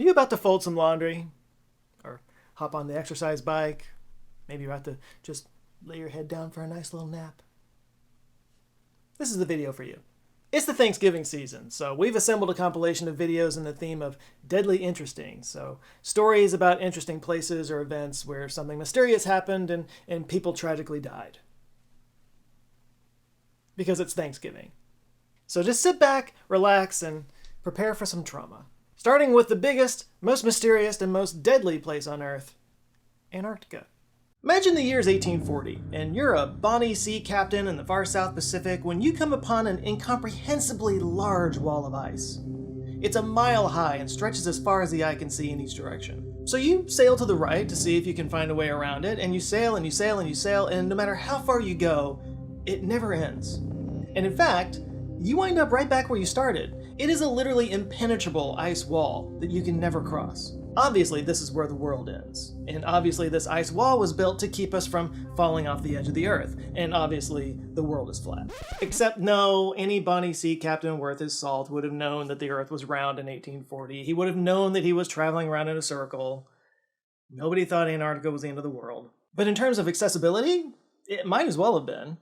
Are you about to fold some laundry? Or hop on the exercise bike? Maybe you're about to just lay your head down for a nice little nap? This is the video for you. It's the Thanksgiving season, so we've assembled a compilation of videos in the theme of deadly interesting. So stories about interesting places or events where something mysterious happened and people tragically died. Because it's Thanksgiving. So just sit back, relax, and prepare for some trauma. Starting with the biggest, most mysterious, and most deadly place on Earth, Antarctica. Imagine the year's 1840, and you're a bonny sea captain in the far South Pacific when you come upon an incomprehensibly large wall of ice. It's a mile high and stretches as far as the eye can see in each direction. So you sail to the right to see if you can find a way around it, and you sail and you sail and you sail, and no matter how far you go, it never ends. And in fact, you wind up right back where you started. It is a literally impenetrable ice wall that you can never cross. Obviously, this is where the world ends. And obviously, this ice wall was built to keep us from falling off the edge of the Earth. And obviously, the world is flat. Except no, any bonny sea captain worth his salt would have known that the Earth was round in 1840. He would have known that he was traveling around in a circle. Nobody thought Antarctica was the end of the world. But in terms of accessibility, it might as well have been.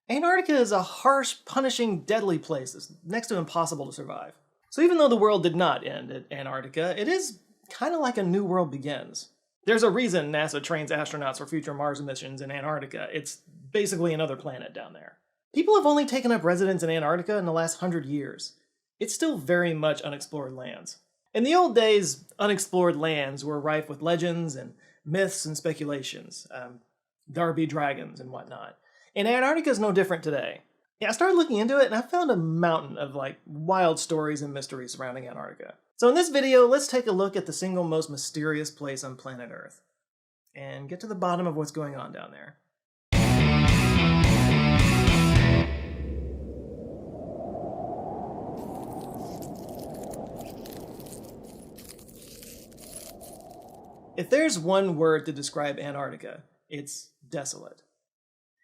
Antarctica is a harsh, punishing, deadly place that's next to impossible to survive. So even though the world did not end at Antarctica, it is kind of like a new world begins. There's a reason NASA trains astronauts for future Mars missions in Antarctica. It's basically another planet down there. People have only taken up residence in Antarctica in the last 100 years. It's still very much unexplored lands. In the old days, unexplored lands were rife with legends and myths and speculations. There be dragons and whatnot. And Antarctica is no different today. Yeah, I started looking into it and I found a mountain of wild stories and mysteries surrounding Antarctica. So in this video, let's take a look at the single most mysterious place on planet Earth and get to the bottom of what's going on down there. If there's one word to describe Antarctica, it's desolate.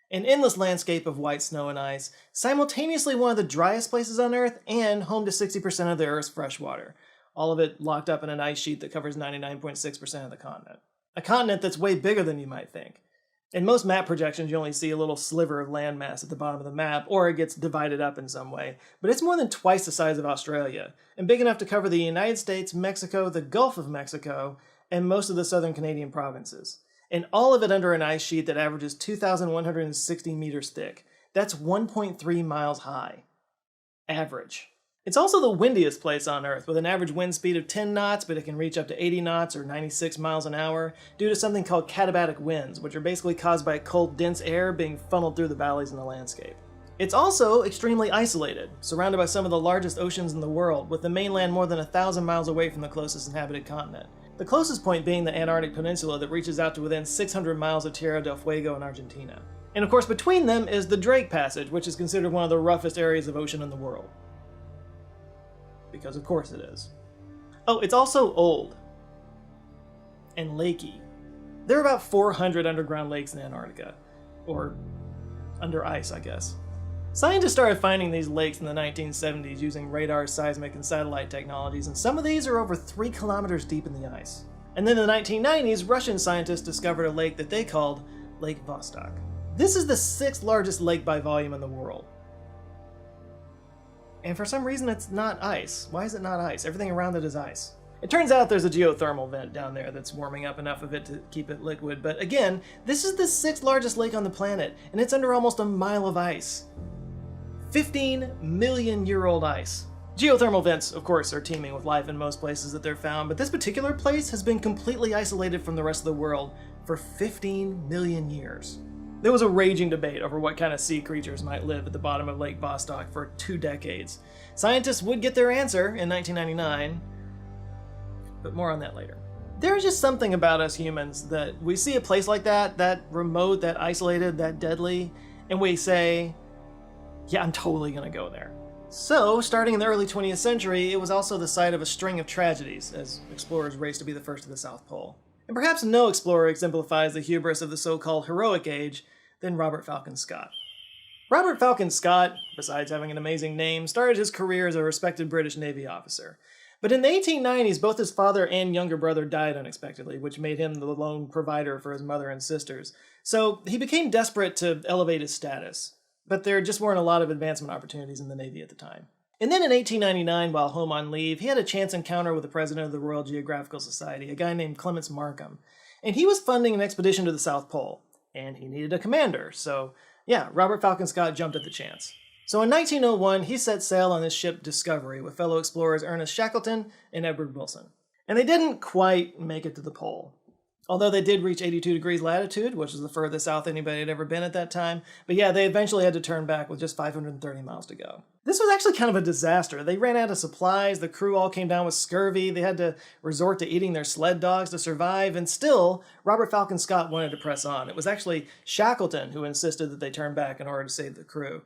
An endless landscape of white snow and ice, simultaneously one of the driest places on Earth and home to 60% of the Earth's fresh water. All of it locked up in an ice sheet that covers 99.6% of the continent. A continent that's way bigger than you might think. In most map projections, you only see a little sliver of landmass at the bottom of the map, or it gets divided up in some way. But it's more than twice the size of Australia, and big enough to cover the United States, Mexico, the Gulf of Mexico, and most of the southern Canadian provinces. And all of it under an ice sheet that averages 2,160 meters thick. That's 1.3 miles high. Average. It's also the windiest place on Earth, with an average wind speed of 10 knots, but it can reach up to 80 knots or 96 miles an hour due to something called katabatic winds, which are basically caused by cold, dense air being funneled through the valleys in the landscape. It's also extremely isolated, surrounded by some of the largest oceans in the world, with the mainland more than 1,000 miles away from the closest inhabited continent. The closest point being the Antarctic Peninsula that reaches out to within 600 miles of Tierra del Fuego in Argentina. And of course between them is the Drake Passage, which is considered one of the roughest areas of ocean in the world. Because of course it is. Oh, it's also old. And lakey. There are about 400 underground lakes in Antarctica. Or under ice, I guess. Scientists started finding these lakes in the 1970s using radar, seismic, and satellite technologies, and some of these are over 3 kilometers deep in the ice. And then in the 1990s, Russian scientists discovered a lake that they called Lake Vostok. This is the 6th largest lake by volume in the world. And for some reason it's not ice. Why is it not ice? Everything around it is ice. It turns out there's a geothermal vent down there that's warming up enough of it to keep it liquid, but again, this is the 6th largest lake on the planet, and it's under almost a mile of ice. 15-million-year-old ice. Geothermal vents, of course, are teeming with life in most places that they're found, but this particular place has been completely isolated from the rest of the world for 15 million years. There was a raging debate over what kind of sea creatures might live at the bottom of Lake Vostok for 2 decades. Scientists would get their answer in 1999, but more on that later. There's just something about us humans that we see a place like that remote, that isolated, that deadly, and we say, yeah, I'm totally gonna go there. So, starting in the early 20th century, it was also the site of a string of tragedies as explorers raced to be the first to the South Pole. And perhaps no explorer exemplifies the hubris of the so-called heroic age than Robert Falcon Scott. Robert Falcon Scott, besides having an amazing name, started his career as a respected British Navy officer. But in the 1890s, both his father and younger brother died unexpectedly, which made him the lone provider for his mother and sisters. So he became desperate to elevate his status. But there just weren't a lot of advancement opportunities in the Navy at the time. And then in 1899, while home on leave, he had a chance encounter with the president of the Royal Geographical Society, a guy named Clements Markham. And he was funding an expedition to the South Pole, and he needed a commander. So, yeah, Robert Falcon Scott jumped at the chance. So in 1901, he set sail on his ship Discovery with fellow explorers Ernest Shackleton and Edward Wilson. And they didn't quite make it to the pole. Although they did reach 82 degrees latitude, which is the furthest south anybody had ever been at that time. But yeah, they eventually had to turn back with just 530 miles to go. This was actually kind of a disaster. They ran out of supplies, the crew all came down with scurvy, they had to resort to eating their sled dogs to survive, and still, Robert Falcon Scott wanted to press on. It was actually Shackleton who insisted that they turn back in order to save the crew.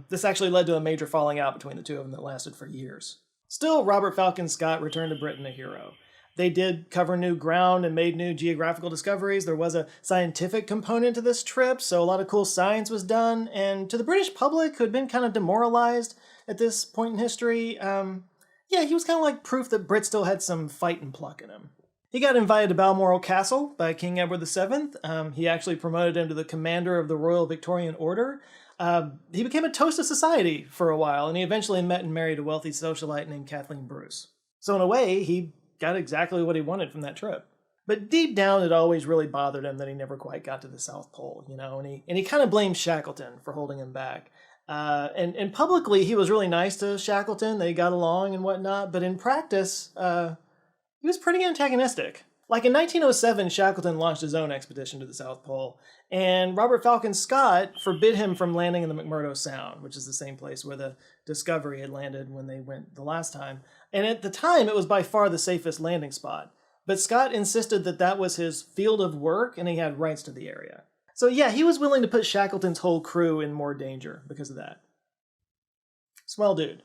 This actually led to a major falling out between the two of them that lasted for years. Still, Robert Falcon Scott returned to Britain a hero. They did cover new ground and made new geographical discoveries. There was a scientific component to this trip, so a lot of cool science was done. And to the British public, who had been kind of demoralized at this point in history, he was kind of like proof that Brits still had some fight and pluck in him. He got invited to Balmoral Castle by King Edward VII. He actually promoted him to the commander of the Royal Victorian Order. He became a toast of society for a while, and he eventually met and married a wealthy socialite named Kathleen Bruce. So in a way, he got exactly what he wanted from that trip. But deep down, it always really bothered him that he never quite got to the South Pole, and he kind of blamed Shackleton for holding him back. And publicly, he was really nice to Shackleton. They got along and whatnot, but in practice, he was pretty antagonistic. Like in 1907, Shackleton launched his own expedition to the South Pole, and Robert Falcon Scott forbid him from landing in the McMurdo Sound, which is the same place where the Discovery had landed when they went the last time. And at the time, it was by far the safest landing spot. But Scott insisted that that was his field of work, and he had rights to the area. So yeah, he was willing to put Shackleton's whole crew in more danger because of that. Swell dude.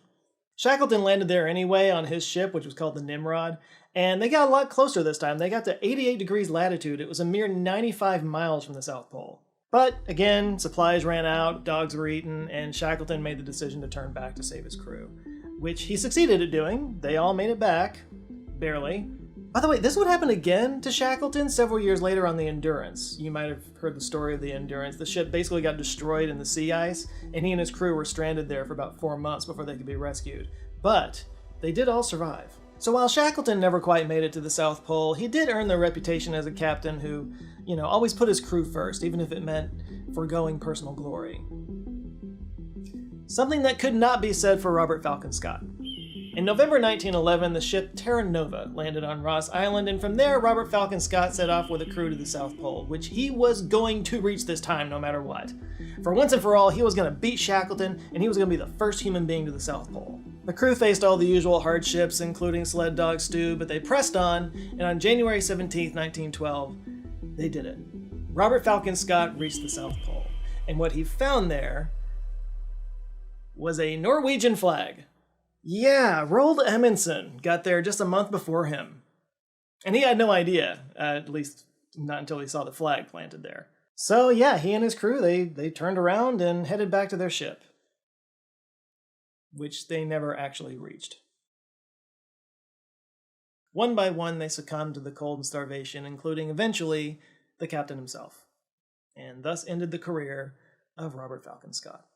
Shackleton landed there anyway on his ship, which was called the Nimrod, and they got a lot closer this time. They got to 88 degrees latitude. It was a mere 95 miles from the South Pole. But again, supplies ran out, dogs were eaten, and Shackleton made the decision to turn back to save his crew, which he succeeded at doing. They all made it back. Barely. By the way, this would happen again to Shackleton several years later on the Endurance. You might have heard the story of the Endurance. The ship basically got destroyed in the sea ice, and he and his crew were stranded there for about 4 months before they could be rescued. But they did all survive. So while Shackleton never quite made it to the South Pole, he did earn the reputation as a captain who, always put his crew first, even if it meant foregoing personal glory. Something that could not be said for Robert Falcon Scott. In November 1911, the ship Terra Nova landed on Ross Island, and from there, Robert Falcon Scott set off with a crew to the South Pole, which he was going to reach this time no matter what. For once and for all, he was going to beat Shackleton, and he was going to be the first human being to the South Pole. The crew faced all the usual hardships, including sled dog stew, but they pressed on, and on January 17, 1912, they did it. Robert Falcon Scott reached the South Pole, and what he found there was a Norwegian flag. Yeah, Roald Amundsen got there just a month before him. And he had no idea, at least not until he saw the flag planted there. So yeah, he and his crew, they turned around and headed back to their ship, which they never actually reached. One by one, they succumbed to the cold and starvation, including eventually the captain himself. And thus ended the career of Robert Falcon Scott.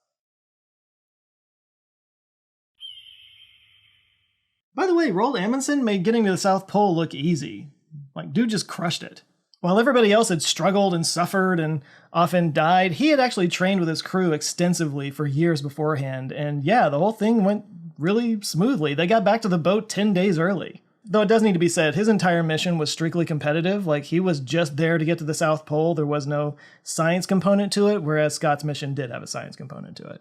By the way, Roald Amundsen made getting to the South Pole look easy. Like, dude just crushed it. While everybody else had struggled and suffered and often died, he had actually trained with his crew extensively for years beforehand. And yeah, the whole thing went really smoothly. They got back to the boat 10 days early. Though it does need to be said, his entire mission was strictly competitive. Like, he was just there to get to the South Pole. There was no science component to it, whereas Scott's mission did have a science component to it.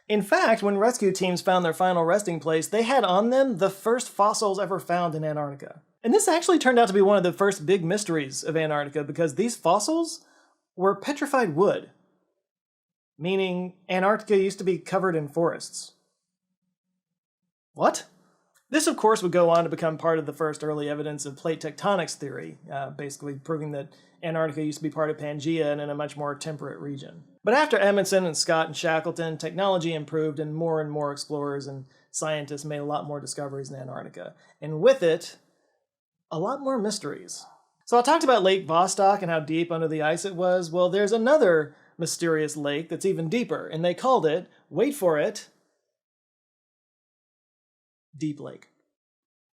In fact, when rescue teams found their final resting place, they had on them the first fossils ever found in Antarctica. And this actually turned out to be one of the first big mysteries of Antarctica because these fossils were petrified wood, meaning Antarctica used to be covered in forests. What? This, of course, would go on to become part of the first early evidence of plate tectonics theory, basically proving that Antarctica used to be part of Pangaea and in a much more temperate region. But after Amundsen and Scott and Shackleton, technology improved and more explorers and scientists made a lot more discoveries in Antarctica. And with it, a lot more mysteries. So I talked about Lake Vostok and how deep under the ice it was. Well, there's another mysterious lake that's even deeper, and they called it, wait for it, Deep Lake.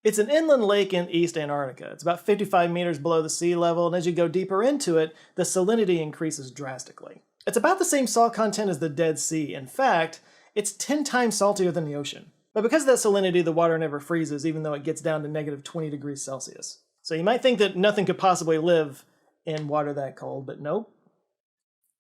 It's an inland lake in East Antarctica. It's about 55 meters below the sea level, and as you go deeper into it, the salinity increases drastically. It's about the same salt content as the Dead Sea. In fact, it's 10 times saltier than the ocean. But because of that salinity, the water never freezes, even though it gets down to negative 20 degrees Celsius. So you might think that nothing could possibly live in water that cold, but nope.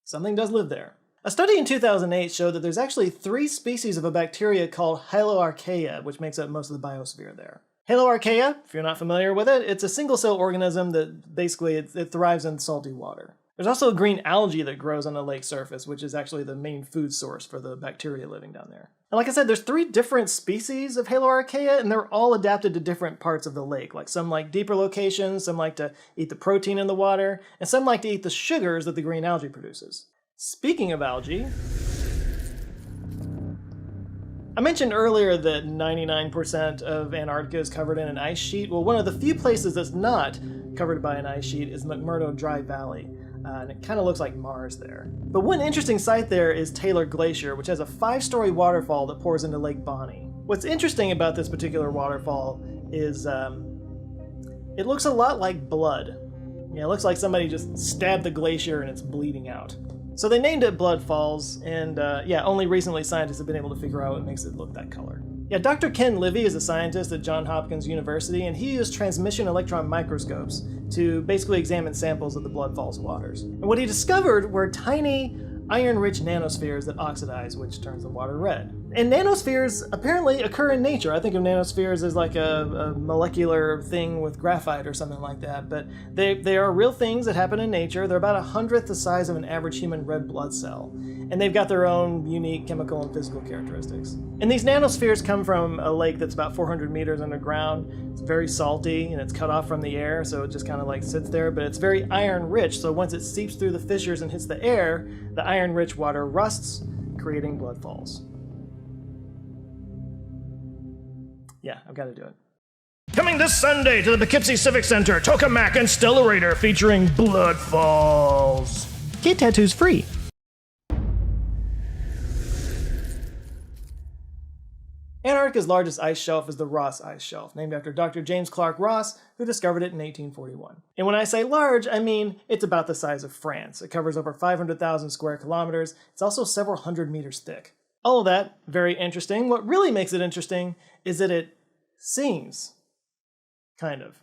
Something does live there. A study in 2008 showed that there's actually 3 species of a bacteria called Hyloarchaea, which makes up most of the biosphere there. Hyloarchaea, if you're not familiar with it, it's a single-cell organism that basically it thrives in salty water. There's also a green algae that grows on the lake surface, which is actually the main food source for the bacteria living down there. And like I said, there's 3 different species of Hyloarchaea, and they're all adapted to different parts of the lake. Like some like deeper locations, some like to eat the protein in the water, and some like to eat the sugars that the green algae produces. Speaking of algae, I mentioned earlier that 99% of Antarctica is covered in an ice sheet. Well, one of the few places that's not covered by an ice sheet is McMurdo Dry Valley. And it kind of looks like Mars there. But one interesting site there is Taylor Glacier, which has a 5-story waterfall that pours into Lake Bonny. What's interesting about this particular waterfall is it looks a lot like blood. Yeah, it looks like somebody just stabbed the glacier and it's bleeding out. So they named it Blood Falls, and only recently scientists have been able to figure out what makes it look that color. Yeah, Dr. Ken Livy is a scientist at Johns Hopkins University, and he used transmission electron microscopes to basically examine samples of the Blood Falls waters. And what he discovered were tiny iron-rich nanospheres that oxidize, which turns the water red. And nanospheres apparently occur in nature. I think of nanospheres as like a molecular thing with graphite or something like that, but they are real things that happen in nature. They're about 1/100th the size of an average human red blood cell, and they've got their own unique chemical and physical characteristics. And these nanospheres come from a lake that's about 400 meters underground. It's very salty, and it's cut off from the air, so it just kind of like sits there, but it's very iron-rich, so once it seeps through the fissures and hits the air, the iron-rich water rusts, creating blood falls. Yeah, I've got to do it. Coming this Sunday to the Poughkeepsie Civic Center, Tokamak and Stellarator featuring Blood Falls. Get tattoos free. Antarctica's largest ice shelf is the Ross Ice Shelf, named after Dr. James Clark Ross, who discovered it in 1841. And when I say large, I mean it's about the size of France. It covers over 500,000 square kilometers. It's also several hundred meters thick. All of that, very interesting. What really makes it interesting is that it sings. Kind of.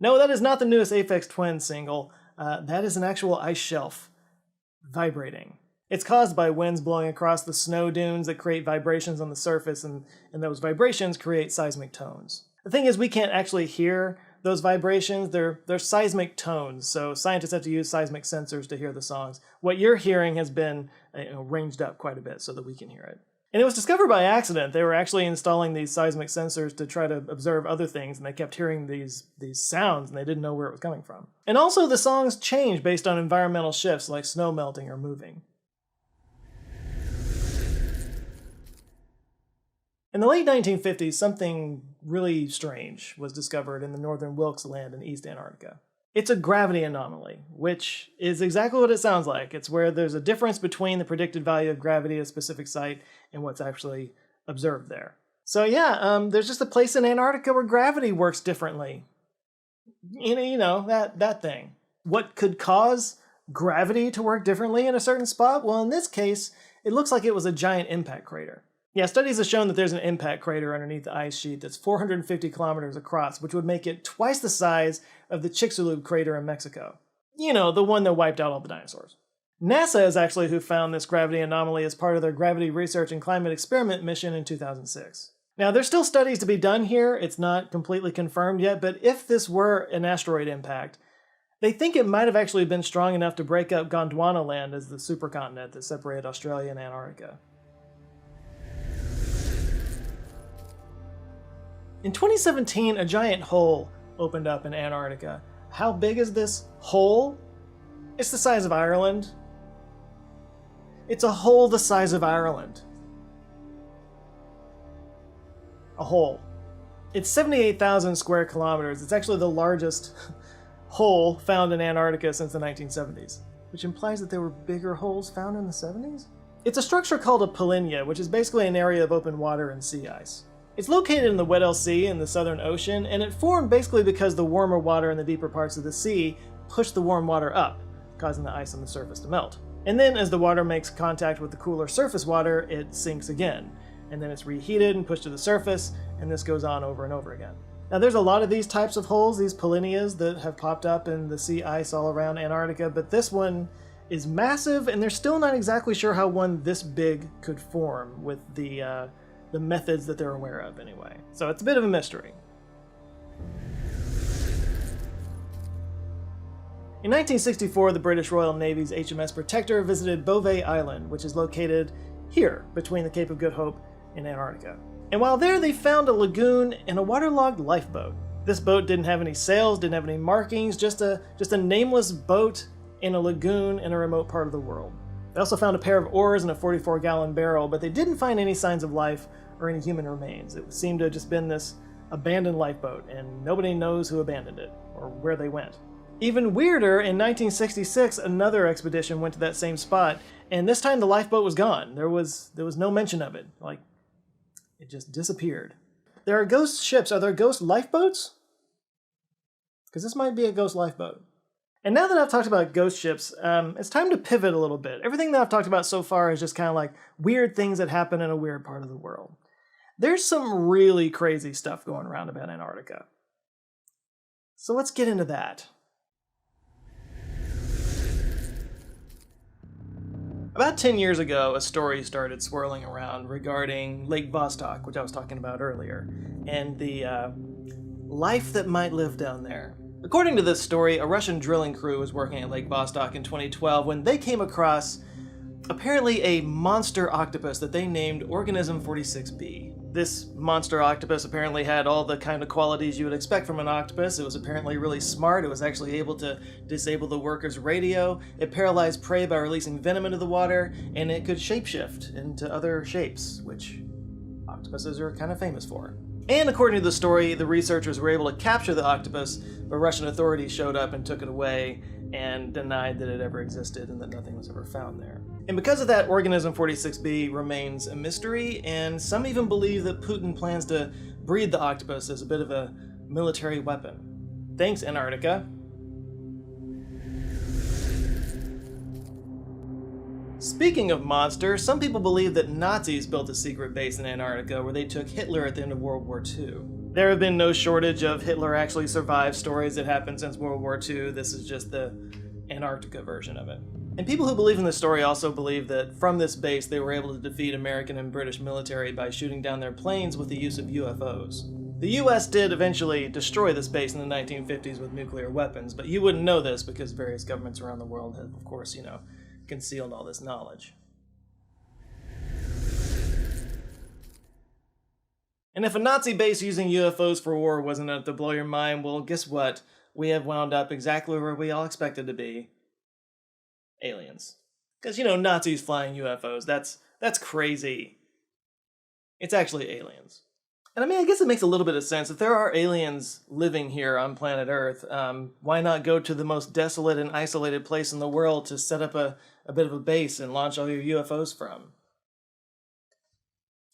No, that is not the newest Aphex Twin single. That is an actual ice shelf vibrating. It's caused by winds blowing across the snow dunes that create vibrations on the surface, and those vibrations create seismic tones. The thing is, we can't actually hear those vibrations. They're seismic tones, so scientists have to use seismic sensors to hear the songs. What you're hearing has been ranged up quite a bit so that we can hear it. And it was discovered by accident. They were actually installing these seismic sensors to try to observe other things, and they kept hearing these sounds, and they didn't know where it was coming from. And also, the songs change based on environmental shifts like snow melting or moving. In the late 1950s, something really strange was discovered in the northern Wilkes Land in East Antarctica. It's a gravity anomaly, which is exactly what it sounds like. It's where there's a difference between the predicted value of gravity at a specific site and what's actually observed there. So yeah, there's just a place in Antarctica where gravity works differently. You know, that thing. What could cause gravity to work differently in a certain spot? Well, in this case, it looks like it was a giant impact crater. Yeah, studies have shown that there's an impact crater underneath the ice sheet that's 450 kilometers across, which would make it twice the size of the Chicxulub crater in Mexico. You know, the one that wiped out all the dinosaurs. NASA is actually who found this gravity anomaly as part of their Gravity Research and Climate Experiment mission in 2006. Now, there's still studies to be done here. It's not completely confirmed yet, but if this were an asteroid impact, they think it might have actually been strong enough to break up Gondwana land as the supercontinent that separated Australia and Antarctica. In 2017, a giant hole opened up in Antarctica. How big is this hole? It's the size of Ireland. It's a hole the size of Ireland. A hole. It's 78,000 square kilometers. It's actually the largest hole found in Antarctica since the 1970s, which implies that there were bigger holes found in the 70s? It's a structure called a polynya, which is basically an area of open water and sea ice. It's located in the Weddell Sea in the Southern Ocean, and it formed basically because the warmer water in the deeper parts of the sea pushed the warm water up, causing the ice on the surface to melt. And then as the water makes contact with the cooler surface water, it sinks again. And then it's reheated and pushed to the surface, and this goes on over and over again. Now there's a lot of these types of holes, these polynyas, that have popped up in the sea ice all around Antarctica, but this one is massive, and they're still not exactly sure how one this big could form with the methods that they're aware of anyway. So it's a bit of a mystery. In 1964, the British Royal Navy's HMS Protector visited Bouvet Island, which is located here between the Cape of Good Hope and Antarctica. And while there, they found a lagoon and a waterlogged lifeboat. This boat didn't have any sails, didn't have any markings, just a nameless boat in a lagoon in a remote part of the world. They also found a pair of oars and a 44-gallon barrel, but they didn't find any signs of life or any human remains. It seemed to have just been this abandoned lifeboat, and nobody knows who abandoned it or where they went. Even weirder, in 1966, another expedition went to that same spot, and this time the lifeboat was gone. There was no mention of it. Like, it just disappeared. There are ghost ships. Are there ghost lifeboats? Because this might be a ghost lifeboat. And now that I've talked about ghost ships, it's time to pivot a little bit. Everything that I've talked about so far is just kind of like weird things that happen in a weird part of the world. There's some really crazy stuff going around about Antarctica. So let's get into that. About 10 years ago, a story started swirling around regarding Lake Vostok, which I was talking about earlier, and the life that might live down there. According to this story, a Russian drilling crew was working at Lake Vostok in 2012 when they came across apparently a monster octopus that they named Organism 46b. This monster octopus apparently had all the kind of qualities you would expect from an octopus. It was apparently really smart. It was actually able to disable the worker's radio. It paralyzed prey by releasing venom into the water, and it could shapeshift into other shapes, which octopuses are kind of famous for. And according to the story, the researchers were able to capture the octopus, but Russian authorities showed up and took it away and denied that it ever existed and that nothing was ever found there. And because of that, Organism 46b remains a mystery, and some even believe that Putin plans to breed the octopus as a bit of a military weapon. Thanks, Antarctica. Speaking of monsters, some people believe that Nazis built a secret base in Antarctica where they took Hitler at the end of World War II. There have been no shortage of Hitler actually survived stories that happened since World War II. This is just the Antarctica version of it. And people who believe in this story also believe that from this base they were able to defeat American and British military by shooting down their planes with the use of UFOs. The US did eventually destroy this base in the 1950s with nuclear weapons, but you wouldn't know this because various governments around the world have, of course, concealed all this knowledge. And if a Nazi base using UFOs for war wasn't enough to blow your mind, well, guess what? We have wound up exactly where we all expected to be. Aliens. Because, Nazis flying UFOs, that's crazy. It's actually aliens. And I guess it makes a little bit of sense. If there are aliens living here on planet Earth, why not go to the most desolate and isolated place in the world to set up a bit of a base and launch all your UFOs from?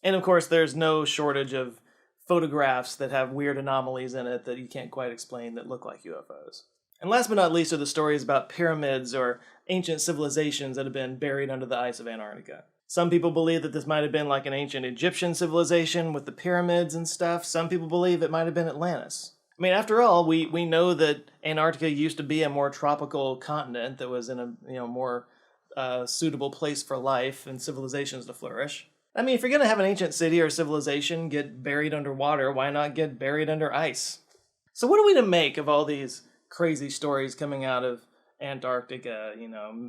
And of course, there's no shortage of photographs that have weird anomalies in it that you can't quite explain that look like UFOs. And last but not least are the stories about pyramids or ancient civilizations that have been buried under the ice of Antarctica. Some people believe that this might have been like an ancient Egyptian civilization with the pyramids and stuff. Some people believe it might have been Atlantis. After all, we know that Antarctica used to be a more tropical continent that was in a more suitable place for life and civilizations to flourish. If you're going to have an ancient city or civilization get buried underwater, why not get buried under ice? So what are we to make of all these crazy stories coming out of Antarctica,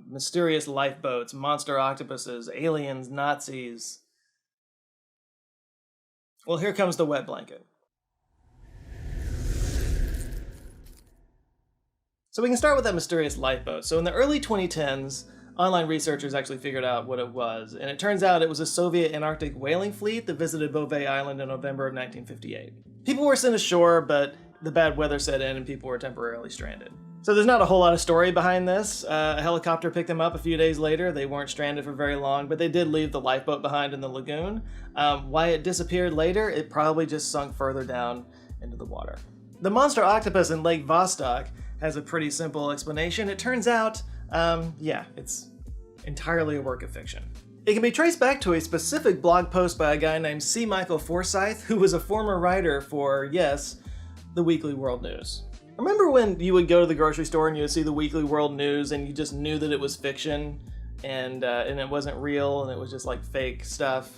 mysterious lifeboats, monster octopuses, aliens, Nazis? Well, here comes the wet blanket. So we can start with that mysterious lifeboat. So in the early 2010s, online researchers actually figured out what it was, and it turns out it was a Soviet Antarctic whaling fleet that visited Bouvet Island in November of 1958. People were sent ashore, but the bad weather set in and people were temporarily stranded. So there's not a whole lot of story behind this. A helicopter picked them up a few days later. They weren't stranded for very long, but they did leave the lifeboat behind in the lagoon. Why it disappeared later, it probably just sunk further down into the water. The monster octopus in Lake Vostok has a pretty simple explanation. It turns out, it's entirely a work of fiction. It can be traced back to a specific blog post by a guy named C. Michael Forsyth, who was a former writer for, yes, the Weekly World News. Remember when you would go to the grocery store and you would see the Weekly World News and you just knew that it was fiction and it wasn't real and it was just like fake stuff?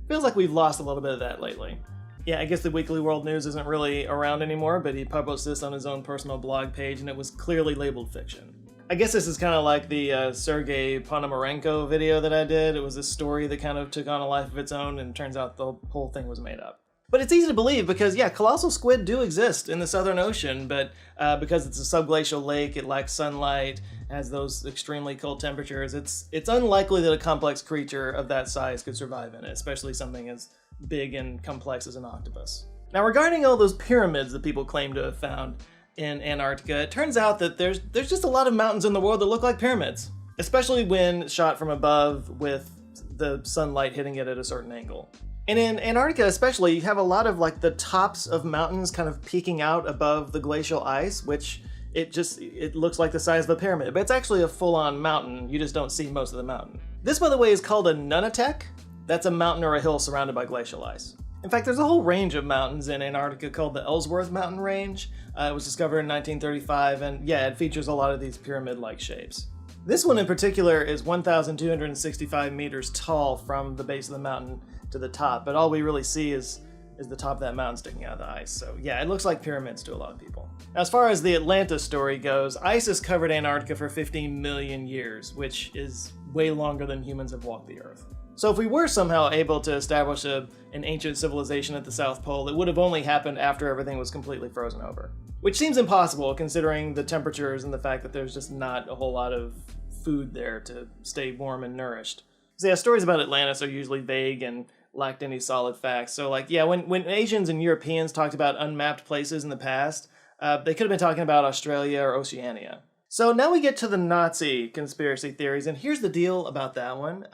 Feels like we've lost a little bit of that lately. Yeah, I guess the Weekly World News isn't really around anymore, but he published this on his own personal blog page and it was clearly labeled fiction. I guess this is kind of like the Sergei Ponomarenko video that I did. It was this story that kind of took on a life of its own and turns out the whole thing was made up. But it's easy to believe because, yeah, colossal squid do exist in the Southern Ocean, but because it's a subglacial lake, it lacks sunlight, has those extremely cold temperatures, it's unlikely that a complex creature of that size could survive in it, especially something as big and complex as an octopus. Now, regarding all those pyramids that people claim to have found in Antarctica, it turns out that there's just a lot of mountains in the world that look like pyramids, especially when shot from above with the sunlight hitting it at a certain angle. And in Antarctica especially, you have a lot of like the tops of mountains kind of peeking out above the glacial ice, which it looks like the size of a pyramid, but it's actually a full-on mountain. You just don't see most of the mountain. This, by the way, is called a nunatak. That's a mountain or a hill surrounded by glacial ice. In fact, there's a whole range of mountains in Antarctica called the Ellsworth Mountain Range. It was discovered in 1935, and yeah, it features a lot of these pyramid-like shapes. This one in particular is 1,265 meters tall from the base of the mountain to the top, but all we really see is the top of that mountain sticking out of the ice. So yeah, it looks like pyramids to a lot of people. Now, as far as the Atlantis story goes, ice has covered Antarctica for 15 million years, which is way longer than humans have walked the Earth. So if we were somehow able to establish an ancient civilization at the South Pole, it would have only happened after everything was completely frozen over. Which seems impossible considering the temperatures and the fact that there's just not a whole lot of food there to stay warm and nourished. So yeah, stories about Atlantis are usually vague and lacked any solid facts. So like, yeah, when Asians and Europeans talked about unmapped places in the past, they could have been talking about Australia or Oceania. So now we get to the Nazi conspiracy theories, and here's the deal about that one.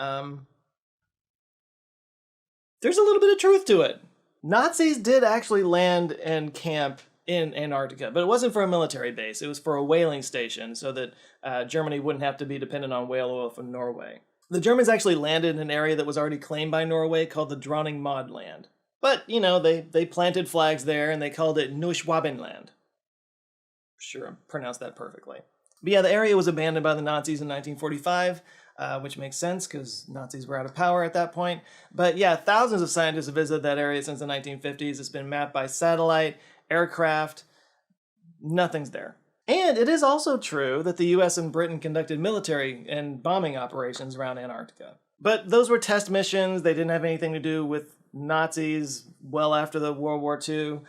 There's a little bit of truth to it. Nazis did actually land and camp in Antarctica, but it wasn't for a military base. It was for a whaling station so that Germany wouldn't have to be dependent on whale oil from Norway. The Germans actually landed in an area that was already claimed by Norway called the Dronning Maud Land. But, you know, they planted flags there and they called it Neuschwabenland. Sure, I pronounced that perfectly. But yeah, the area was abandoned by the Nazis in 1945, which makes sense because Nazis were out of power at that point. But yeah, thousands of scientists have visited that area since the 1950s. It's been mapped by satellite, aircraft. Nothing's there. And it is also true that the US and Britain conducted military and bombing operations around Antarctica. But those were test missions. They didn't have anything to do with Nazis well after the World War II.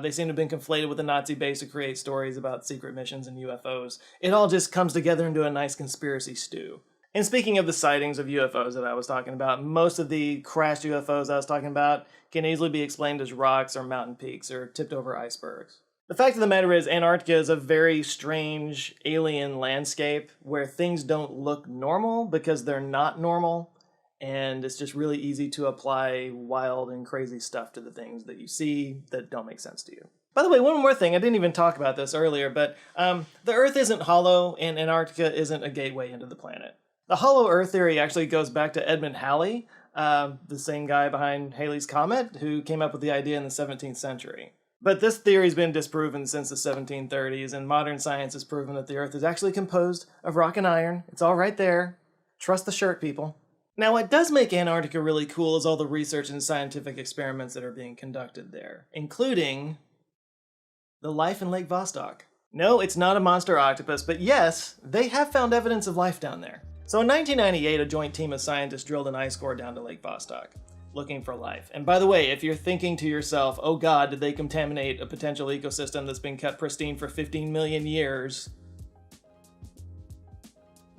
They seem to have been conflated with the Nazi base to create stories about secret missions and UFOs. It all just comes together into a nice conspiracy stew. And speaking of the sightings of UFOs that I was talking about, most of the crashed UFOs I was talking about can easily be explained as rocks or mountain peaks or tipped over icebergs. The fact of the matter is, Antarctica is a very strange alien landscape where things don't look normal because they're not normal, and it's just really easy to apply wild and crazy stuff to the things that you see that don't make sense to you. By the way, one more thing, I didn't even talk about this earlier, but the Earth isn't hollow and Antarctica isn't a gateway into the planet. The hollow Earth theory actually goes back to Edmund Halley, the same guy behind Halley's Comet, who came up with the idea in the 17th century. But this theory's been disproven since the 1730s, and modern science has proven that the Earth is actually composed of rock and iron. It's all right there. Trust the shirt, people. Now, what does make Antarctica really cool is all the research and scientific experiments that are being conducted there, including the life in Lake Vostok. No, it's not a monster octopus, but yes, they have found evidence of life down there. So in 1998, a joint team of scientists drilled an ice core down to Lake Vostok. looking for life. And by the way, if you're thinking to yourself, oh god, did they contaminate a potential ecosystem that's been kept pristine for 15 million years?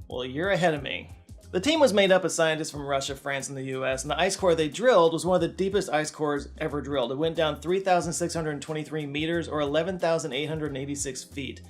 Well, you're ahead of me. The team was made up of scientists from Russia, France, and the US, and the ice core they drilled was one of the deepest ice cores ever drilled. It went down 3,623 meters, or 11,886 feet.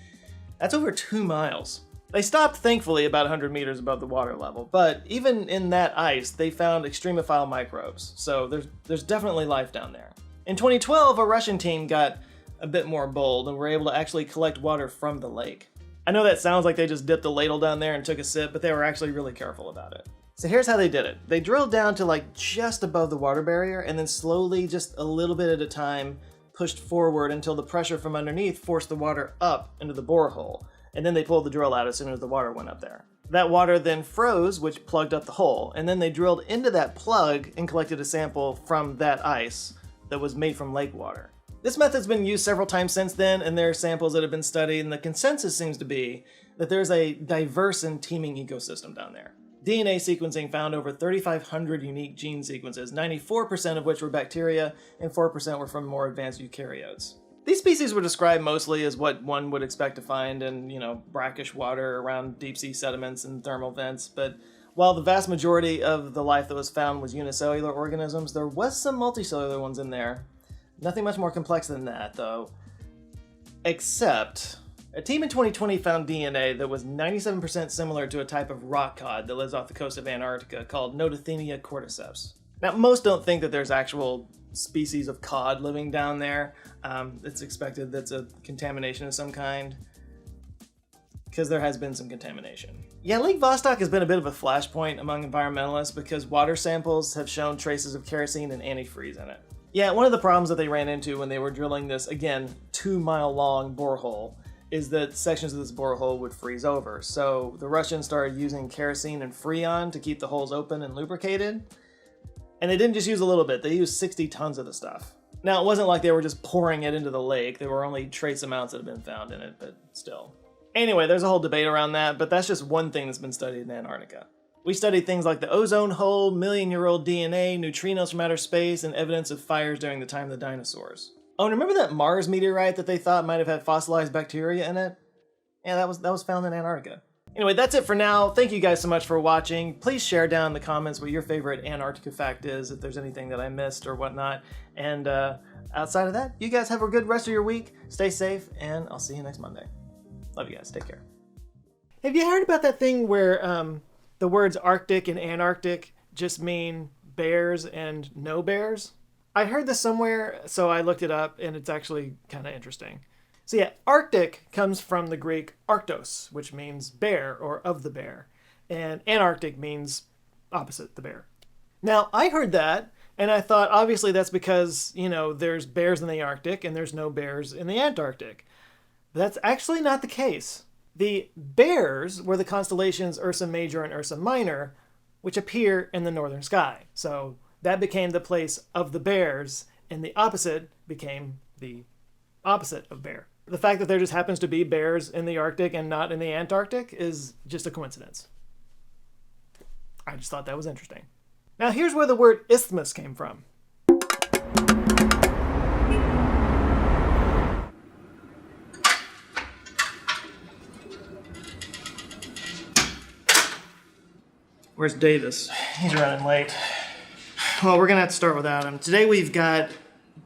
That's over 2 miles. They stopped, thankfully, about 100 meters above the water level, but even in that ice, they found extremophile microbes, so there's definitely life down there. In 2012, a Russian team got a bit more bold and were able to actually collect water from the lake. I know that sounds like they just dipped a ladle down there and took a sip, but they were actually really careful about it. So here's how they did it. They drilled down to like just above the water barrier and then slowly, just a little bit at a time, pushed forward until the pressure from underneath forced the water up into the borehole. And then they pulled the drill out as soon as the water went up there. That water then froze, which plugged up the hole. And then they drilled into that plug and collected a sample from that ice that was made from lake water. This method's been used several times since then, and there are samples that have been studied, and the consensus seems to be that there's a diverse and teeming ecosystem down there. DNA sequencing found over 3,500 unique gene sequences, 94% of which were bacteria, and 4% were from more advanced eukaryotes. These species were described mostly as what one would expect to find in, brackish water around deep sea sediments and thermal vents, but while the vast majority of the life that was found was unicellular organisms, there was some multicellular ones in there. Nothing much more complex than that, though. Except, a team in 2020 found DNA that was 97% similar to a type of rock cod that lives off the coast of Antarctica called Notothenia cordyceps. Now, most don't think that there's actual species of cod living down there. It's expected that's a contamination of some kind, because there has been some contamination. Yeah, Lake Vostok has been a bit of a flashpoint among environmentalists because water samples have shown traces of kerosene and antifreeze in it. Yeah, one of the problems that they ran into when they were drilling this, again, 2-mile-long borehole is that sections of this borehole would freeze over. So the Russians started using kerosene and freon to keep the holes open and lubricated. And they didn't just use a little bit, they used 60 tons of the stuff. Now, it wasn't like they were just pouring it into the lake. There were only trace amounts that had been found in it, but still. Anyway, there's a whole debate around that, but that's just one thing that's been studied in Antarctica. We studied things like the ozone hole, million-year-old DNA, neutrinos from outer space, and evidence of fires during the time of the dinosaurs. Oh, and remember that Mars meteorite that they thought might have had fossilized bacteria in it? Yeah, that was found in Antarctica. Anyway, that's it for now. Thank you guys so much for watching. Please share down in the comments what your favorite Antarctica fact is, if there's anything that I missed or whatnot. And outside of that, you guys have a good rest of your week. Stay safe, and I'll see you next Monday. Love you guys. Take care. Have you heard about that thing where the words Arctic and Antarctic just mean bears and no bears? I heard this somewhere, so I looked it up, and it's actually kind of interesting. So yeah, Arctic comes from the Greek Arctos, which means bear or of the bear, and Antarctic means opposite the bear. Now, I heard that, and I thought, obviously that's because, there's bears in the Arctic and there's no bears in the Antarctic. But that's actually not the case. The bears were the constellations Ursa Major and Ursa Minor, which appear in the northern sky. So that became the place of the bears, and the opposite became the opposite of bear. The fact that there just happens to be bears in the Arctic and not in the Antarctic is just a coincidence. I just thought that was interesting. Now here's where the word isthmus came from. Where's Davis? He's running late. Well, we're gonna have to start without him. Today we've got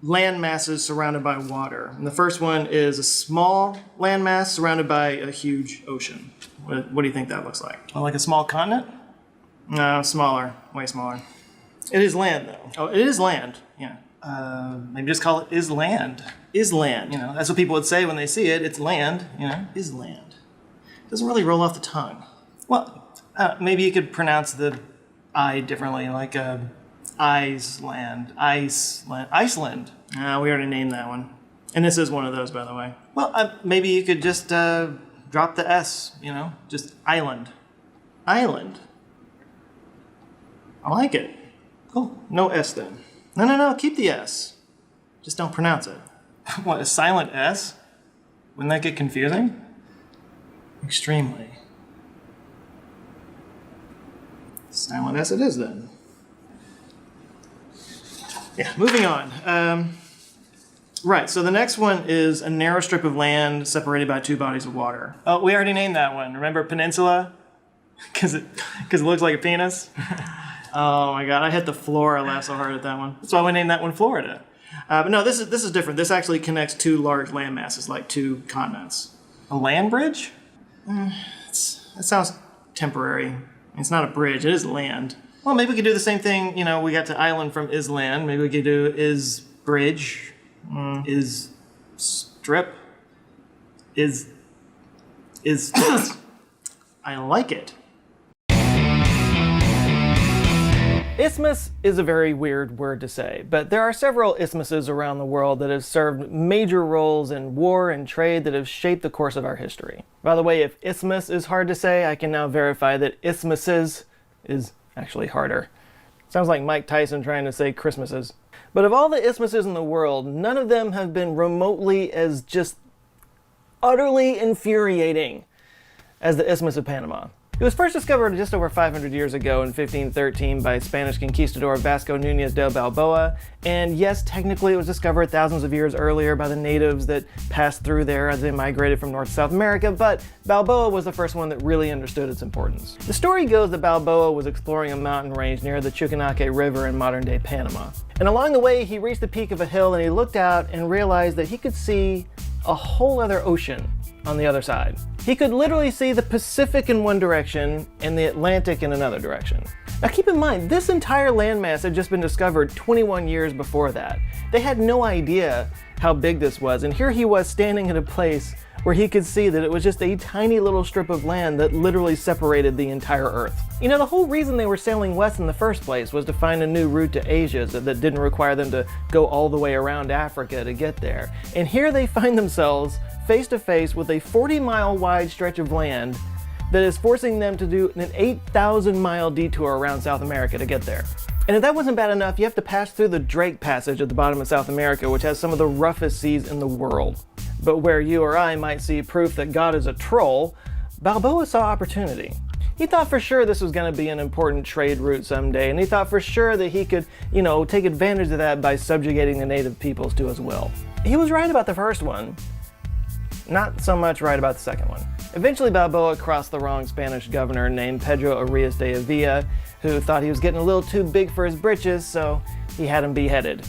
land masses surrounded by water. And the first one is a small landmass surrounded by a huge ocean. What do you think that looks like? Oh, like a small continent? No, smaller, way smaller. It is land though. Oh, it is land, yeah. Maybe just call it is land. Is land, that's what people would say when they see it. It's land, is land. Doesn't really roll off the tongue. Well, maybe you could pronounce the I differently, like Iceland. Iceland. We already named that one. And this is one of those, by the way. Well, maybe you could just drop the S, just island. Island. I like it. Cool. No S then. No, keep the S. Just don't pronounce it. What, a silent S? Wouldn't that get confusing? Extremely. Silent S it is then. Yeah, moving on. Right, so the next one is a narrow strip of land separated by two bodies of water. Oh, we already named that one. Remember Peninsula? Because it looks like a penis? Oh my god, I hit the floor. I laughed so hard at that one. That's why we named that one Florida. But no, this is different. This actually connects two large land masses, like two continents. A land bridge? That sounds temporary. It's not a bridge, it is land. Well, maybe we could do the same thing, we got to island from is land. Maybe we could do is bridge, is strip, is I like it. Isthmus is a very weird word to say, but there are several isthmuses around the world that have served major roles in war and trade that have shaped the course of our history. By the way, if isthmus is hard to say, I can now verify that isthmuses is actually harder. Sounds like Mike Tyson trying to say Christmases. But of all the isthmuses in the world, none of them have been remotely as just utterly infuriating as the Isthmus of Panama. It was first discovered just over 500 years ago in 1513 by Spanish conquistador Vasco Núñez de Balboa, and yes, technically it was discovered thousands of years earlier by the natives that passed through there as they migrated from North to South America, but Balboa was the first one that really understood its importance. The story goes that Balboa was exploring a mountain range near the Chuquenaque River in modern-day Panama. And along the way, he reached the peak of a hill and he looked out and realized that he could see a whole other ocean on the other side. He could literally see the Pacific in one direction and the Atlantic in another direction. Now keep in mind, this entire landmass had just been discovered 21 years before that. They had no idea how big this was, and here he was standing in a place where he could see that it was just a tiny little strip of land that literally separated the entire Earth. The whole reason they were sailing west in the first place was to find a new route to Asia that didn't require them to go all the way around Africa to get there. And here they find themselves face to face with a 40-mile wide stretch of land that is forcing them to do an 8,000-mile detour around South America to get there. And if that wasn't bad enough, you have to pass through the Drake Passage at the bottom of South America, which has some of the roughest seas in the world. But where you or I might see proof that God is a troll, Balboa saw opportunity. He thought for sure this was going to be an important trade route someday, and he thought for sure that he could, take advantage of that by subjugating the native peoples to his will. He was right about the first one. Not so much right about the second one. Eventually Balboa crossed the wrong Spanish governor named Pedro Arias de Avila, who thought he was getting a little too big for his britches, so he had him beheaded,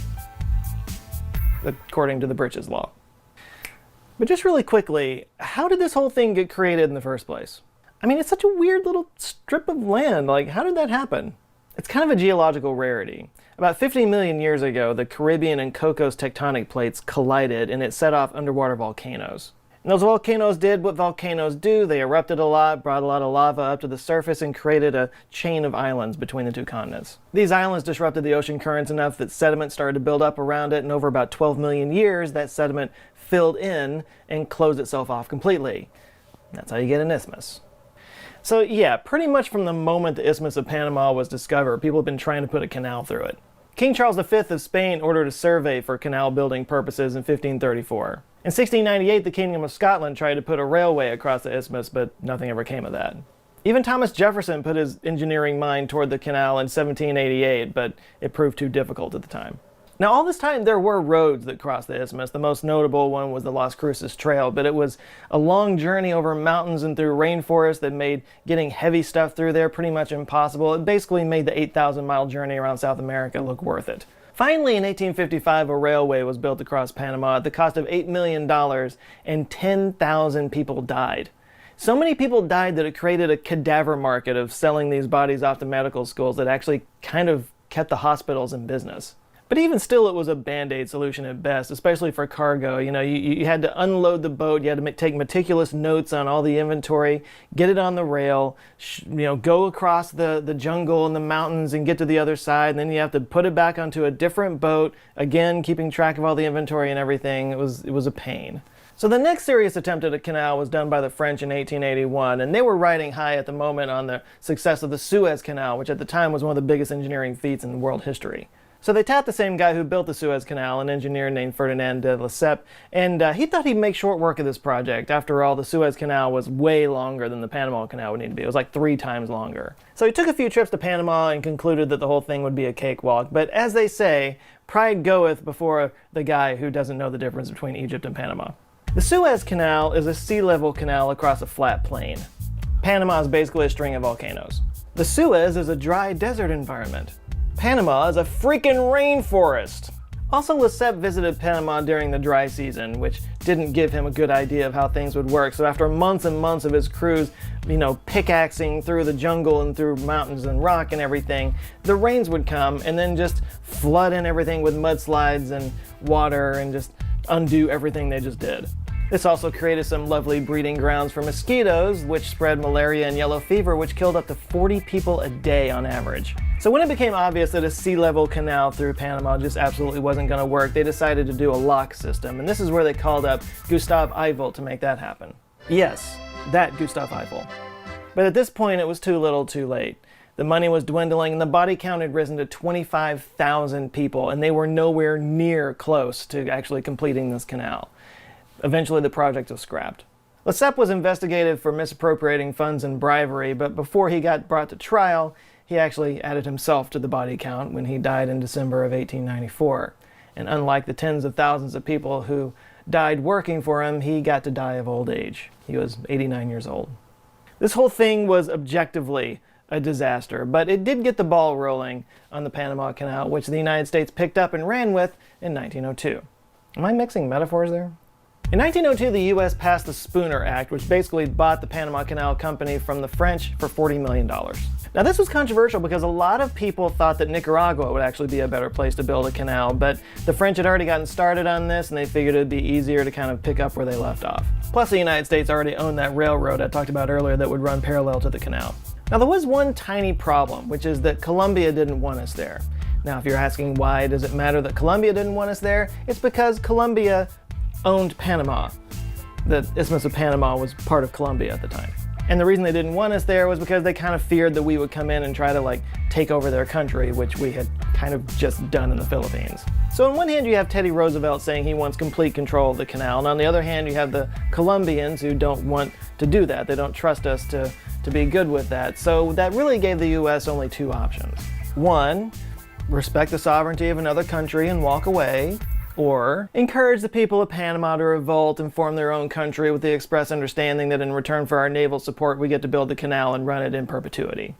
according to the britches law. But just really quickly, how did this whole thing get created in the first place? It's such a weird little strip of land. How did that happen? It's kind of a geological rarity. About 50 million years ago, the Caribbean and Cocos tectonic plates collided and it set off underwater volcanoes. And those volcanoes did what volcanoes do. They erupted a lot, brought a lot of lava up to the surface, and created a chain of islands between the two continents. These islands disrupted the ocean currents enough that sediment started to build up around it, and over about 12 million years, that sediment filled in and closed itself off completely. That's how you get an isthmus. So yeah, pretty much from the moment the Isthmus of Panama was discovered, people have been trying to put a canal through it. King Charles V of Spain ordered a survey for canal building purposes in 1534. In 1698, the Kingdom of Scotland tried to put a railway across the isthmus, but nothing ever came of that. Even Thomas Jefferson put his engineering mind toward the canal in 1788, but it proved too difficult at the time. Now, all this time, there were roads that crossed the isthmus. The most notable one was the Las Cruces Trail, but it was a long journey over mountains and through rainforest that made getting heavy stuff through there pretty much impossible. It basically made the 8,000-mile journey around South America look worth it. Finally, in 1855, a railway was built across Panama at the cost of $8 million, and 10,000 people died. So many people died that it created a cadaver market of selling these bodies off to medical schools that actually kind of kept the hospitals in business. But even still, it was a band-aid solution at best, especially for cargo. You had to unload the boat, you had to take meticulous notes on all the inventory, get it on the rail, go across the jungle and the mountains and get to the other side, and then you have to put it back onto a different boat, again, keeping track of all the inventory and everything. It was a pain. So the next serious attempt at a canal was done by the French in 1881, and they were riding high at the moment on the success of the Suez Canal, which at the time was one of the biggest engineering feats in world history. So they tapped the same guy who built the Suez Canal, an engineer named Ferdinand de Lesseps, and he thought he'd make short work of this project. After all, the Suez Canal was way longer than the Panama Canal would need to be. It was like 3 times longer. So he took a few trips to Panama and concluded that the whole thing would be a cakewalk. But as they say, pride goeth before the guy who doesn't know the difference between Egypt and Panama. The Suez Canal is a sea-level canal across a flat plain. Panama is basically a string of volcanoes. The Suez is a dry desert environment. Panama is a freaking rainforest. Also, Lesseps visited Panama during the dry season, which didn't give him a good idea of how things would work. So after months and months of his crews, pickaxing through the jungle and through mountains and rock and everything, the rains would come and then just flood in everything with mudslides and water and just undo everything they just did. This also created some lovely breeding grounds for mosquitoes, which spread malaria and yellow fever, which killed up to 40 people a day on average. So when it became obvious that a sea-level canal through Panama just absolutely wasn't going to work, they decided to do a lock system, and this is where they called up Gustav Eiffel to make that happen. Yes, that Gustav Eiffel. But at this point, it was too little too late. The money was dwindling, and the body count had risen to 25,000 people, and they were nowhere near close to actually completing this canal. Eventually, the project was scrapped. Lesseps was investigated for misappropriating funds and bribery, but before he got brought to trial, he actually added himself to the body count when he died in December of 1894. And unlike the tens of thousands of people who died working for him, he got to die of old age. He was 89 years old. This whole thing was objectively a disaster, but it did get the ball rolling on the Panama Canal, which the United States picked up and ran with in 1902. Am I mixing metaphors there? In 1902, the U.S. passed the Spooner Act, which basically bought the Panama Canal Company from the French for $40 million. Now, this was controversial because a lot of people thought that Nicaragua would actually be a better place to build a canal, but the French had already gotten started on this, and they figured it would be easier to kind of pick up where they left off. Plus, the United States already owned that railroad I talked about earlier that would run parallel to the canal. Now, there was one tiny problem, which is that Colombia didn't want us there. Now, if you're asking why does it matter that Colombia didn't want us there, it's because Colombia owned Panama. The Isthmus of Panama was part of Colombia at the time. And the reason they didn't want us there was because they kind of feared that we would come in and try to take over their country, which we had kind of just done in the Philippines. So on one hand you have Teddy Roosevelt saying he wants complete control of the canal, and on the other hand you have the Colombians who don't want to do that. They don't trust us to be good with that. So that really gave the US only 2 options. 1, respect the sovereignty of another country and walk away. Or encourage the people of Panama to revolt and form their own country with the express understanding that in return for our naval support we get to build the canal and run it in perpetuity.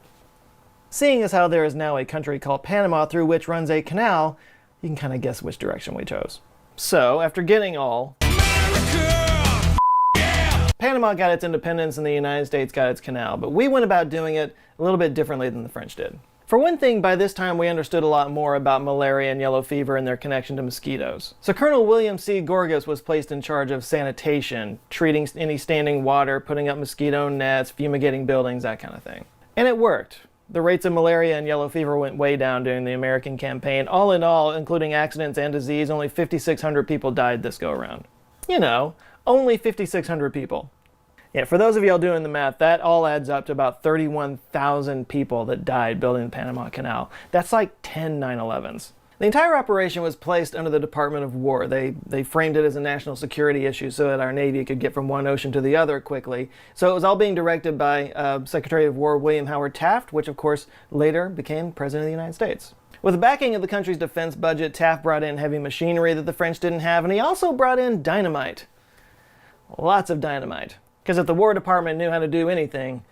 Seeing as how there is now a country called Panama through which runs a canal, you can kind of guess which direction we chose. So, after getting all America! Yeah! Panama got its independence and the United States got its canal, but we went about doing it a little bit differently than the French did. For one thing, by this time we understood a lot more about malaria and yellow fever and their connection to mosquitoes. So Colonel William C. Gorgas was placed in charge of sanitation, treating any standing water, putting up mosquito nets, fumigating buildings, that kind of thing. And it worked. The rates of malaria and yellow fever went way down during the American campaign. All in all, including accidents and disease, only 5,600 people died this go-around. Only 5,600 people. Yeah, for those of y'all doing the math, that all adds up to about 31,000 people that died building the Panama Canal. That's like 10 9/11s. The entire operation was placed under the Department of War. They framed it as a national security issue so that our Navy could get from one ocean to the other quickly. So it was all being directed by Secretary of War William Howard Taft, which of course later became President of the United States. With the backing of the country's defense budget, Taft brought in heavy machinery that the French didn't have, and he also brought in dynamite. Lots of dynamite. Because if the War Department knew how to do anything,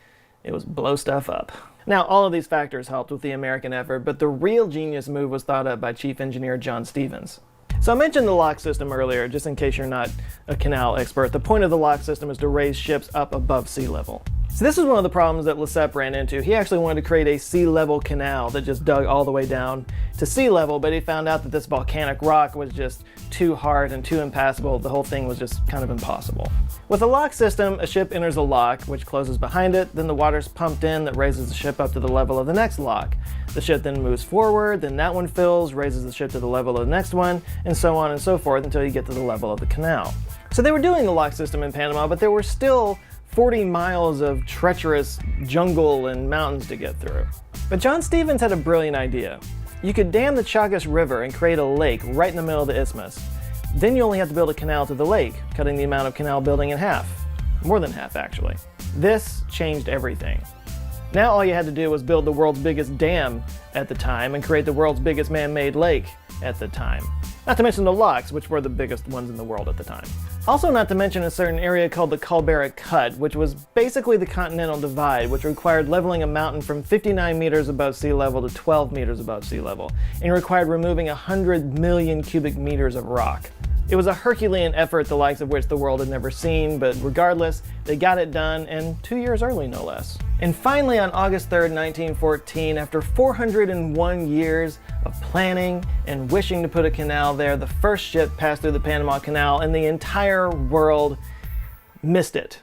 it was blow stuff up. Now, all of these factors helped with the American effort, but the real genius move was thought up by Chief Engineer John Stevens. So I mentioned the lock system earlier, just in case you're not a canal expert. The point of the lock system is to raise ships up above sea level. So this is one of the problems that Lesseps ran into. He actually wanted to create a sea-level canal that just dug all the way down to sea level, but he found out that this volcanic rock was just too hard and too impassable. The whole thing was just kind of impossible. With a lock system, a ship enters a lock, which closes behind it, then the water's pumped in that raises the ship up to the level of the next lock. The ship then moves forward, then that one fills, raises the ship to the level of the next one, and so on and so forth until you get to the level of the canal. So they were doing the lock system in Panama, but there were still 40 miles of treacherous jungle and mountains to get through. But John Stevens had a brilliant idea. You could dam the Chagas River and create a lake right in the middle of the isthmus. Then you only have to build a canal to the lake, cutting the amount of canal building in half. More than half, actually. This changed everything. Now all you had to do was build the world's biggest dam at the time and create the world's biggest man-made lake at the time. Not to mention the locks, which were the biggest ones in the world at the time. Also not to mention a certain area called the Culberra Cut, which was basically the Continental Divide, which required leveling a mountain from 59 meters above sea level to 12 meters above sea level, and required removing 100 million cubic meters of rock. It was a Herculean effort the likes of which the world had never seen, but regardless, they got it done, and 2 years early no less. And finally on August 3rd, 1914, after 401 years of planning and wishing to put a canal there, the first ship passed through the Panama Canal, and the entire world missed it.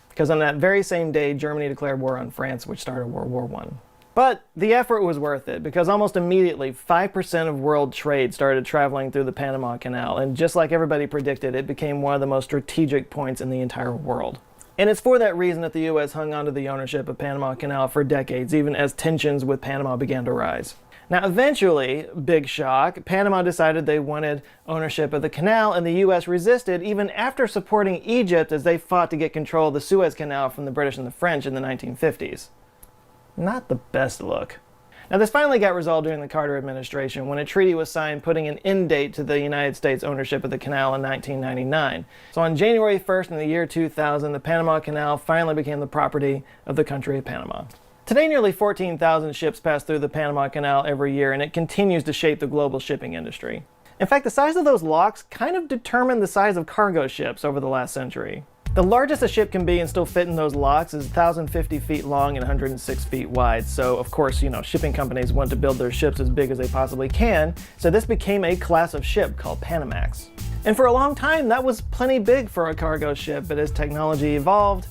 Because on that very same day, Germany declared war on France, which started World War I. But the effort was worth it, because almost immediately 5% of world trade started traveling through the Panama Canal, and just like everybody predicted, it became one of the most strategic points in the entire world. And it's for that reason that the US hung on to the ownership of Panama Canal for decades, even as tensions with Panama began to rise. Now eventually, big shock, Panama decided they wanted ownership of the canal, and the US resisted even after supporting Egypt as they fought to get control of the Suez Canal from the British and the French in the 1950s. Not the best look. Now this finally got resolved during the Carter administration when a treaty was signed putting an end date to the United States ownership of the canal in 1999. So on January 1st in the year 2000, the Panama Canal finally became the property of the country of Panama. Today nearly 14,000 ships pass through the Panama Canal every year, and it continues to shape the global shipping industry. In fact, the size of those locks kind of determined the size of cargo ships over the last century. The largest a ship can be and still fit in those locks is 1,050 feet long and 106 feet wide. So of course, shipping companies want to build their ships as big as they possibly can. So this became a class of ship called Panamax. And for a long time, that was plenty big for a cargo ship. But as technology evolved,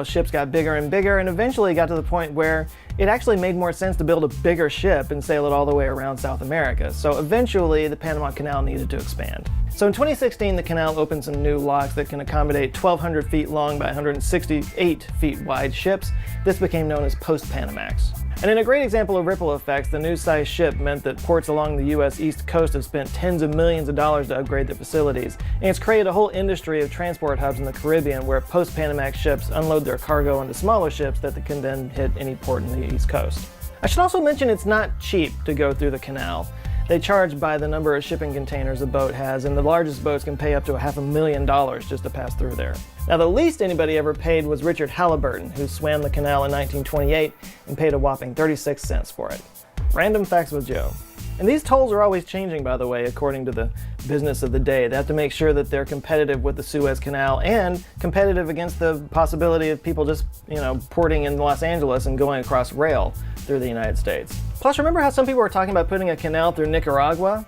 ships got bigger and bigger, and eventually got to the point where it actually made more sense to build a bigger ship and sail it all the way around South America. So eventually, the Panama Canal needed to expand. So in 2016, the canal opened some new locks that can accommodate 1,200 feet long by 168 feet wide ships. This became known as Post-Panamax. And in a great example of ripple effects, the new size ship meant that ports along the US East Coast have spent tens of millions of dollars to upgrade their facilities. And it's created a whole industry of transport hubs in the Caribbean where post-Panamax ships unload their cargo onto smaller ships that can then hit any port in the East Coast. I should also mention it's not cheap to go through the canal. They charge by the number of shipping containers a boat has, and the largest boats can pay up to $500,000 just to pass through there. Now, the least anybody ever paid was Richard Halliburton, who swam the canal in 1928 and paid a whopping 36 cents for it. Random facts with Joe. And these tolls are always changing, by the way, according to the business of the day. They have to make sure that they're competitive with the Suez Canal and competitive against the possibility of people just, porting in Los Angeles and going across rail through the United States. Plus, remember how some people were talking about putting a canal through Nicaragua?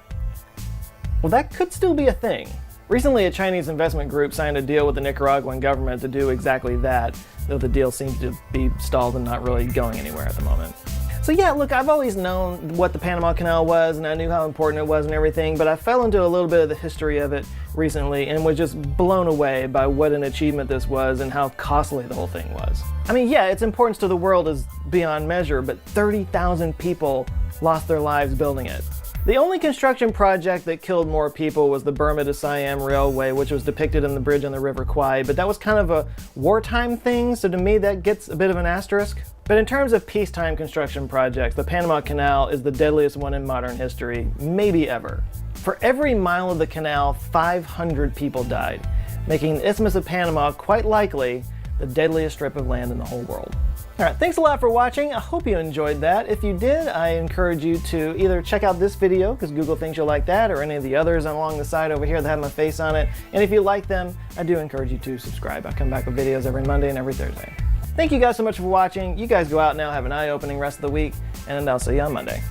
Well, that could still be a thing. Recently, a Chinese investment group signed a deal with the Nicaraguan government to do exactly that, though the deal seems to be stalled and not really going anywhere at the moment. So yeah, look, I've always known what the Panama Canal was, and I knew how important it was and everything, but I fell into a little bit of the history of it recently and was just blown away by what an achievement this was and how costly the whole thing was. I mean, yeah, its importance to the world is beyond measure, but 30,000 people lost their lives building it. The only construction project that killed more people was the Bermuda Siam Railway, which was depicted in the bridge on the River Kwai, but that was kind of a wartime thing, so to me that gets a bit of an asterisk. But in terms of peacetime construction projects, the Panama Canal is the deadliest one in modern history, maybe ever. For every mile of the canal, 500 people died, making the Isthmus of Panama quite likely the deadliest strip of land in the whole world. Alright, thanks a lot for watching. I hope you enjoyed that. If you did, I encourage you to either check out this video, because Google thinks you'll like that, or any of the others along the side over here that have my face on it. And if you like them, I do encourage you to subscribe. I come back with videos every Monday and every Thursday. Thank you guys so much for watching. You guys go out now, have an eye-opening rest of the week, and I'll see you on Monday.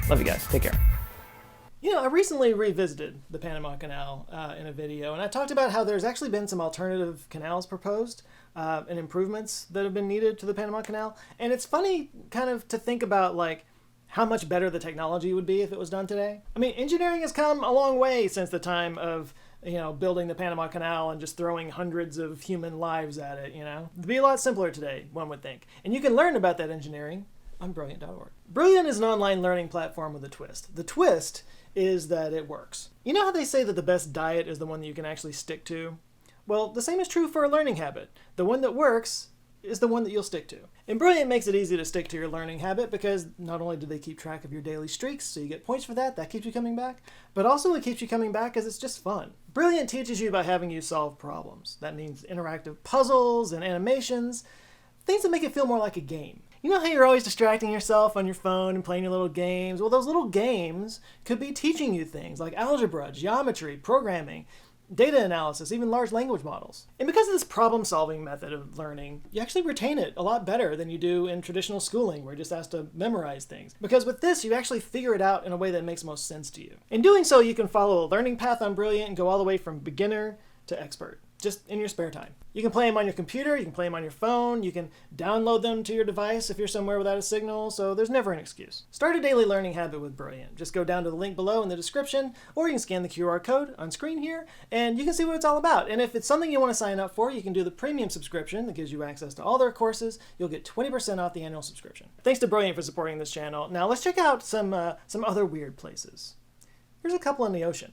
Love you guys. Take care. I recently revisited the Panama Canal in a video, and I talked about how there's actually been some alternative canals proposed and improvements that have been needed to the Panama Canal. And it's funny kind of to think about how much better the technology would be if it was done today. I mean, engineering has come a long way since the time of building the Panama Canal and just throwing hundreds of human lives at it, It'd be a lot simpler today, one would think. And you can learn about that engineering I'm brilliant.org. Brilliant is an online learning platform with a twist. The twist is that it works. You know how they say that the best diet is the one that you can actually stick to? Well, the same is true for a learning habit. The one that works is the one that you'll stick to. And Brilliant makes it easy to stick to your learning habit because not only do they keep track of your daily streaks, so you get points for that keeps you coming back, but also it keeps you coming back because it's just fun. Brilliant teaches you by having you solve problems. That means interactive puzzles and animations, things that make it feel more like a game. You know how you're always distracting yourself on your phone and playing your little games? Well, those little games could be teaching you things like algebra, geometry, programming, data analysis, even large language models. And because of this problem-solving method of learning, you actually retain it a lot better than you do in traditional schooling, where you're just asked to memorize things. Because with this, you actually figure it out in a way that makes most sense to you. In doing so, you can follow a learning path on Brilliant and go all the way from beginner to expert, just in your spare time. You can play them on your computer, you can play them on your phone, you can download them to your device if you're somewhere without a signal, so there's never an excuse. Start a daily learning habit with Brilliant. Just go down to the link below in the description, or you can scan the QR code on screen here, and you can see what it's all about. And if it's something you want to sign up for, you can do the premium subscription that gives you access to all their courses. You'll get 20% off the annual subscription. Thanks to Brilliant for supporting this channel. Now let's check out some other weird places. Here's a couple in the ocean.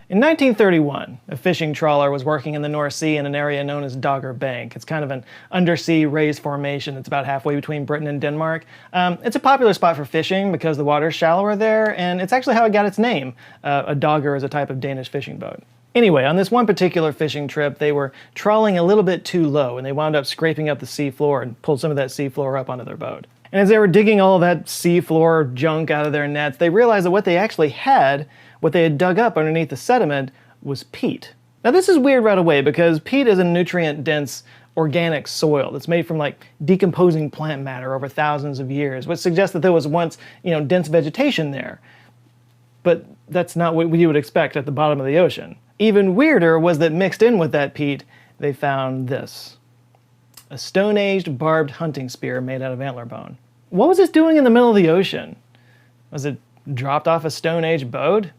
In 1931, a fishing trawler was working in the North Sea in an area known as Dogger Bank. It's kind of an undersea raised formation that's about halfway between Britain and Denmark. It's a popular spot for fishing because the water's shallower there, and it's actually how it got its name. A dogger is a type of Danish fishing boat. Anyway, on this one particular fishing trip, they were trawling a little bit too low, and they wound up scraping up the seafloor and pulled some of that seafloor up onto their boat. And as they were digging all of that seafloor junk out of their nets, they realized that what they had dug up underneath the sediment was peat. Now this is weird right away because peat is a nutrient-dense organic soil that's made from like decomposing plant matter over thousands of years, which suggests that there was once, dense vegetation there. But that's not what you would expect at the bottom of the ocean. Even weirder was that mixed in with that peat, they found this. A stone-aged barbed hunting spear made out of antler bone. What was this doing in the middle of the ocean? Was it dropped off a Stone Age boat?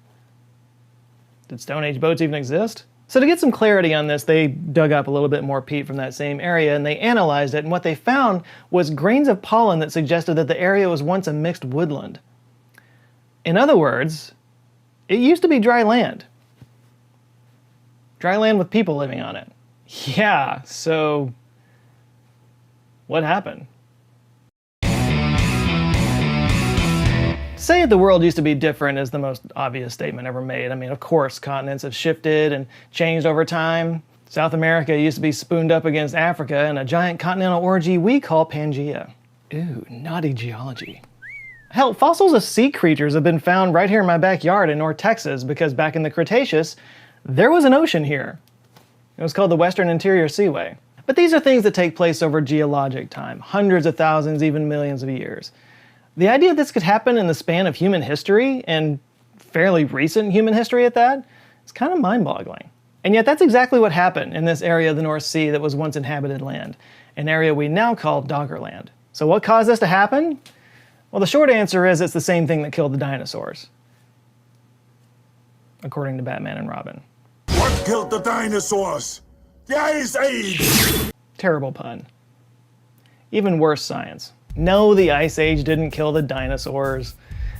Did Stone Age boats even exist? So to get some clarity on this, they dug up a little bit more peat from that same area and they analyzed it, and what they found was grains of pollen that suggested that the area was once a mixed woodland. In other words, it used to be dry land. Dry land with people living on it. Yeah, so what happened? To say that the world used to be different is the most obvious statement ever made. I mean, of course, continents have shifted and changed over time. South America used to be spooned up against Africa in a giant continental orgy we call Pangea. Ooh, naughty geology. Hell, fossils of sea creatures have been found right here in my backyard in North Texas because back in the Cretaceous, there was an ocean here. It was called the Western Interior Seaway. But these are things that take place over geologic time, hundreds of thousands, even millions of years. The idea this could happen in the span of human history, and fairly recent human history at that, is kind of mind-boggling. And yet that's exactly what happened in this area of the North Sea that was once inhabited land, an area we now call Doggerland. So what caused this to happen? Well, the short answer is it's the same thing that killed the dinosaurs, according to Batman and Robin. What killed the dinosaurs? The Ice Age! Terrible pun. Even worse science. No, the Ice Age didn't kill the dinosaurs,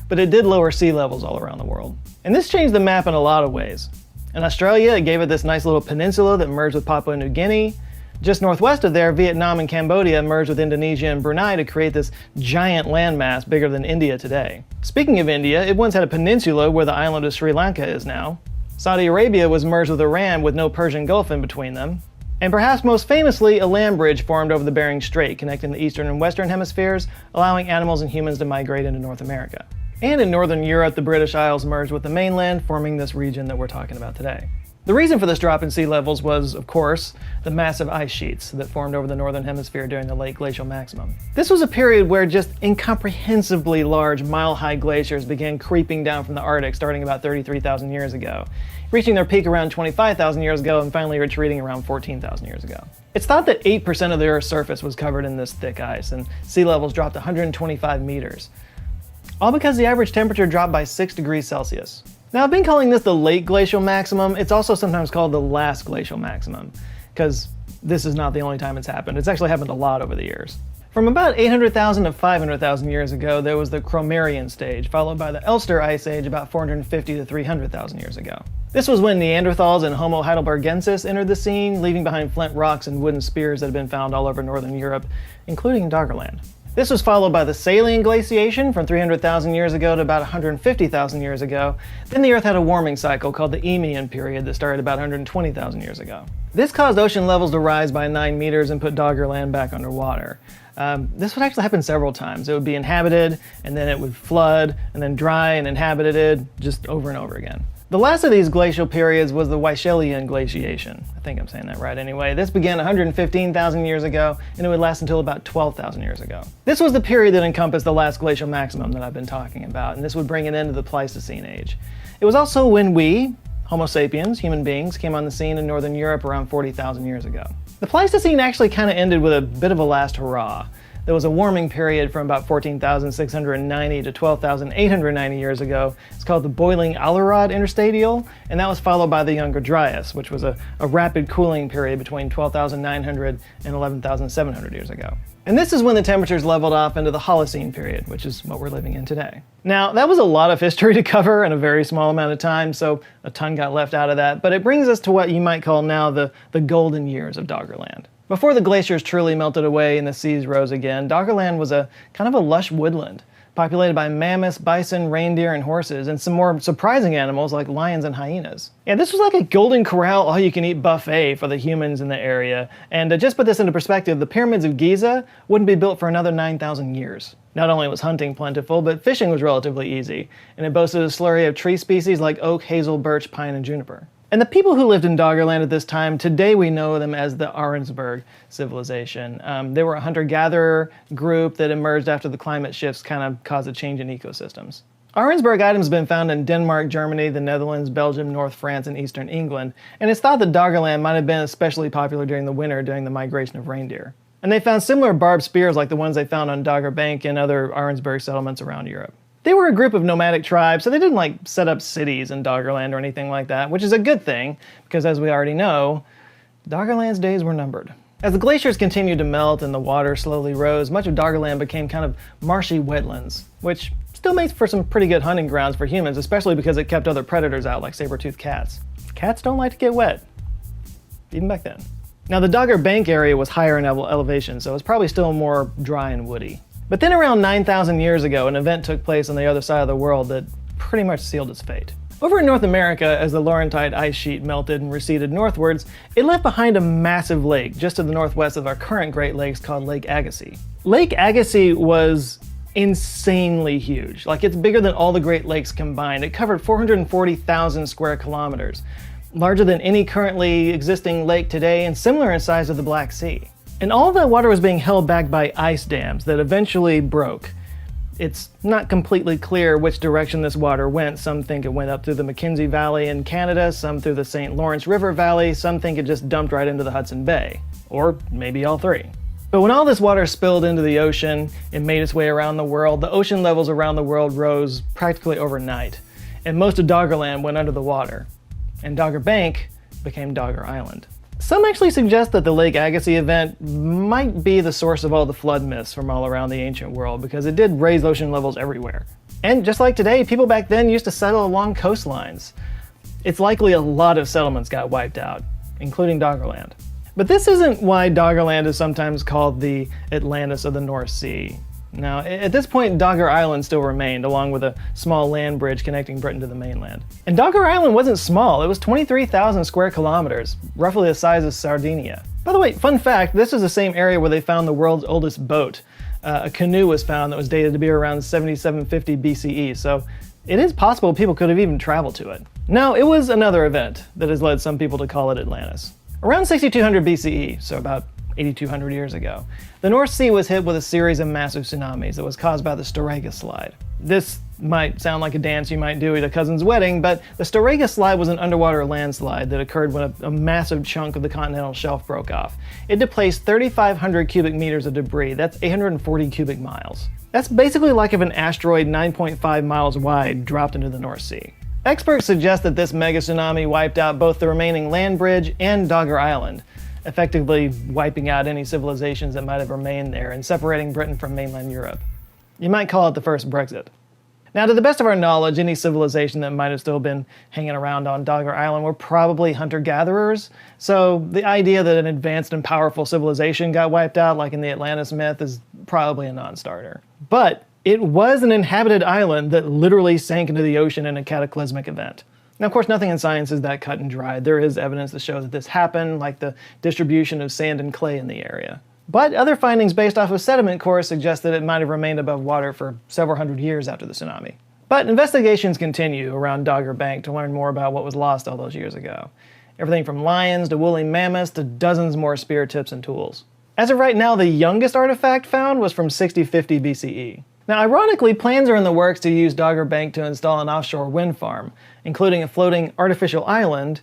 but it did lower sea levels all around the world. And this changed the map in a lot of ways. In Australia, it gave it this nice little peninsula that merged with Papua New Guinea. Just northwest of there, Vietnam and Cambodia merged with Indonesia and Brunei to create this giant landmass bigger than India today. Speaking of India, it once had a peninsula where the island of Sri Lanka is now. Saudi Arabia was merged with Iran with no Persian Gulf in between them. And perhaps most famously, a land bridge formed over the Bering Strait, connecting the eastern and western hemispheres, allowing animals and humans to migrate into North America. And in northern Europe, the British Isles merged with the mainland, forming this region that we're talking about today. The reason for this drop in sea levels was, of course, the massive ice sheets that formed over the northern hemisphere during the late glacial maximum. This was a period where just incomprehensibly large mile-high glaciers began creeping down from the Arctic starting about 33,000 years ago, reaching their peak around 25,000 years ago and finally retreating around 14,000 years ago. It's thought that 8% of the Earth's surface was covered in this thick ice, and sea levels dropped 125 meters. All because the average temperature dropped by 6 degrees Celsius. Now, I've been calling this the late glacial maximum. It's also sometimes called the last glacial maximum, because this is not the only time it's happened. It's actually happened a lot over the years. From about 800,000 to 500,000 years ago, there was the Cromarian stage, followed by the Elster Ice Age about 450 to 300,000 years ago. This was when Neanderthals and Homo heidelbergensis entered the scene, leaving behind flint rocks and wooden spears that had been found all over northern Europe, including Doggerland. This was followed by the Salian glaciation from 300,000 years ago to about 150,000 years ago. Then the Earth had a warming cycle called the Eemian period that started about 120,000 years ago. This caused ocean levels to rise by 9 meters and put Doggerland back underwater. This would actually happen several times. It would be inhabited, and then it would flood, and then dry and inhabited, just over and over again. The last of these glacial periods was the Wychelian glaciation. I think I'm saying that right anyway. This began 115,000 years ago, and it would last until about 12,000 years ago. This was the period that encompassed the last glacial maximum that I've been talking about, and this would bring an end to the Pleistocene age. It was also when we, Homo sapiens, human beings, came on the scene in northern Europe around 40,000 years ago. The Pleistocene actually kind of ended with a bit of a last hurrah. There was a warming period from about 14,690 to 12,890 years ago. It's called the Boiling Allerod Interstadial, and that was followed by the Younger Dryas, which was a rapid cooling period between 12,900 and 11,700 years ago. And this is when the temperatures leveled off into the Holocene period, which is what we're living in today. Now, that was a lot of history to cover in a very small amount of time, so a ton got left out of that, but it brings us to what you might call now the golden years of Doggerland. Before the glaciers truly melted away and the seas rose again, Doggerland was a kind of a lush woodland, populated by mammoths, bison, reindeer, and horses, and some more surprising animals like lions and hyenas. Yeah, this was like a Golden Corral all-you-can-eat buffet for the humans in the area, and to just put this into perspective, the pyramids of Giza wouldn't be built for another 9,000 years. Not only was hunting plentiful, but fishing was relatively easy, and it boasted a slurry of tree species like oak, hazel, birch, pine, and juniper. And the people who lived in Doggerland at this time, today we know them as the Arensberg civilization. They were a hunter-gatherer group that emerged after the climate shifts kind of caused a change in ecosystems. Arensberg items have been found in Denmark, Germany, the Netherlands, Belgium, North France, and eastern England, and it's thought that Doggerland might have been especially popular during the winter during the migration of reindeer. And they found similar barbed spears like the ones they found on Dogger Bank and other Arensberg settlements around Europe. They were a group of nomadic tribes, so they didn't set up cities in Doggerland or anything like that, which is a good thing, because as we already know, Doggerland's days were numbered. As the glaciers continued to melt and the water slowly rose, much of Doggerland became kind of marshy wetlands, which still makes for some pretty good hunting grounds for humans, especially because it kept other predators out like saber-toothed cats. Cats don't like to get wet, even back then. Now the Dogger Bank area was higher in elevation, so it's probably still more dry and woody. But then around 9,000 years ago, an event took place on the other side of the world that pretty much sealed its fate. Over in North America, as the Laurentide ice sheet melted and receded northwards, it left behind a massive lake just to the northwest of our current Great Lakes called Lake Agassiz. Lake Agassiz was insanely huge. Like, it's bigger than all the Great Lakes combined. It covered 440,000 square kilometers, larger than any currently existing lake today and similar in size to the Black Sea. And all of that water was being held back by ice dams that eventually broke. It's not completely clear which direction this water went. Some think it went up through the Mackenzie Valley in Canada, some through the St. Lawrence River Valley, some think it just dumped right into the Hudson Bay. Or maybe all three. But when all this water spilled into the ocean and made its way around the world, the ocean levels around the world rose practically overnight. And most of Doggerland went under the water. And Dogger Bank became Dogger Island. Some actually suggest that the Lake Agassiz event might be the source of all the flood myths from all around the ancient world, because it did raise ocean levels everywhere. And just like today, people back then used to settle along coastlines. It's likely a lot of settlements got wiped out, including Doggerland. But this isn't why Doggerland is sometimes called the Atlantis of the North Sea. Now, at this point, Dogger Island still remained, along with a small land bridge connecting Britain to the mainland. And Dogger Island wasn't small, it was 23,000 square kilometers, roughly the size of Sardinia. By the way, fun fact, this is the same area where they found the world's oldest boat. A canoe was found that was dated to be around 7750 BCE, so it is possible people could have even traveled to it. Now, it was another event that has led some people to call it Atlantis. Around 6200 BCE, so about 8,200 years ago, the North Sea was hit with a series of massive tsunamis that was caused by the Storegga Slide. This might sound like a dance you might do at a cousin's wedding, but the Storegga Slide was an underwater landslide that occurred when a massive chunk of the continental shelf broke off. It displaced 3,500 cubic meters of debris. That's 840 cubic miles. That's basically like if an asteroid 9.5 miles wide dropped into the North Sea. Experts suggest that this mega tsunami wiped out both the remaining land bridge and Dogger Island. effectively wiping out any civilizations that might have remained there and separating Britain from mainland Europe. You might call it the first Brexit. Now, to the best of our knowledge, any civilization that might have still been hanging around on Dogger Island were probably hunter-gatherers, so the idea that an advanced and powerful civilization got wiped out, like in the Atlantis myth, is probably a non-starter. But it was an inhabited island that literally sank into the ocean in a cataclysmic event. Now, of course, nothing in science is that cut and dried. There is evidence to show that this happened, like the distribution of sand and clay in the area. But other findings based off of sediment cores suggest that it might have remained above water for several hundred years after the tsunami. But investigations continue around Dogger Bank to learn more about what was lost all those years ago. Everything from lions to woolly mammoths to dozens more spear tips and tools. As of right now, the youngest artifact found was from 6050 BCE. Now, ironically, plans are in the works to use Dogger Bank to install an offshore wind farm, including a floating artificial island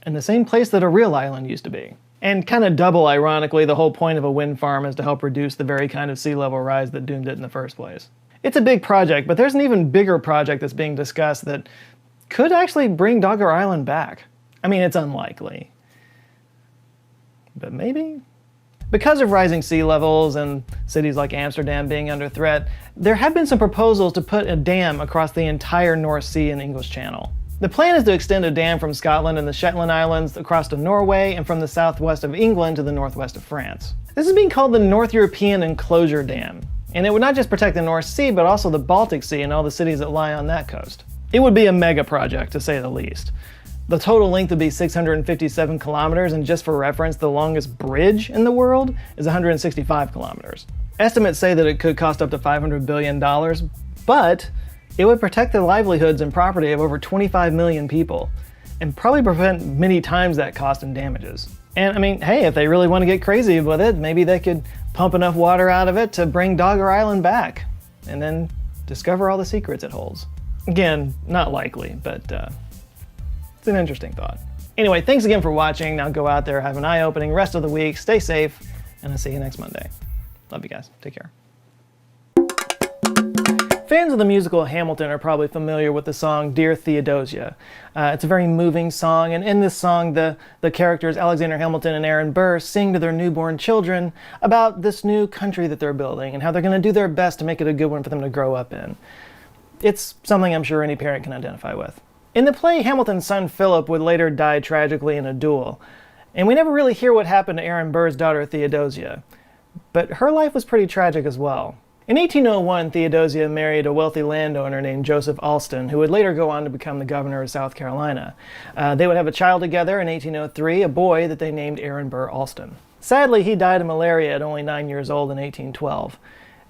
in the same place that a real island used to be. And kind of double ironically, the whole point of a wind farm is to help reduce the very kind of sea level rise that doomed it in the first place. It's a big project, but there's an even bigger project that's being discussed that could actually bring Dogger Island back. I mean, it's unlikely, but maybe? Because of rising sea levels and cities like Amsterdam being under threat, there have been some proposals to put a dam across the entire North Sea and English Channel. The plan is to extend a dam from Scotland and the Shetland Islands across to Norway and from the southwest of England to the northwest of France. This is being called the North European Enclosure Dam, and it would not just protect the North Sea, but also the Baltic Sea and all the cities that lie on that coast. It would be a mega project, to say the least. The total length would be 657 kilometers, and just for reference, the longest bridge in the world is 165 kilometers. Estimates say that it could cost up to $500 billion, but it would protect the livelihoods and property of over 25 million people, and probably prevent many times that cost and damages. And I mean, hey, if they really want to get crazy with it, maybe they could pump enough water out of it to bring Dogger Island back, and then discover all the secrets it holds. Again, not likely, but it's an interesting thought. Anyway, thanks again for watching. Now go out there, have an eye-opening rest of the week, stay safe, and I'll see you next Monday. Love you guys. Take care. Fans of the musical Hamilton are probably familiar with the song Dear Theodosia. It's a very moving song, and in this song, the characters Alexander Hamilton and Aaron Burr sing to their newborn children about this new country that they're building and how they're going to do their best to make it a good one for them to grow up in. It's something I'm sure any parent can identify with. In the play, Hamilton's son Philip would later die tragically in a duel, and we never really hear what happened to Aaron Burr's daughter Theodosia, but her life was pretty tragic as well. In 1801, Theodosia married a wealthy landowner named Joseph Alston, who would later go on to become the governor of South Carolina. They would have a child together in 1803, a boy that they named Aaron Burr Alston. Sadly, he died of malaria at only 9 years old in 1812.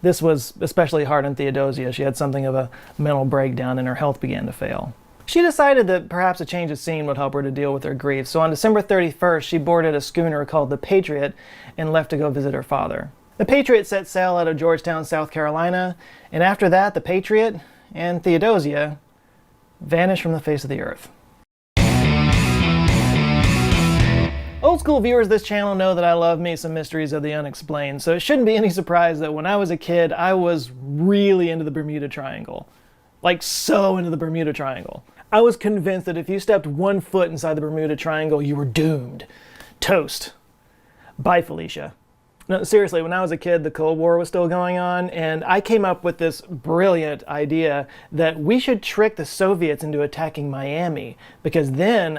This was especially hard on Theodosia. She had something of a mental breakdown and her health began to fail. She decided that perhaps a change of scene would help her to deal with her grief, so on December 31st, she boarded a schooner called the Patriot and left to go visit her father. The Patriot set sail out of Georgetown, South Carolina, and after that, the Patriot and Theodosia vanished from the face of the earth. Old school viewers of this channel know that I love me some mysteries of the unexplained, so it shouldn't be any surprise that when I was a kid, I was really into the Bermuda Triangle. Like, so into the Bermuda Triangle. I was convinced that if you stepped 1 foot inside the Bermuda Triangle, you were doomed. Toast. Bye, Felicia. No, seriously, when I was a kid, the Cold War was still going on, and I came up with this brilliant idea that we should trick the Soviets into attacking Miami, because then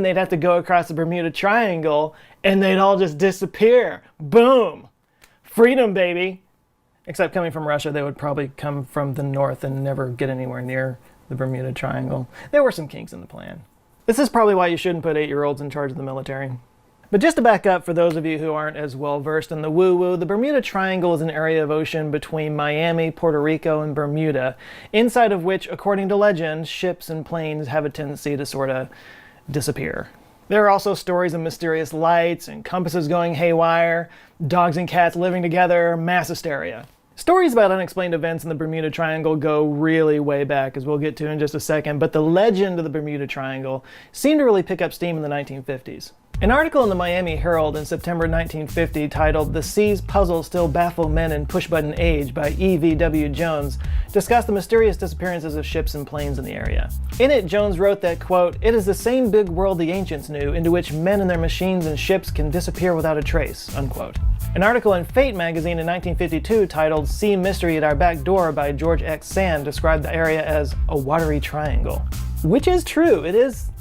they'd have to go across the Bermuda Triangle, and they'd all just disappear. Boom! Freedom, baby! Except coming from Russia, they would probably come from the north and never get anywhere near the Bermuda Triangle. There were some kinks in the plan. This is probably why you shouldn't put 8-year-olds in charge of the military. But just to back up, for those of you who aren't as well versed in the woo-woo, the Bermuda Triangle is an area of ocean between Miami, Puerto Rico, and Bermuda, inside of which, according to legend, ships and planes have a tendency to sort of disappear. There are also stories of mysterious lights and compasses going haywire, dogs and cats living together, mass hysteria. Stories about unexplained events in the Bermuda Triangle go really way back, as we'll get to in just a second, but the legend of the Bermuda Triangle seemed to really pick up steam in the 1950s. An article in the Miami Herald in September 1950 titled "The Sea's Puzzle Still Baffle Men in Push-Button Age" by E.V.W. Jones discussed the mysterious disappearances of ships and planes in the area. In it, Jones wrote that, quote, "It is the same big world the ancients knew, into which men and their machines and ships can disappear without a trace," unquote. An article in Fate magazine in 1952 titled "Sea Mystery at Our Back Door" by George X. Sand described the area as a watery triangle. Which is true, it is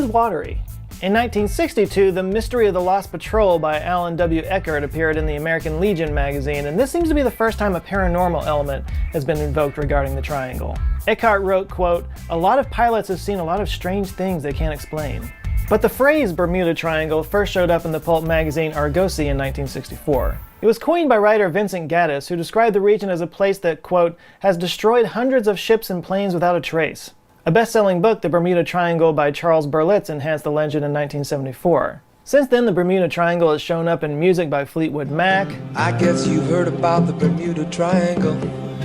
watery. In 1962, The Mystery of the Lost Patrol by Alan W. Eckert appeared in the American Legion magazine, and this seems to be the first time a paranormal element has been invoked regarding the triangle. Eckert wrote, quote, "A lot of pilots have seen a lot of strange things they can't explain." But the phrase Bermuda Triangle first showed up in the pulp magazine Argosy in 1964. It was coined by writer Vincent Gaddis, who described the region as a place that, quote, "has destroyed hundreds of ships and planes without a trace." A best-selling book, The Bermuda Triangle by Charles Berlitz, enhanced the legend in 1974. Since then, the Bermuda Triangle has shown up in music by Fleetwood Mac. I guess you've heard about the Bermuda Triangle.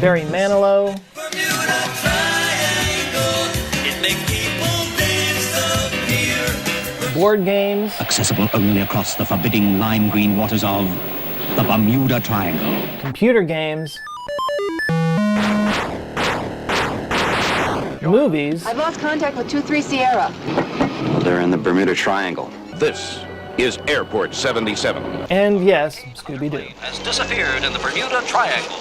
Barry Manilow. Bermuda Triangle, it makes people disappear. Board games. Accessible only across the forbidding lime green waters of the Bermuda Triangle. Computer games. Movies. I've lost contact with 23 Sierra. They're in the Bermuda Triangle. This is Airport 77. And yes, Scooby-Doo. Has disappeared in the Bermuda Triangle.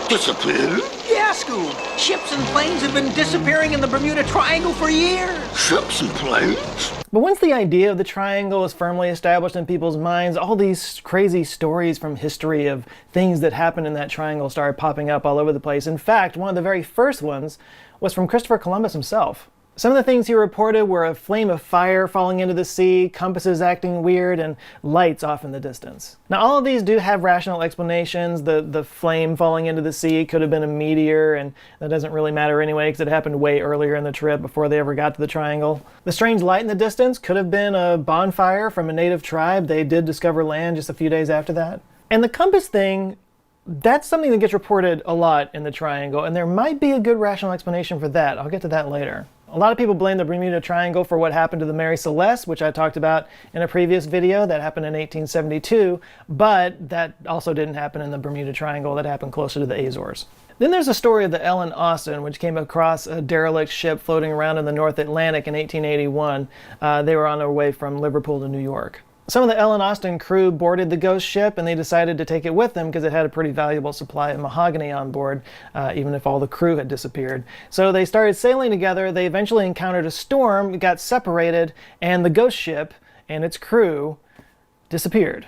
Disappeared? Yeah, Scoob. Ships and planes have been disappearing in the Bermuda Triangle for years. Ships and planes? But once the idea of the triangle is firmly established in people's minds, all these crazy stories from history of things that happened in that triangle started popping up all over the place. In fact, one of the very first ones was from Christopher Columbus himself. Some of the things he reported were a flame of fire falling into the sea, compasses acting weird, and lights off in the distance. Now, all of these do have rational explanations. The flame falling into the sea could have been a meteor, and that doesn't really matter anyway because it happened way earlier in the trip before they ever got to the triangle. The strange light in the distance could have been a bonfire from a native tribe. They did discover land just a few days after that. And the compass thing, that's something that gets reported a lot in the triangle, and there might be a good rational explanation for that. I'll get to that later. A lot of people blame the Bermuda Triangle for what happened to the Mary Celeste, which I talked about in a previous video. That happened in 1872, but that also didn't happen in the Bermuda Triangle. That happened closer to the Azores. Then there's the story of the Ellen Austin, which came across a derelict ship floating around in the North Atlantic in 1881. They were on their way from Liverpool to New York. Some of the Ellen Austin crew boarded the ghost ship, and they decided to take it with them because it had a pretty valuable supply of mahogany on board, even if all the crew had disappeared. So they started sailing together. They eventually encountered a storm, got separated, and the ghost ship and its crew disappeared.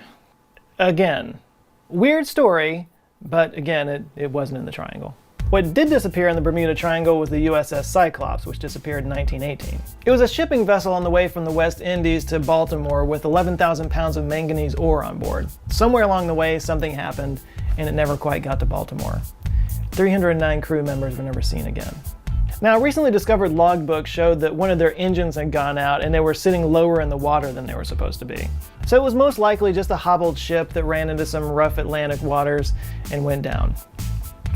Again, weird story, but again, it wasn't in the triangle. What did disappear in the Bermuda Triangle was the USS Cyclops, which disappeared in 1918. It was a shipping vessel on the way from the West Indies to Baltimore with 11,000 pounds of manganese ore on board. Somewhere along the way, something happened, and it never quite got to Baltimore. 309 crew members were never seen again. Now, a recently discovered logbook showed that one of their engines had gone out and they were sitting lower in the water than they were supposed to be. So it was most likely just a hobbled ship that ran into some rough Atlantic waters and went down.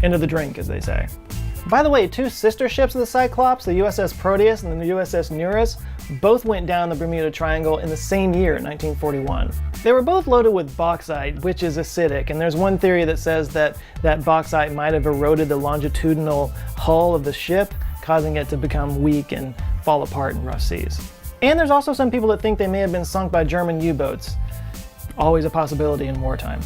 Into the drink, as they say. By the way, two sister ships of the Cyclops, the USS Proteus and the USS Nyos, both went down the Bermuda Triangle in the same year, 1941. They were both loaded with bauxite, which is acidic, and there's one theory that says that bauxite might have eroded the longitudinal hull of the ship, causing it to become weak and fall apart in rough seas. And there's also some people that think they may have been sunk by German U-boats. Always a possibility in wartime.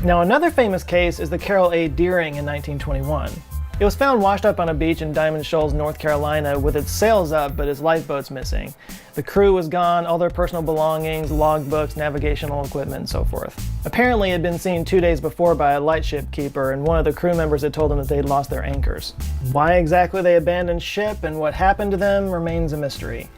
Now, another famous case is the Carroll A. Deering in 1921. It was found washed up on a beach in Diamond Shoals, North Carolina, with its sails up but its lifeboats missing. The crew was gone, all their personal belongings, logbooks, navigational equipment, and so forth. Apparently, it had been seen 2 days before by a lightship keeper, and one of the crew members had told them that they'd lost their anchors. Why exactly they abandoned ship and what happened to them remains a mystery.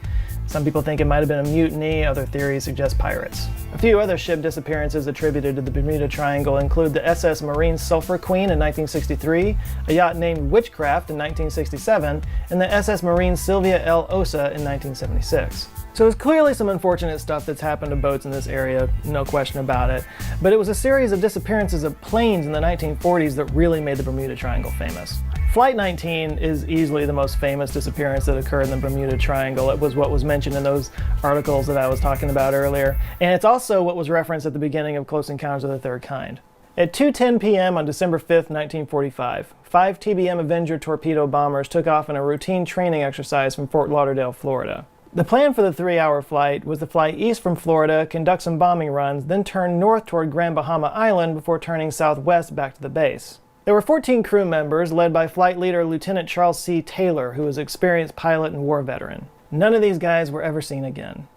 Some people think it might have been a mutiny, other theories suggest pirates. A few other ship disappearances attributed to the Bermuda Triangle include the SS Marine Sulphur Queen in 1963, a yacht named Witchcraft in 1967, and the SS Marine Sylvia L. Osa in 1976. So there's clearly some unfortunate stuff that's happened to boats in this area, no question about it, but it was a series of disappearances of planes in the 1940s that really made the Bermuda Triangle famous. Flight 19 is easily the most famous disappearance that occurred in the Bermuda Triangle. It was what was mentioned in those articles that I was talking about earlier, and it's also what was referenced at the beginning of Close Encounters of the Third Kind. At 2:10 p.m. on December 5th, 1945, 5 TBM Avenger torpedo bombers took off in a routine training exercise from Fort Lauderdale, Florida. The plan for the 3-hour flight was to fly east from Florida, conduct some bombing runs, then turn north toward Grand Bahama Island before turning southwest back to the base. There were 14 crew members, led by flight leader Lieutenant Charles C. Taylor, who was an experienced pilot and war veteran. None of these guys were ever seen again.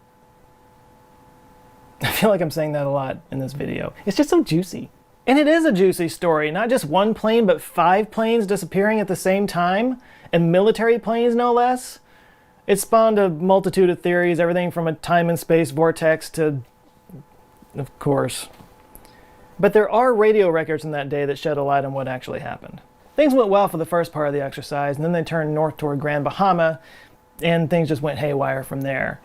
I feel like I'm saying that a lot in this video. It's just so juicy. And it is a juicy story. Not just one plane, but 5 planes disappearing at the same time, and military planes no less. It spawned a multitude of theories, everything from a time and space vortex to, of course. But there are radio records from that day that shed a light on what actually happened. Things went well for the first part of the exercise, and then they turned north toward Grand Bahama, and things just went haywire from there.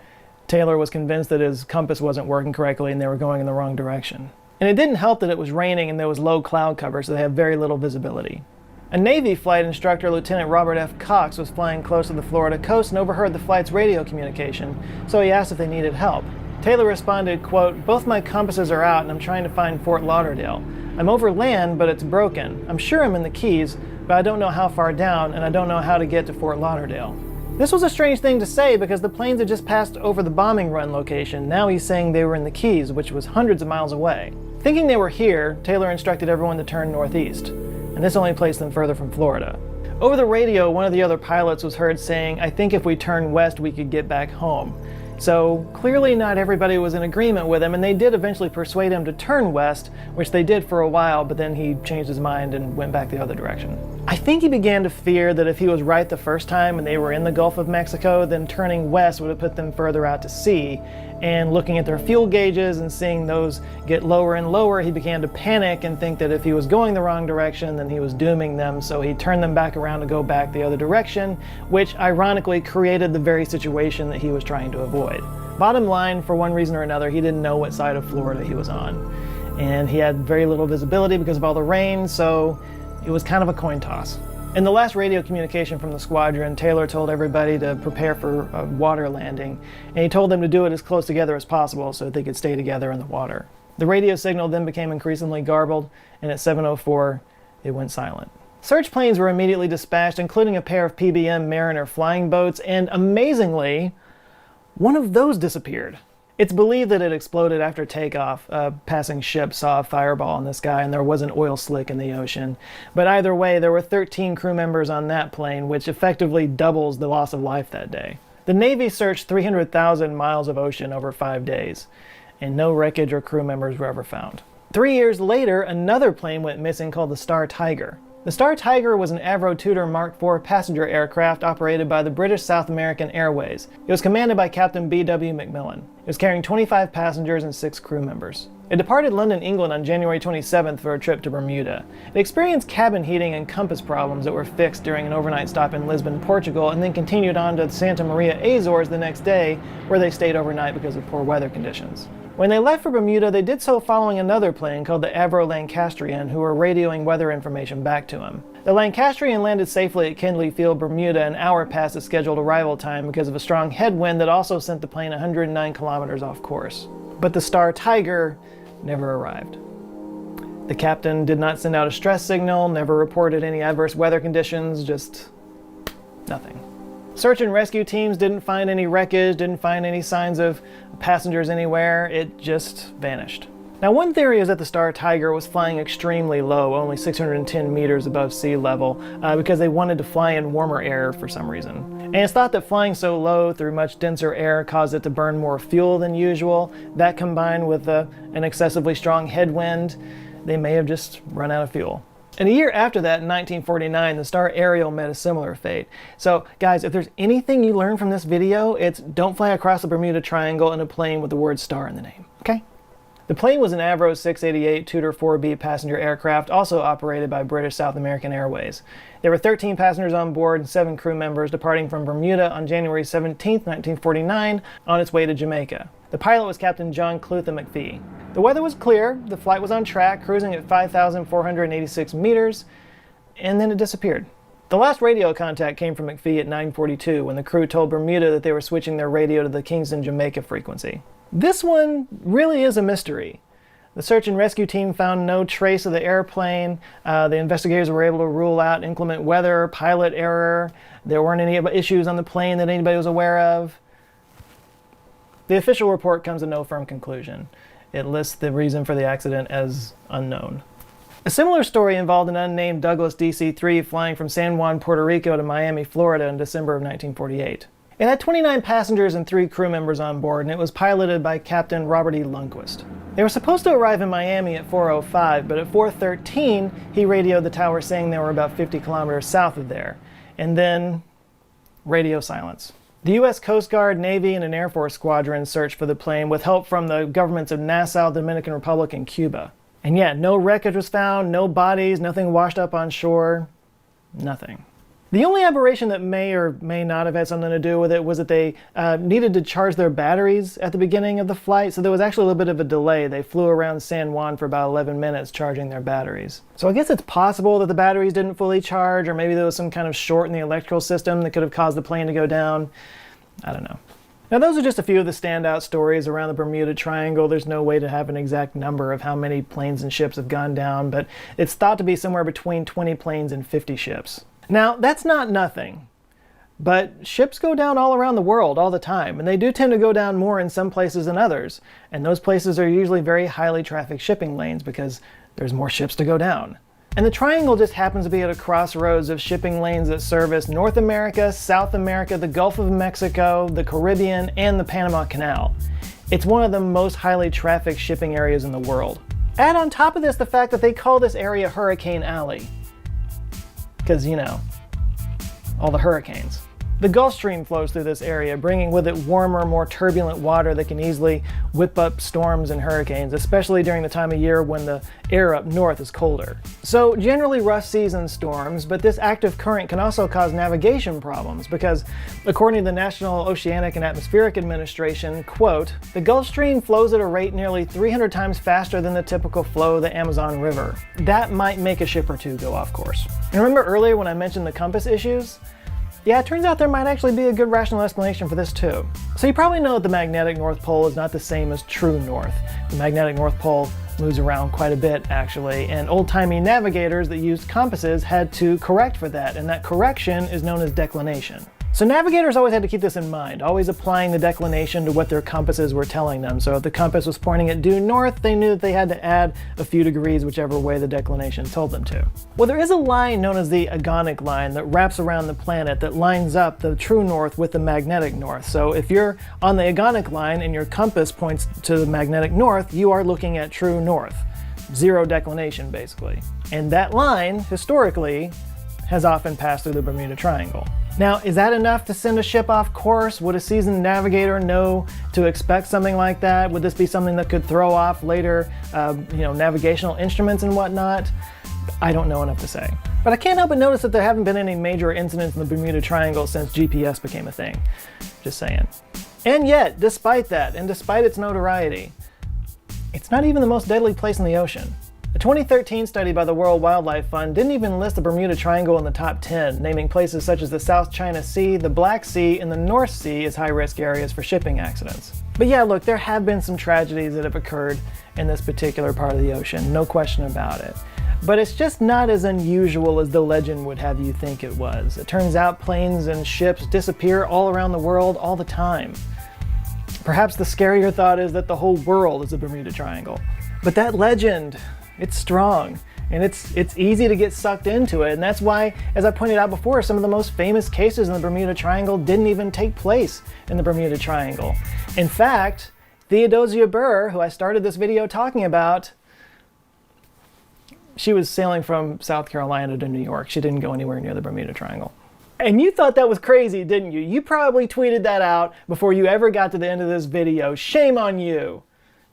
Taylor was convinced that his compass wasn't working correctly and they were going in the wrong direction. And it didn't help that it was raining and there was low cloud cover, so they had very little visibility. A Navy flight instructor, Lieutenant Robert F. Cox, was flying close to the Florida coast and overheard the flight's radio communication, so he asked if they needed help. Taylor responded, quote, "Both my compasses are out and I'm trying to find Fort Lauderdale. I'm over land, but it's broken. I'm sure I'm in the Keys, but I don't know how far down and I don't know how to get to Fort Lauderdale." This was a strange thing to say because the planes had just passed over the bombing run location. Now he's saying they were in the Keys, which was hundreds of miles away. Thinking they were here, Taylor instructed everyone to turn northeast, and this only placed them further from Florida. Over the radio, one of the other pilots was heard saying, "I think if we turn west, we could get back home." So clearly not everybody was in agreement with him, and they did eventually persuade him to turn west, which they did for a while, but then he changed his mind and went back the other direction. I think he began to fear that if he was right the first time and they were in the Gulf of Mexico, then turning west would have put them further out to sea. And looking at their fuel gauges and seeing those get lower and lower, he began to panic and think that if he was going the wrong direction, then he was dooming them, so he turned them back around to go back the other direction, which ironically created the very situation that he was trying to avoid. Bottom line, for one reason or another, he didn't know what side of Florida he was on. And he had very little visibility because of all the rain, so it was kind of a coin toss. In the last radio communication from the squadron, Taylor told everybody to prepare for a water landing, and he told them to do it as close together as possible so that they could stay together in the water. The radio signal then became increasingly garbled, and at 7:04, it went silent. Search planes were immediately dispatched, including a pair of PBM Mariner flying boats, and amazingly, one of those disappeared. It's believed that it exploded after takeoff. A passing ship saw a fireball in the sky and there was an oil slick in the ocean. But either way, there were 13 crew members on that plane, which effectively doubles the loss of life that day. The Navy searched 300,000 miles of ocean over 5 days, and no wreckage or crew members were ever found. 3 years later, another plane went missing called the Star Tiger. The Star Tiger was an Avro Tudor Mark IV passenger aircraft operated by the British South American Airways. It was commanded by Captain B.W. McMillan. It was carrying 25 passengers and 6 crew members. It departed London, England on January 27th for a trip to Bermuda. It experienced cabin heating and compass problems that were fixed during an overnight stop in Lisbon, Portugal, and then continued on to Santa Maria, Azores the next day, where they stayed overnight because of poor weather conditions. When they left for Bermuda, they did so following another plane called the Avro Lancastrian, who were radioing weather information back to him. The Lancastrian landed safely at Kendley Field, Bermuda, an hour past its scheduled arrival time because of a strong headwind that also sent the plane 109 kilometers off course. But the Star Tiger never arrived. The captain did not send out a stress signal, never reported any adverse weather conditions, just nothing. Search and rescue teams didn't find any wreckage, didn't find any signs of passengers anywhere. It just vanished. Now, one theory is that the Star Tiger was flying extremely low, only 610 meters above sea level, because they wanted to fly in warmer air for some reason. And it's thought that flying so low through much denser air caused it to burn more fuel than usual. That combined with an excessively strong headwind, they may have just run out of fuel. And a year after that, in 1949, the Star Ariel met a similar fate. So, guys, if there's anything you learn from this video, it's don't fly across the Bermuda Triangle in a plane with the word star in the name, okay? The plane was an Avro 688 Tudor 4B passenger aircraft, also operated by British South American Airways. There were 13 passengers on board and 7 crew members departing from Bermuda on January 17, 1949, on its way to Jamaica. The pilot was Captain John Clutha McPhee. The weather was clear, the flight was on track, cruising at 5,486 meters, and then it disappeared. The last radio contact came from McPhee at 9:42 when the crew told Bermuda that they were switching their radio to the Kingston, Jamaica frequency. This one really is a mystery. The search and rescue team found no trace of the airplane. The investigators were able to rule out inclement weather, pilot error. There weren't any issues on the plane that anybody was aware of. The official report comes to no firm conclusion. It lists the reason for the accident as unknown. A similar story involved an unnamed Douglas DC-3 flying from San Juan, Puerto Rico to Miami, Florida in December of 1948. It had 29 passengers and 3 crew members on board, and it was piloted by Captain Robert E. Lundquist. They were supposed to arrive in Miami at 4:05, but at 4:13, he radioed the tower saying they were about 50 kilometers south of there. And then, radio silence. The U.S. Coast Guard, Navy, and an Air Force squadron searched for the plane with help from the governments of Nassau, Dominican Republic, and Cuba. And yet, no wreckage was found, no bodies, nothing washed up on shore, nothing. The only aberration that may or may not have had something to do with it was that they needed to charge their batteries at the beginning of the flight, so there was actually a little bit of a delay. They flew around San Juan for about 11 minutes charging their batteries. So I guess it's possible that the batteries didn't fully charge, or maybe there was some kind of short in the electrical system that could have caused the plane to go down. I don't know. Now those are just a few of the standout stories around the Bermuda Triangle. There's no way to have an exact number of how many planes and ships have gone down, but it's thought to be somewhere between 20 planes and 50 ships. Now, that's not nothing, but ships go down all around the world all the time, and they do tend to go down more in some places than others, and those places are usually very highly trafficked shipping lanes because there's more ships to go down. And the Triangle just happens to be at a crossroads of shipping lanes that service North America, South America, the Gulf of Mexico, the Caribbean, and the Panama Canal. It's one of the most highly trafficked shipping areas in the world. Add on top of this the fact that they call this area Hurricane Alley. Because, you know, all the hurricanes. The Gulf Stream flows through this area, bringing with it warmer, more turbulent water that can easily whip up storms and hurricanes, especially during the time of year when the air up north is colder. So generally rough seas and storms, but this active current can also cause navigation problems because, according to the National Oceanic and Atmospheric Administration, quote, the Gulf Stream flows at a rate nearly 300 times faster than the typical flow of the Amazon River. That might make a ship or two go off course. And remember earlier when I mentioned the compass issues? Yeah, it turns out there might actually be a good rational explanation for this too. So you probably know that the magnetic North Pole is not the same as true north. The magnetic North Pole moves around quite a bit actually, and old-timey navigators that used compasses had to correct for that, and that correction is known as declination. So navigators always had to keep this in mind, always applying the declination to what their compasses were telling them. So if the compass was pointing it due north, they knew that they had to add a few degrees whichever way the declination told them to. Well, there is a line known as the agonic line that wraps around the planet that lines up the true north with the magnetic north. So if you're on the agonic line and your compass points to the magnetic north, you are looking at true north. Zero declination, basically. And that line, historically, has often passed through the Bermuda Triangle. Now, is that enough to send a ship off course? Would a seasoned navigator know to expect something like that? Would this be something that could throw off later, navigational instruments and whatnot? I don't know enough to say. But I can't help but notice that there haven't been any major incidents in the Bermuda Triangle since GPS became a thing. Just saying. And yet, despite that, and despite its notoriety, it's not even the most deadly place in the ocean. A 2013 study by the World Wildlife Fund didn't even list the Bermuda Triangle in the top 10, naming places such as the South China Sea, the Black Sea, and the North Sea as high-risk areas for shipping accidents. But yeah, look, there have been some tragedies that have occurred in this particular part of the ocean, no question about it. But it's just not as unusual as the legend would have you think it was. It turns out planes and ships disappear all around the world all the time. Perhaps the scarier thought is that the whole world is the Bermuda Triangle. But that legend, it's strong, and it's easy to get sucked into it, and that's why, as I pointed out before, some of the most famous cases in the Bermuda Triangle didn't even take place in the Bermuda Triangle. In fact, Theodosia Burr, who I started this video talking about, she was sailing from South Carolina to New York. She didn't go anywhere near the Bermuda Triangle. And you thought that was crazy, didn't you? You probably tweeted that out before you ever got to the end of this video. Shame on you.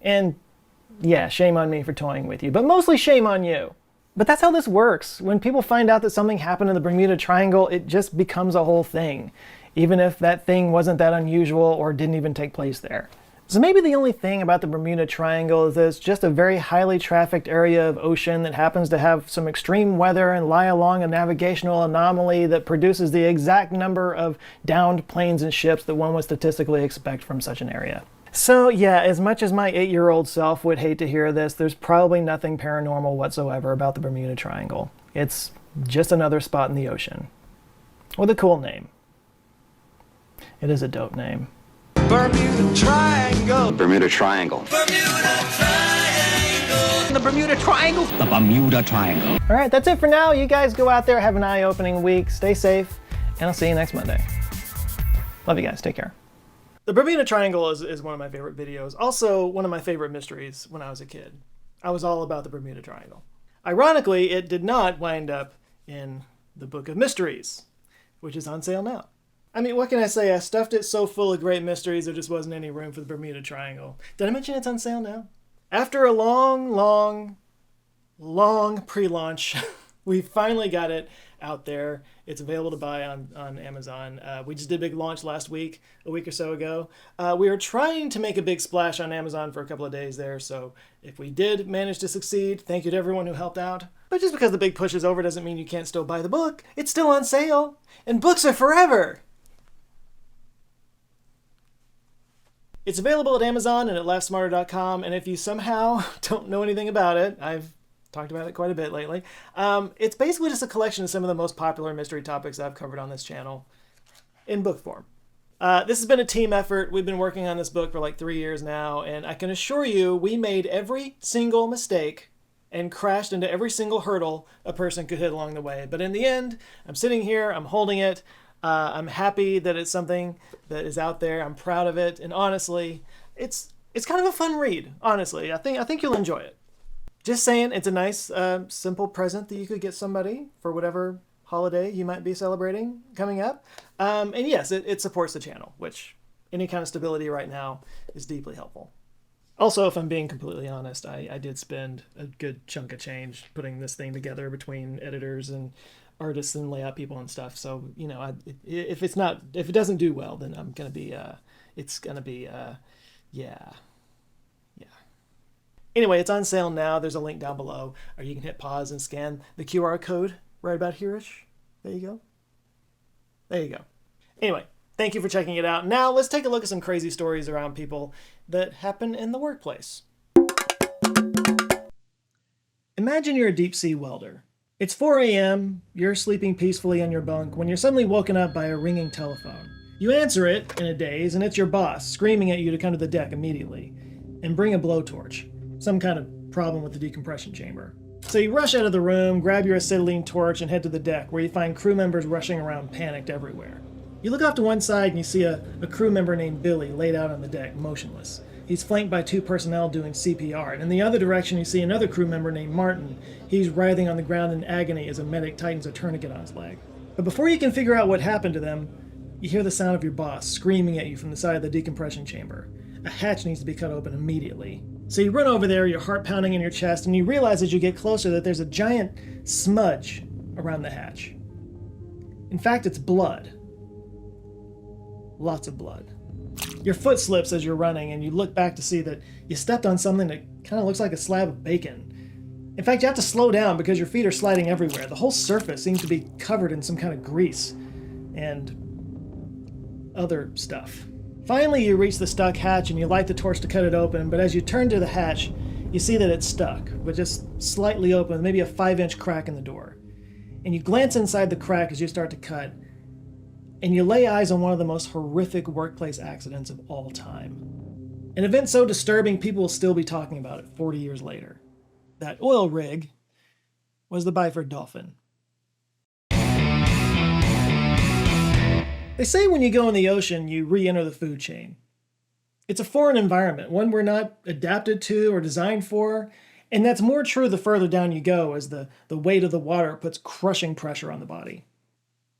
And yeah, shame on me for toying with you, but mostly shame on you. But that's how this works. When people find out that something happened in the Bermuda Triangle, it just becomes a whole thing, even if that thing wasn't that unusual or didn't even take place there. So maybe the only thing about the Bermuda Triangle is that it's just a very highly trafficked area of ocean that happens to have some extreme weather and lie along a navigational anomaly that produces the exact number of downed planes and ships that one would statistically expect from such an area. So yeah, as much as my 8-year-old self would hate to hear this, there's probably nothing paranormal whatsoever about the Bermuda Triangle. It's just another spot in the ocean. With a cool name. It is a dope name. Bermuda Triangle. Bermuda Triangle. Bermuda Triangle. The Bermuda Triangle. The Bermuda Triangle. All right, that's it for now. You guys go out there, have an eye-opening week, stay safe, and I'll see you next Monday. Love you guys. Take care. The Bermuda Triangle is one of my favorite videos. Also, one of my favorite mysteries when I was a kid. I was all about the Bermuda Triangle. Ironically, it did not wind up in the Book of Mysteries, which is on sale now. I mean, what can I say? I stuffed it so full of great mysteries there just wasn't any room for the Bermuda Triangle. Did I mention it's on sale now? After a long pre-launch, we finally got it out there. It's available to buy on Amazon. We just did a big launch last week, a week or so ago. We were trying to make a big splash on Amazon for a couple of days there, so if we did manage to succeed, thank you to everyone who helped out. But just because the big push is over doesn't mean you can't still buy the book. It's still on sale, and books are forever! It's available at Amazon and at laughsmarter.com, and if you somehow don't know anything about it, I've talked about it quite a bit lately, it's basically just a collection of some of the most popular mystery topics I've covered on this channel in book form. This has been a team effort. We've been working on this book for like 3 years now, and I can assure you we made every single mistake and crashed into every single hurdle a person could hit along the way. But in the end, I'm sitting here, I'm holding it, I'm happy that it's something that is out there. I'm proud of it, and honestly, it's kind of a fun read. Honestly, I think you'll enjoy it. Just saying, it's a nice, simple present that you could get somebody for whatever holiday you might be celebrating coming up. And yes, it supports the channel, which any kind of stability right now is deeply helpful. Also, if I'm being completely honest, I did spend a good chunk of change putting this thing together between editors and artists and layout people and stuff. So, you know, if it doesn't do well, then I'm going to be, yeah. Anyway, it's on sale now. There's a link down below, or you can hit pause and scan the QR code right about here-ish. There you go. There you go. Anyway, thank you for checking it out. Now let's take a look at some crazy stories around people that happen in the workplace. Imagine you're a deep-sea welder. It's 4 a.m., you're sleeping peacefully on your bunk when you're suddenly woken up by a ringing telephone. You answer it in a daze, and it's your boss screaming at you to come to the deck immediately and bring a blowtorch. Some kind of problem with the decompression chamber. So you rush out of the room, grab your acetylene torch, and head to the deck, where you find crew members rushing around panicked everywhere. You look off to one side and you see a crew member named Billy laid out on the deck, motionless. He's flanked by 2 personnel doing CPR, and in the other direction you see another crew member named Martin. He's writhing on the ground in agony as a medic tightens a tourniquet on his leg. But before you can figure out what happened to them, you hear the sound of your boss screaming at you from the side of the decompression chamber. A hatch needs to be cut open immediately. So you run over there, your heart pounding in your chest, and you realize as you get closer that there's a giant smudge around the hatch. In fact, it's blood. Lots of blood. Your foot slips as you're running, and you look back to see that you stepped on something that kind of looks like a slab of bacon. In fact, you have to slow down because your feet are sliding everywhere. The whole surface seems to be covered in some kind of grease and other stuff. Finally, you reach the stuck hatch and you light the torch to cut it open, but as you turn to the hatch, you see that it's stuck, but just slightly open, with maybe a 5-inch crack in the door. And you glance inside the crack as you start to cut, and you lay eyes on one of the most horrific workplace accidents of all time. An event so disturbing people will still be talking about it 40 years later. That oil rig was the Byford Dolphin. They say when you go in the ocean, you re-enter the food chain. It's a foreign environment, one we're not adapted to or designed for, and that's more true the further down you go as the weight of the water puts crushing pressure on the body.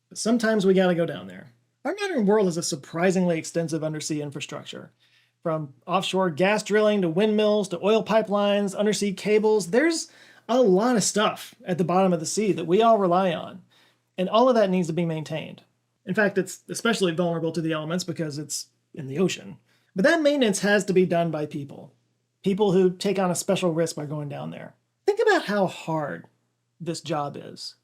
But sometimes we gotta go down there. Our modern world has a surprisingly extensive undersea infrastructure. From offshore gas drilling to windmills to oil pipelines, undersea cables, there's a lot of stuff at the bottom of the sea that we all rely on. And all of that needs to be maintained. In fact, it's especially vulnerable to the elements because it's in the ocean. But that maintenance has to be done by people. People who take on a special risk by going down there. Think about how hard this job is.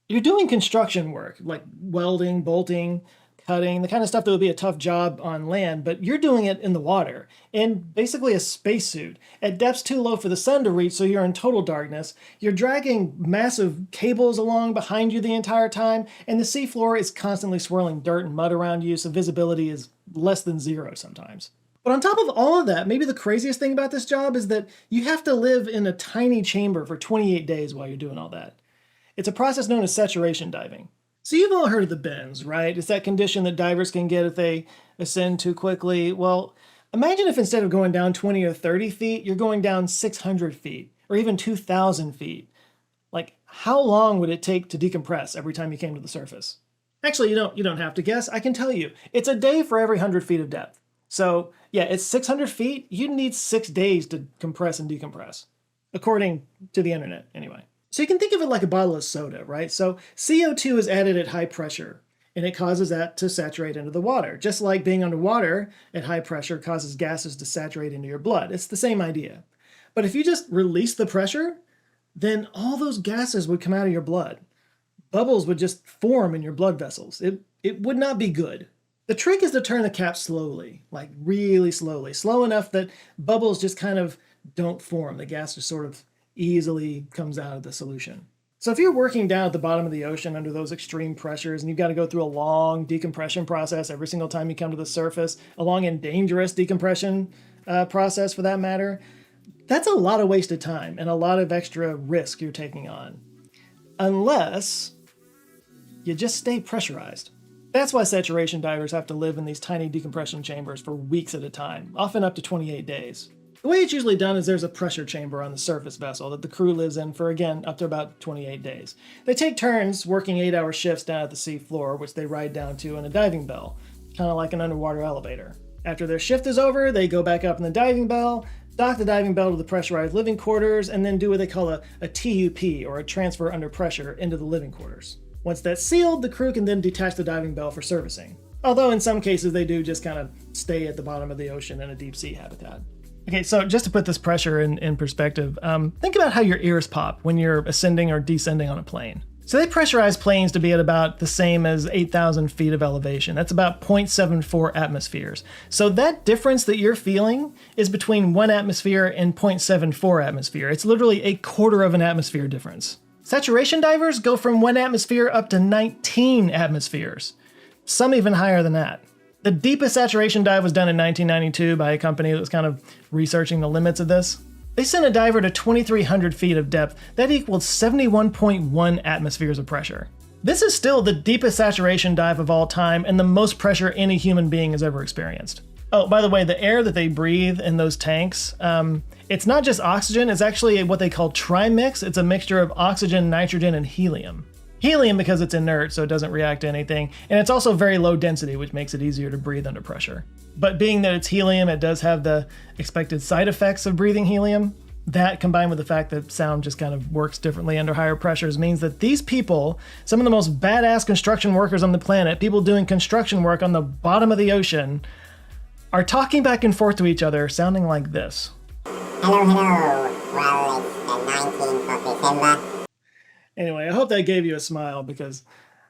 You're doing construction work, like welding, bolting, cutting, the kind of stuff that would be a tough job on land, but you're doing it in the water, in basically a spacesuit, at depths too low for the sun to reach, so you're in total darkness. You're dragging massive cables along behind you the entire time, and the seafloor is constantly swirling dirt and mud around you, so visibility is less than zero sometimes. But on top of all of that, maybe the craziest thing about this job is that you have to live in a tiny chamber for 28 days while you're doing all that. It's a process known as saturation diving. So you've all heard of the bends, right? It's that condition that divers can get if they ascend too quickly. Well, imagine if instead of going down 20 or 30 feet, you're going down 600 feet or even 2,000 feet. Like, how long would it take to decompress every time you came to the surface? Actually, you don't have to guess. I can tell you. It's a day for every 100 feet of depth. So, yeah, it's 600 feet. You need 6 days to compress and decompress, according to the internet, anyway. So you can think of it like a bottle of soda, right? So CO2 is added at high pressure, and it causes that to saturate into the water. Just like being underwater at high pressure causes gases to saturate into your blood. It's the same idea. But if you just release the pressure, then all those gases would come out of your blood. Bubbles would just form in your blood vessels. It would not be good. The trick is to turn the cap slowly, like really slowly, slow enough that bubbles just kind of don't form. The gas just sort of easily comes out of the solution. So if you're working down at the bottom of the ocean under those extreme pressures and you've got to go through a long decompression process every single time you come to the surface, a long and dangerous decompression process for that matter, that's a lot of wasted time and a lot of extra risk you're taking on. Unless you just stay pressurized. That's why saturation divers have to live in these tiny decompression chambers for weeks at a time, often up to 28 days. The way it's usually done is there's a pressure chamber on the surface vessel that the crew lives in for, again, up to about 28 days. They take turns working 8-hour shifts down at the sea floor, which they ride down to in a diving bell, kind of like an underwater elevator. After their shift is over, they go back up in the diving bell, dock the diving bell to the pressurized living quarters, and then do what they call a TUP, or a transfer under pressure, into the living quarters. Once that's sealed, the crew can then detach the diving bell for servicing. Although in some cases they do just kind of stay at the bottom of the ocean in a deep sea habitat. Okay, so just to put this pressure in perspective, think about how your ears pop when you're ascending or descending on a plane. So they pressurize planes to be at about the same as 8,000 feet of elevation. That's about 0.74 atmospheres. So that difference that you're feeling is between 1 atmosphere and 0.74 atmosphere. It's literally a quarter of an atmosphere difference. Saturation divers go from 1 atmosphere up to 19 atmospheres. Some even higher than that. The deepest saturation dive was done in 1992 by a company that was kind of researching the limits of this. They sent a diver to 2,300 feet of depth. That equaled 71.1 atmospheres of pressure. This is still the deepest saturation dive of all time and the most pressure any human being has ever experienced. Oh, by the way, the air that they breathe in those tanks, it's not just oxygen, it's actually what they call trimix. It's a mixture of oxygen, nitrogen, and helium. Helium because it's inert, so it doesn't react to anything, and it's also very low density, which makes it easier to breathe under pressure. But being that it's helium, it does have the expected side effects of breathing helium. That, combined with the fact that sound just kind of works differently under higher pressures, means that these people, some of the most badass construction workers on the planet, people doing construction work on the bottom of the ocean, are talking back and forth to each other, sounding like this. Hello. Well, it's the 19th of December. Anyway, I hope that gave you a smile because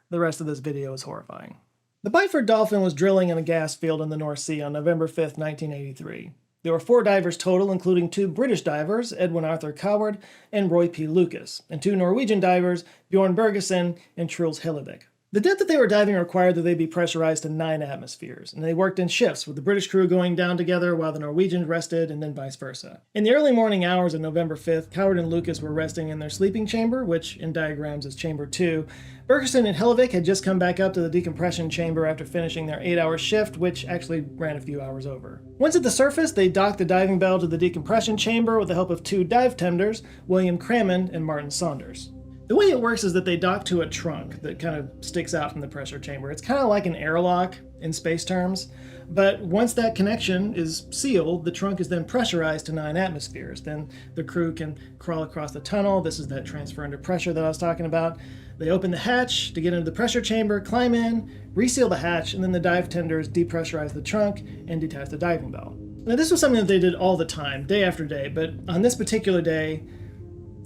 the rest of this video is horrifying. The Byford Dolphin was drilling in a gas field in the North Sea on November 5th, 1983. There were 4 divers total, including 2 British divers, Edwin Arthur Coward and Roy P. Lucas, and 2 Norwegian divers, Bjorn Bergesen and Truls Hillebekk. The depth that they were diving required that they be pressurized to 9 atmospheres, and they worked in shifts, with the British crew going down together while the Norwegians rested, and then vice versa. In the early morning hours of November 5th, Coward and Lucas were resting in their sleeping chamber, which in diagrams is chamber 2. Bergesen and Hillebekk had just come back up to the decompression chamber after finishing their 8-hour shift, which actually ran a few hours over. Once at the surface, they docked the diving bell to the decompression chamber with the help of 2 dive tenders, William Crammond and Martin Saunders. The way it works is that they dock to a trunk that kind of sticks out from the pressure chamber. It's kind of like an airlock in space terms, But once that connection is sealed, the trunk is then pressurized to 9 atmospheres. Then the crew can crawl across the tunnel. This is that transfer under pressure that I was talking about. They open the hatch to get into the pressure chamber, climb in, reseal the hatch, and then the dive tenders depressurize the trunk and detach the diving bell. Now, this was something that they did all the time, day after day, but on this particular day,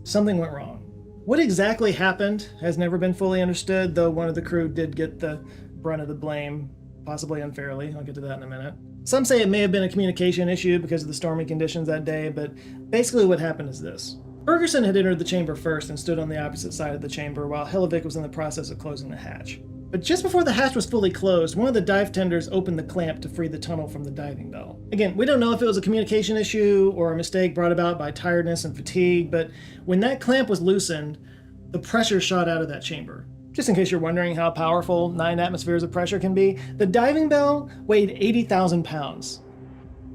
something went wrong. What exactly happened has never been fully understood, though one of the crew did get the brunt of the blame, possibly unfairly. I'll get to that in a minute. Some say it may have been a communication issue because of the stormy conditions that day, but basically what happened is this. Bergerson had entered the chamber first and stood on the opposite side of the chamber while Hellevik was in the process of closing the hatch. But just before the hatch was fully closed, one of the dive tenders opened the clamp to free the tunnel from the diving bell. Again, we don't know if it was a communication issue or a mistake brought about by tiredness and fatigue, but when that clamp was loosened, the pressure shot out of that chamber. Just in case you're wondering how powerful 9 atmospheres of pressure can be, the diving bell weighed 80,000 pounds.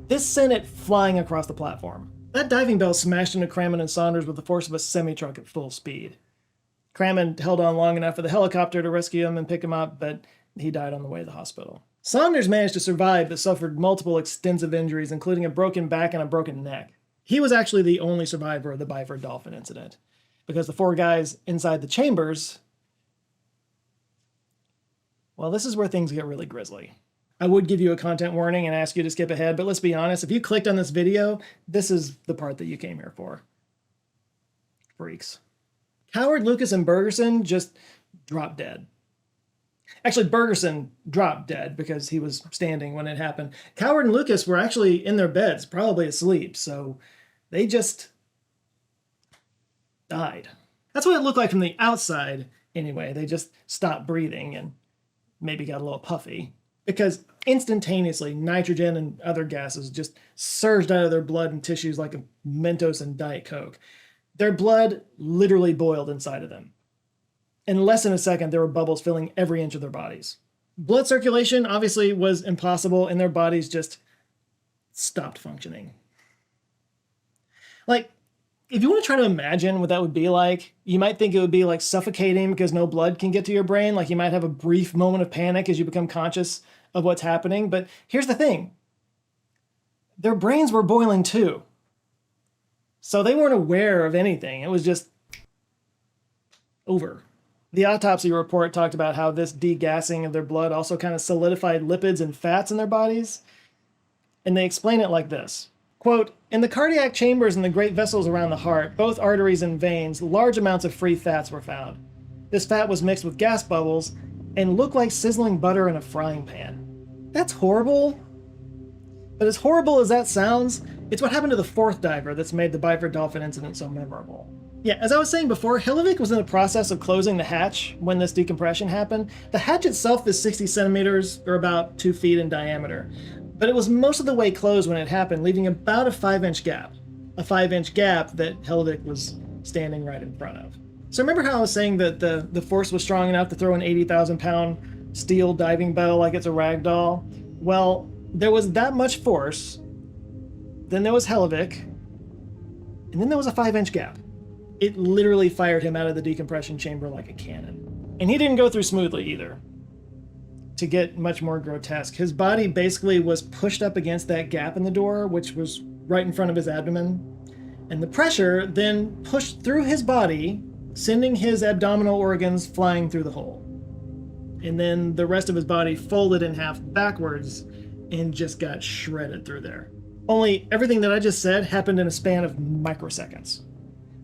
This sent it flying across the platform. That diving bell smashed into Crammond and Saunders with the force of a semi-truck at full speed. Crammond held on long enough for the helicopter to rescue him and pick him up, but he died on the way to the hospital. Saunders managed to survive but suffered multiple extensive injuries, including a broken back and a broken neck. He was actually the only survivor of the Byford Dolphin incident, because the 4 guys inside the chambers, well, this is where things get really grisly. I would give you a content warning and ask you to skip ahead, but let's be honest, if you clicked on this video, this is the part that you came here for. Freaks. Coward, Lucas, and Bergerson just dropped dead. Actually, Bergerson dropped dead because he was standing when it happened. Coward and Lucas were actually in their beds, probably asleep, so they just died. That's what it looked like from the outside anyway. They just stopped breathing and maybe got a little puffy, because instantaneously nitrogen and other gases just surged out of their blood and tissues like a Mentos and Diet Coke. Their blood literally boiled inside of them. In less than a second, there were bubbles filling every inch of their bodies. Blood circulation obviously was impossible, and their bodies just stopped functioning. Like, if you want to try to imagine what that would be like, you might think it would be like suffocating because no blood can get to your brain. Like, you might have a brief moment of panic as you become conscious of what's happening. But here's the thing. Their brains were boiling too. So they weren't aware of anything. It was just over. The autopsy report talked about how this degassing of their blood also kind of solidified lipids and fats in their bodies. And they explain it like this. Quote, in the cardiac chambers and the great vessels around the heart, both arteries and veins, large amounts of free fats were found. This fat was mixed with gas bubbles and looked like sizzling butter in a frying pan. That's horrible. But as horrible as that sounds, it's what happened to the 4th diver that's made the Byford Dolphin incident so memorable. Yeah, as I was saying before, Hellevik was in the process of closing the hatch when this decompression happened. The hatch itself is 60 centimeters, or about 2 feet in diameter. But it was most of the way closed when it happened, leaving about a 5-inch gap. A 5-inch gap that Hellevik was standing right in front of. So remember how I was saying that the force was strong enough to throw an 80,000-pound steel diving bell like it's a rag doll? Well, there was that much force, then there was Hellevik, and then there was a 5-inch gap. It literally fired him out of the decompression chamber like a cannon. And he didn't go through smoothly either. To get much more grotesque, his body basically was pushed up against that gap in the door, which was right in front of his abdomen. And the pressure then pushed through his body, sending his abdominal organs flying through the hole. And then the rest of his body folded in half backwards and just got shredded through there. Only everything that I just said happened in a span of microseconds.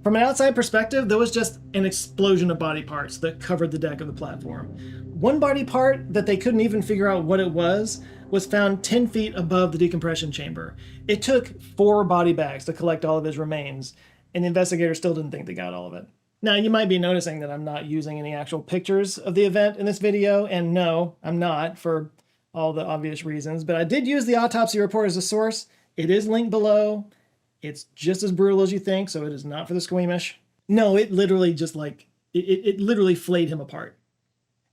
From an outside perspective, there was just an explosion of body parts that covered the deck of the platform. One body part that they couldn't even figure out what it was found 10 feet above the decompression chamber. It took 4 body bags to collect all of his remains, and the investigators still didn't think they got all of it. Now, you might be noticing that I'm not using any actual pictures of the event in this video, and no, I'm not, for all the obvious reasons, but I did use the autopsy report as a source. It is linked below. It's just as brutal as you think, so it is not for the squeamish. No, it literally just it literally flayed him apart.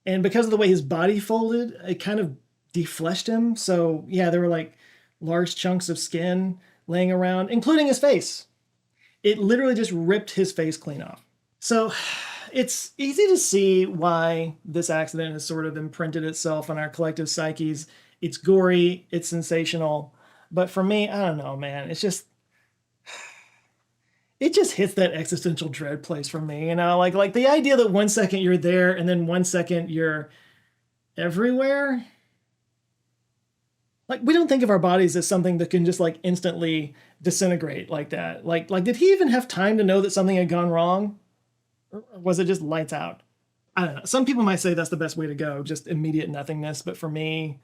And because of the way his body folded, it kind of defleshed him. So yeah, there were like large chunks of skin laying around, including his face. It literally just ripped his face clean off. So it's easy to see why this accident has sort of imprinted itself on our collective psyches It's gory, it's sensational. But for me, I don't know, man. It just hits that existential dread place for me. Like the idea that 1 second you're there and then 1 second you're everywhere. Like, we don't think of our bodies as something that can just like instantly disintegrate like that. Like did he even have time to know that something had gone wrong? Or was it just lights out? I don't know. Some people might say that's the best way to go, just immediate nothingness. But for me,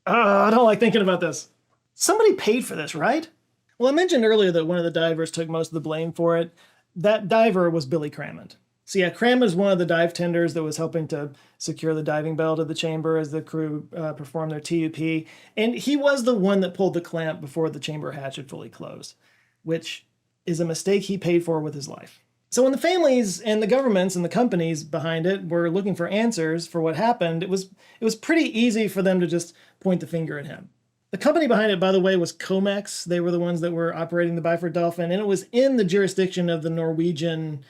I don't like thinking about this. Somebody paid for this, right? Well, I mentioned earlier that one of the divers took most of the blame for it. That diver was Billy Crammond. So yeah, Crammond is one of the dive tenders that was helping to secure the diving bell to the chamber as the crew performed their TUP. And he was the one that pulled the clamp before the chamber hatch had fully closed, which is a mistake he paid for with his life. So when the families and the governments and the companies behind it were looking for answers for what happened, it was pretty easy for them to just point the finger at him. The company behind it, by the way, was Comex. They were the ones that were operating the Byford Dolphin, and it was in the jurisdiction of the Norwegian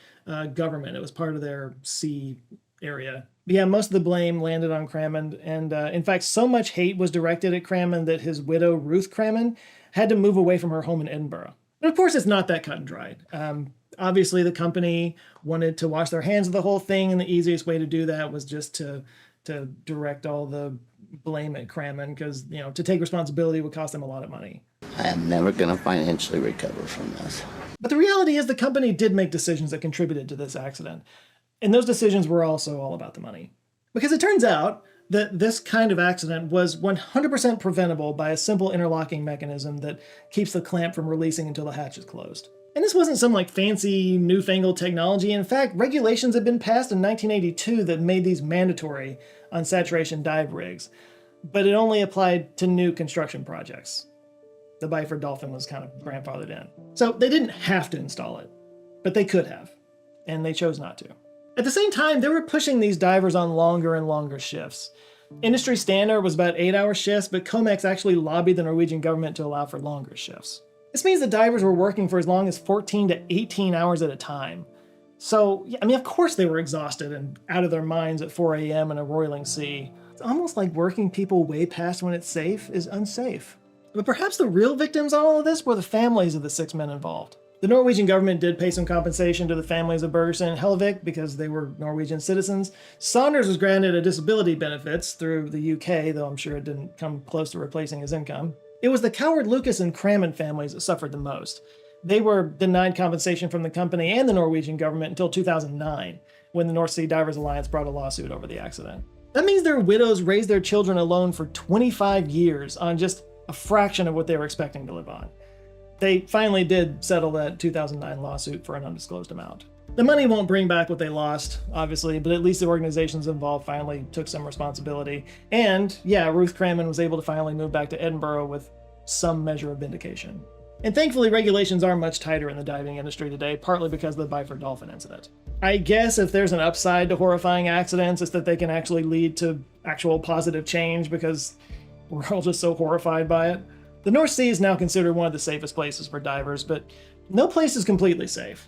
government. It was part of their sea area. But yeah, most of the blame landed on Crammond, and in fact, so much hate was directed at Crammond that his widow, Ruth Crammond, had to move away from her home in Edinburgh. But of course, it's not that cut and dried. Obviously, the company wanted to wash their hands of the whole thing, and the easiest way to do that was just to direct all the blame at Crammond, because to take responsibility would cost them a lot of money. I am never going to financially recover from this. But the reality is the company did make decisions that contributed to this accident. And those decisions were also all about the money. Because it turns out that this kind of accident was 100% preventable by a simple interlocking mechanism that keeps the clamp from releasing until the hatch is closed. And this wasn't some fancy newfangled technology. In fact, regulations had been passed in 1982 that made these mandatory on saturation dive rigs, but it only applied to new construction projects. The Byford Dolphin was kind of grandfathered in. So they didn't have to install it, but they could have, and they chose not to. At the same time, they were pushing these divers on longer and longer shifts. Industry standard was about 8-hour shifts, but Comex actually lobbied the Norwegian government to allow for longer shifts. This means the divers were working for as long as 14 to 18 hours at a time. So, of course they were exhausted and out of their minds at 4 a.m. in a roiling sea. It's almost like working people way past when it's safe is unsafe. But perhaps the real victims on all of this were the families of the 6 men involved. The Norwegian government did pay some compensation to the families of Bergersen and Hellevik because they were Norwegian citizens. Saunders was granted a disability benefits through the UK, though I'm sure it didn't come close to replacing his income. It was the Coward Lucas and Crammond families that suffered the most. They were denied compensation from the company and the Norwegian government until 2009, when the North Sea Divers Alliance brought a lawsuit over the accident. That means their widows raised their children alone for 25 years on just a fraction of what they were expecting to live on. They finally did settle that 2009 lawsuit for an undisclosed amount. The money won't bring back what they lost, obviously, but at least the organizations involved finally took some responsibility. And yeah, Ruth Crammond was able to finally move back to Edinburgh with some measure of vindication. And thankfully, regulations are much tighter in the diving industry today, partly because of the Byford Dolphin incident. I guess if there's an upside to horrifying accidents, it's that they can actually lead to actual positive change because we're all just so horrified by it. The North Sea is now considered one of the safest places for divers, but no place is completely safe.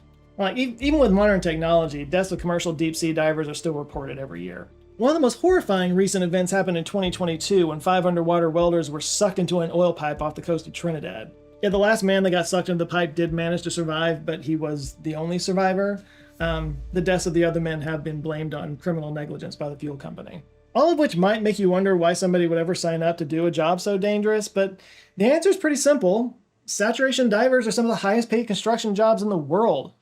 Even with modern technology, deaths of commercial deep-sea divers are still reported every year. One of the most horrifying recent events happened in 2022 when 5 underwater welders were sucked into an oil pipe off the coast of Trinidad. Yeah, the last man that got sucked into the pipe did manage to survive, but he was the only survivor. The deaths of the other men have been blamed on criminal negligence by the fuel company. All of which might make you wonder why somebody would ever sign up to do a job so dangerous, but the answer is pretty simple. Saturation divers are some of the highest paid construction jobs in the world.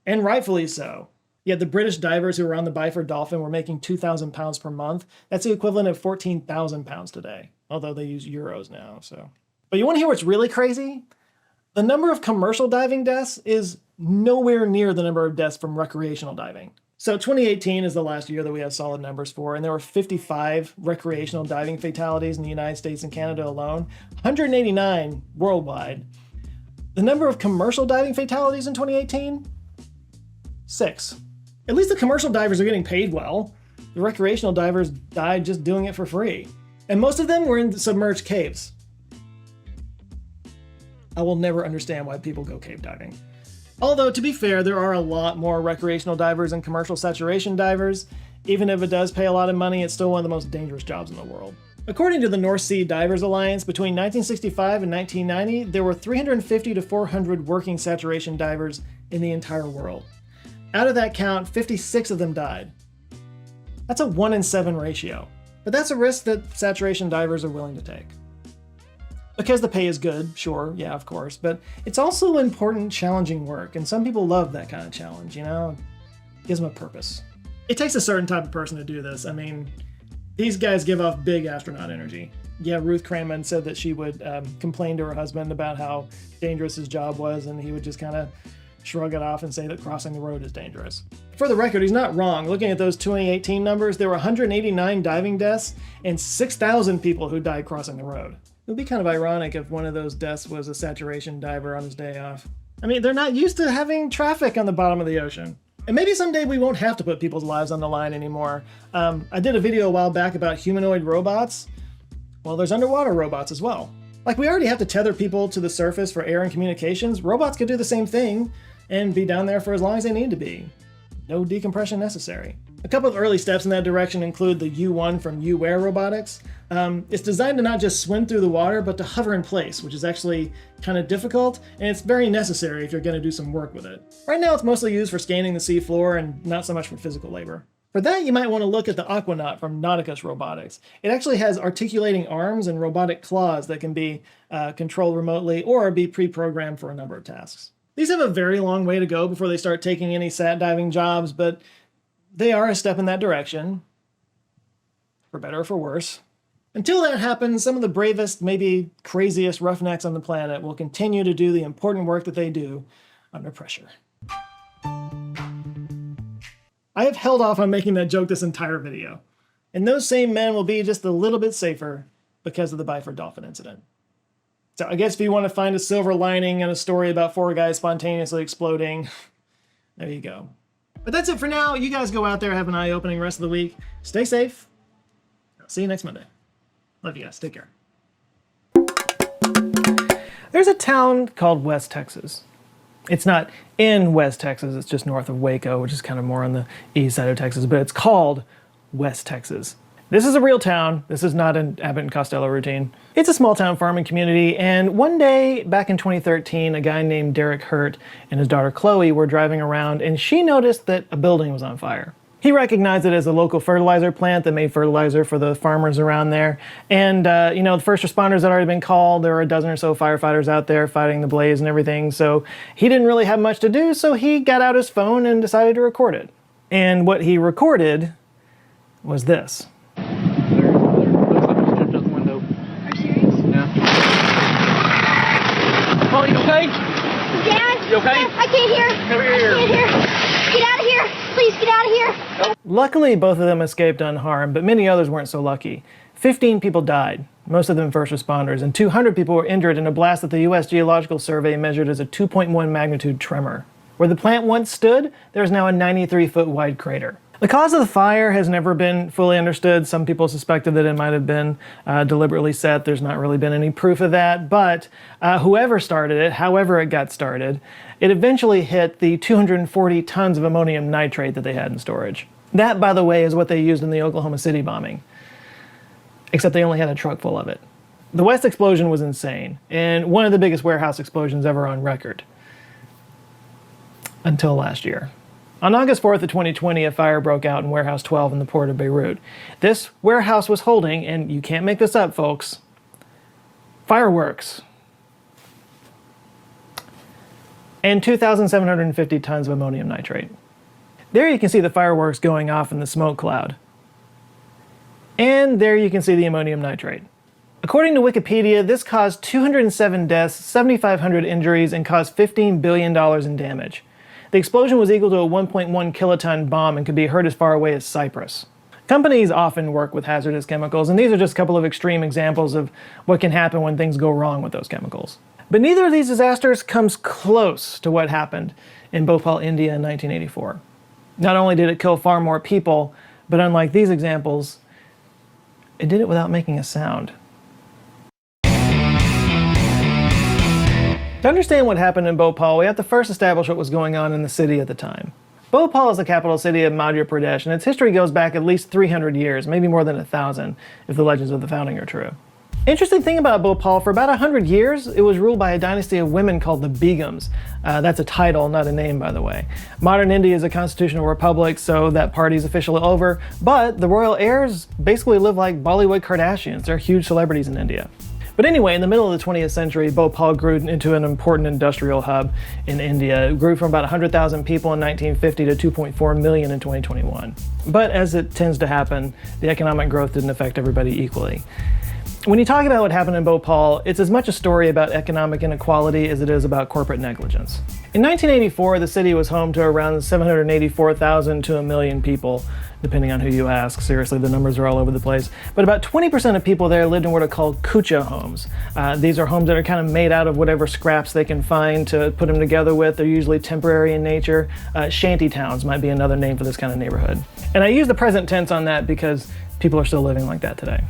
And rightfully so. Yet the British divers who were on the Byford Dolphin were making £2,000 per month. That's the equivalent of £14,000 today, although they use euros now, so. But you want to hear what's really crazy? The number of commercial diving deaths is nowhere near the number of deaths from recreational diving. So 2018 is the last year that we have solid numbers for, and there were 55 recreational diving fatalities in the United States and Canada alone, 189 worldwide. The number of commercial diving fatalities in 2018? 6. At least the commercial divers are getting paid well. The recreational divers died just doing it for free. And most of them were in submerged caves. I will never understand why people go cave diving. Although, to be fair, there are a lot more recreational divers and commercial saturation divers, Even if it does pay a lot of money, it's still one of the most dangerous jobs in the world. According to the North Sea Divers Alliance, between 1965 and 1990, there were 350 to 400 working saturation divers in the entire world. Out of that count, 56 of them died. That's a 1 in 7 ratio. But that's a risk that saturation divers are willing to take. Because the pay is good, sure, yeah, of course, but it's also important, challenging work, and some people love that kind of challenge, you know? It gives them a purpose. It takes a certain type of person to do this. I mean, these guys give off big astronaut energy. Yeah, Ruth Cranman said that she would complain to her husband about how dangerous his job was, and he would just kind of shrug it off and say that crossing the road is dangerous. For the record, he's not wrong. Looking at those 2018 numbers, there were 189 diving deaths and 6,000 people who died crossing the road. It would be kind of ironic if one of those deaths was a saturation diver on his day off. I mean, they're not used to having traffic on the bottom of the ocean. And maybe someday we won't have to put people's lives on the line anymore. I did a video a while back about humanoid robots. Well, there's underwater robots as well. Like, we already have to tether people to the surface for air and communications. Robots could do the same thing and be down there for as long as they need to be. No decompression necessary. A couple of early steps in that direction include the U1 from UWare Robotics. It's designed to not just swim through the water, but to hover in place, which is actually kind of difficult, and it's very necessary if you're going to do some work with it. Right now, it's mostly used for scanning the seafloor and not so much for physical labor. For that, you might want to look at the Aquanaut from Nauticus Robotics. It actually has articulating arms and robotic claws that can be controlled remotely or be pre-programmed for a number of tasks. These have a very long way to go before they start taking any sat diving jobs, but they are a step in that direction, for better or for worse. Until that happens, some of the bravest, maybe craziest roughnecks on the planet will continue to do the important work that they do under pressure. I have held off on making that joke this entire video, and those same men will be just a little bit safer because of the Byford Dolphin incident. So I guess if you want to find a silver lining in a story about 4 guys spontaneously exploding, there you go. But that's it for now. You guys go out there, have an eye-opening rest of the week. Stay safe. I'll see you next Monday. Love you guys. Take care. There's a town called West Texas. It's not in West Texas. It's just north of Waco, which is kind of more on the east side of Texas, but it's called West Texas. This is a real town. This is not an Abbott and Costello routine. It's a small town farming community, and one day back in 2013, a guy named Derek Hurt and his daughter Chloe were driving around, and she noticed that a building was on fire. He recognized it as a local fertilizer plant that made fertilizer for the farmers around there. And, the first responders had already been called. There were a dozen or so firefighters out there fighting the blaze and everything. So he didn't really have much to do, so he got out his phone and decided to record it. And what he recorded was this. Oh, you okay? Dad? You okay? I can't hear. Come here. I can't hear. Get out of here. Please get out of here. Luckily, both of them escaped unharmed, but many others weren't so lucky. 15 people died, most of them first responders, and 200 people were injured in a blast that the U.S. Geological Survey measured as a 2.1 magnitude tremor. Where the plant once stood, there is now a 93-foot wide crater. The cause of the fire has never been fully understood. Some people suspected that it might have been deliberately set. There's not really been any proof of that, but whoever started it, however it got started, it eventually hit the 240 tons of ammonium nitrate that they had in storage. That, by the way, is what they used in the Oklahoma City bombing, except they only had a truck full of it. The West explosion was insane, and one of the biggest warehouse explosions ever on record. Until last year. On August 4th of 2020, a fire broke out in Warehouse 12 in the port of Beirut. This warehouse was holding, and you can't make this up, folks, fireworks. And 2,750 tons of ammonium nitrate. There you can see the fireworks going off in the smoke cloud. And there you can see the ammonium nitrate. According to Wikipedia, this caused 207 deaths, 7,500 injuries, and caused $15 billion in damage. The explosion was equal to a 1.1 kiloton bomb and could be heard as far away as Cyprus. Companies often work with hazardous chemicals, and these are just a couple of extreme examples of what can happen when things go wrong with those chemicals. But neither of these disasters comes close to what happened in Bhopal, India in 1984. Not only did it kill far more people, but unlike these examples, it did it without making a sound. To understand what happened in Bhopal, we have to first establish what was going on in the city at the time. Bhopal is the capital city of Madhya Pradesh, and its history goes back at least 300 years, maybe more than 1,000, if the legends of the founding are true. Interesting thing about Bhopal, for about 100 years, it was ruled by a dynasty of women called the Begums. That's a title, not a name, by the way. Modern India is a constitutional republic, so that party's officially over, but the royal heirs basically live like Bollywood Kardashians. They're huge celebrities in India. But anyway, in the middle of the 20th century, Bhopal grew into an important industrial hub in India. It grew from about 100,000 people in 1950 to 2.4 million in 2021. But as it tends to happen, the economic growth didn't affect everybody equally. When you talk about what happened in Bhopal, it's as much a story about economic inequality as it is about corporate negligence. In 1984, the city was home to around 784,000 to 1 million people, depending on who you ask. Seriously, the numbers are all over the place. But about 20% of people there lived in what are called kucha homes. These are homes that are kind of made out of whatever scraps they can find to put them together with. They're usually temporary in nature. Shanty towns might be another name for this kind of neighborhood. And I use the present tense on that because people are still living like that today.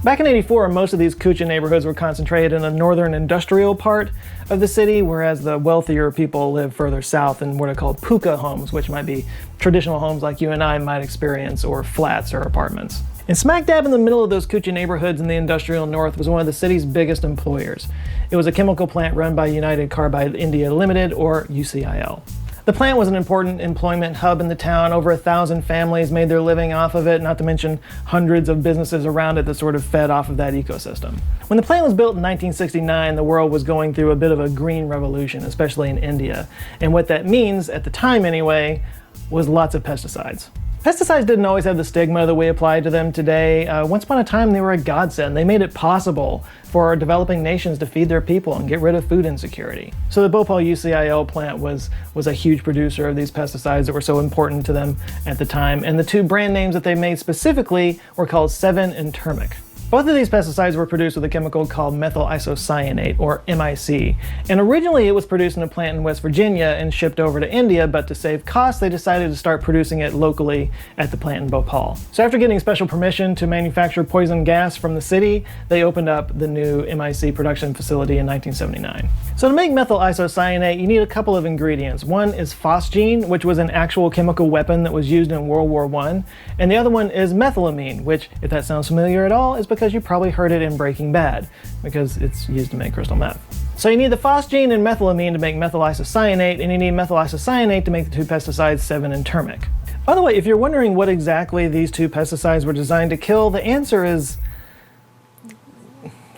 Back in '84, most of these kucha neighborhoods were concentrated in the northern industrial part of the city, whereas the wealthier people live further south in what are called puka homes, which might be traditional homes like you and I might experience, or flats or apartments. And smack dab in the middle of those kucha neighborhoods in the industrial north was one of the city's biggest employers. It was a chemical plant run by United Carbide India Limited, or UCIL. The plant was an important employment hub in the town. Over 1,000 families made their living off of it, not to mention hundreds of businesses around it that sort of fed off of that ecosystem. When the plant was built in 1969, the world was going through a bit of a green revolution, especially in India. And what that means, at the time anyway, was lots of pesticides. Pesticides didn't always have the stigma that we apply to them today. Once upon a time, they were a godsend. They made it possible for developing nations to feed their people and get rid of food insecurity. So the Bhopal UCIL plant was a huge producer of these pesticides that were so important to them at the time. And the two brand names that they made specifically were called Sevin and Turmeric. Both of these pesticides were produced with a chemical called methyl isocyanate, or MIC. And originally it was produced in a plant in West Virginia and shipped over to India, but to save costs, they decided to start producing it locally at the plant in Bhopal. So after getting special permission to manufacture poison gas from the city, they opened up the new MIC production facility in 1979. So to make methyl isocyanate, you need a couple of ingredients. One is phosgene, which was an actual chemical weapon that was used in World War I. And the other one is methylamine, which, if that sounds familiar at all, is because you probably heard it in Breaking Bad, because it's used to make crystal meth. So you need the phosgene and methylamine to make methyl isocyanate, and you need methyl isocyanate to make the two pesticides Sevin and Turmeric. By the way, if you're wondering what exactly these two pesticides were designed to kill, the answer is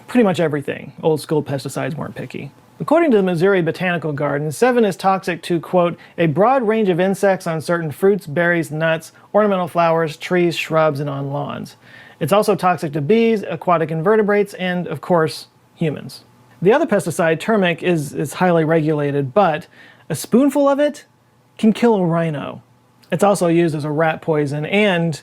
pretty much everything. Old school pesticides weren't picky. According to the Missouri Botanical Garden, Sevin is toxic to, quote, a broad range of insects on certain fruits, berries, nuts, ornamental flowers, trees, shrubs, and on lawns. It's also toxic to bees, aquatic invertebrates, and, of course, humans. The other pesticide, turmeric, is highly regulated, but a spoonful of it can kill a rhino. It's also used as a rat poison, and,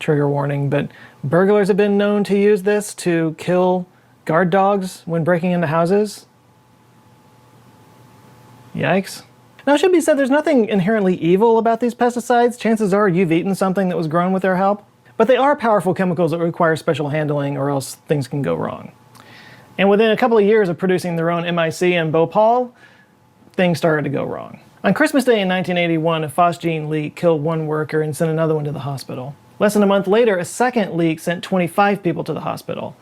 trigger warning, but burglars have been known to use this to kill guard dogs when breaking into houses. Yikes. Now, it should be said there's nothing inherently evil about these pesticides. Chances are you've eaten something that was grown with their help. But they are powerful chemicals that require special handling, or else things can go wrong. And within a couple of years of producing their own MIC in Bhopal, things started to go wrong. On Christmas Day in 1981, a phosgene leak killed one worker and sent another one to the hospital. Less than a month later, a second leak sent 25 people to the hospital.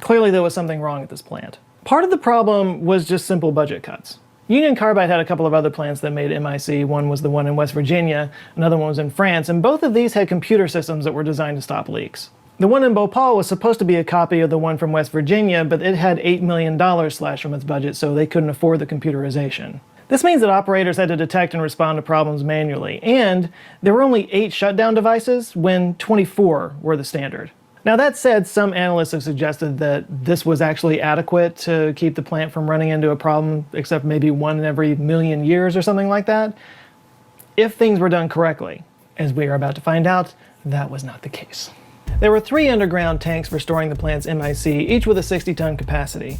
Clearly there was something wrong at this plant. Part of the problem was just simple budget cuts. Union Carbide had a couple of other plants that made MIC. One was the one in West Virginia, another one was in France, and both of these had computer systems that were designed to stop leaks. The one in Bhopal was supposed to be a copy of the one from West Virginia, but it had $8 million slashed from its budget, so they couldn't afford the computerization. This means that operators had to detect and respond to problems manually, and there were only 8 shutdown devices when 24 were the standard. Now that said, some analysts have suggested that this was actually adequate to keep the plant from running into a problem, except maybe one in every million years or something like that, if things were done correctly. As we are about to find out, that was not the case. There were 3 underground tanks for storing the plant's MIC, each with a 60-ton capacity.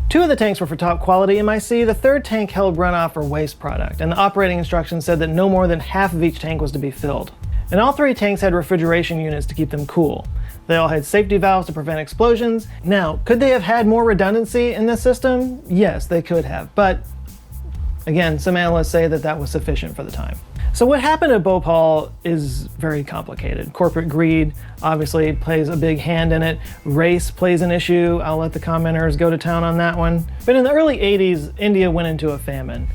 2 of the tanks were for top quality MIC, the third tank held runoff or waste product, and the operating instructions said that no more than half of each tank was to be filled. And all 3 tanks had refrigeration units to keep them cool. They all had safety valves to prevent explosions. Now, could they have had more redundancy in this system? Yes, they could have, but again, some analysts say that that was sufficient for the time. So what happened at Bhopal is very complicated. Corporate greed obviously plays a big hand in it. Race plays an issue. I'll let the commenters go to town on that one. But in the early 80s, India went into a famine.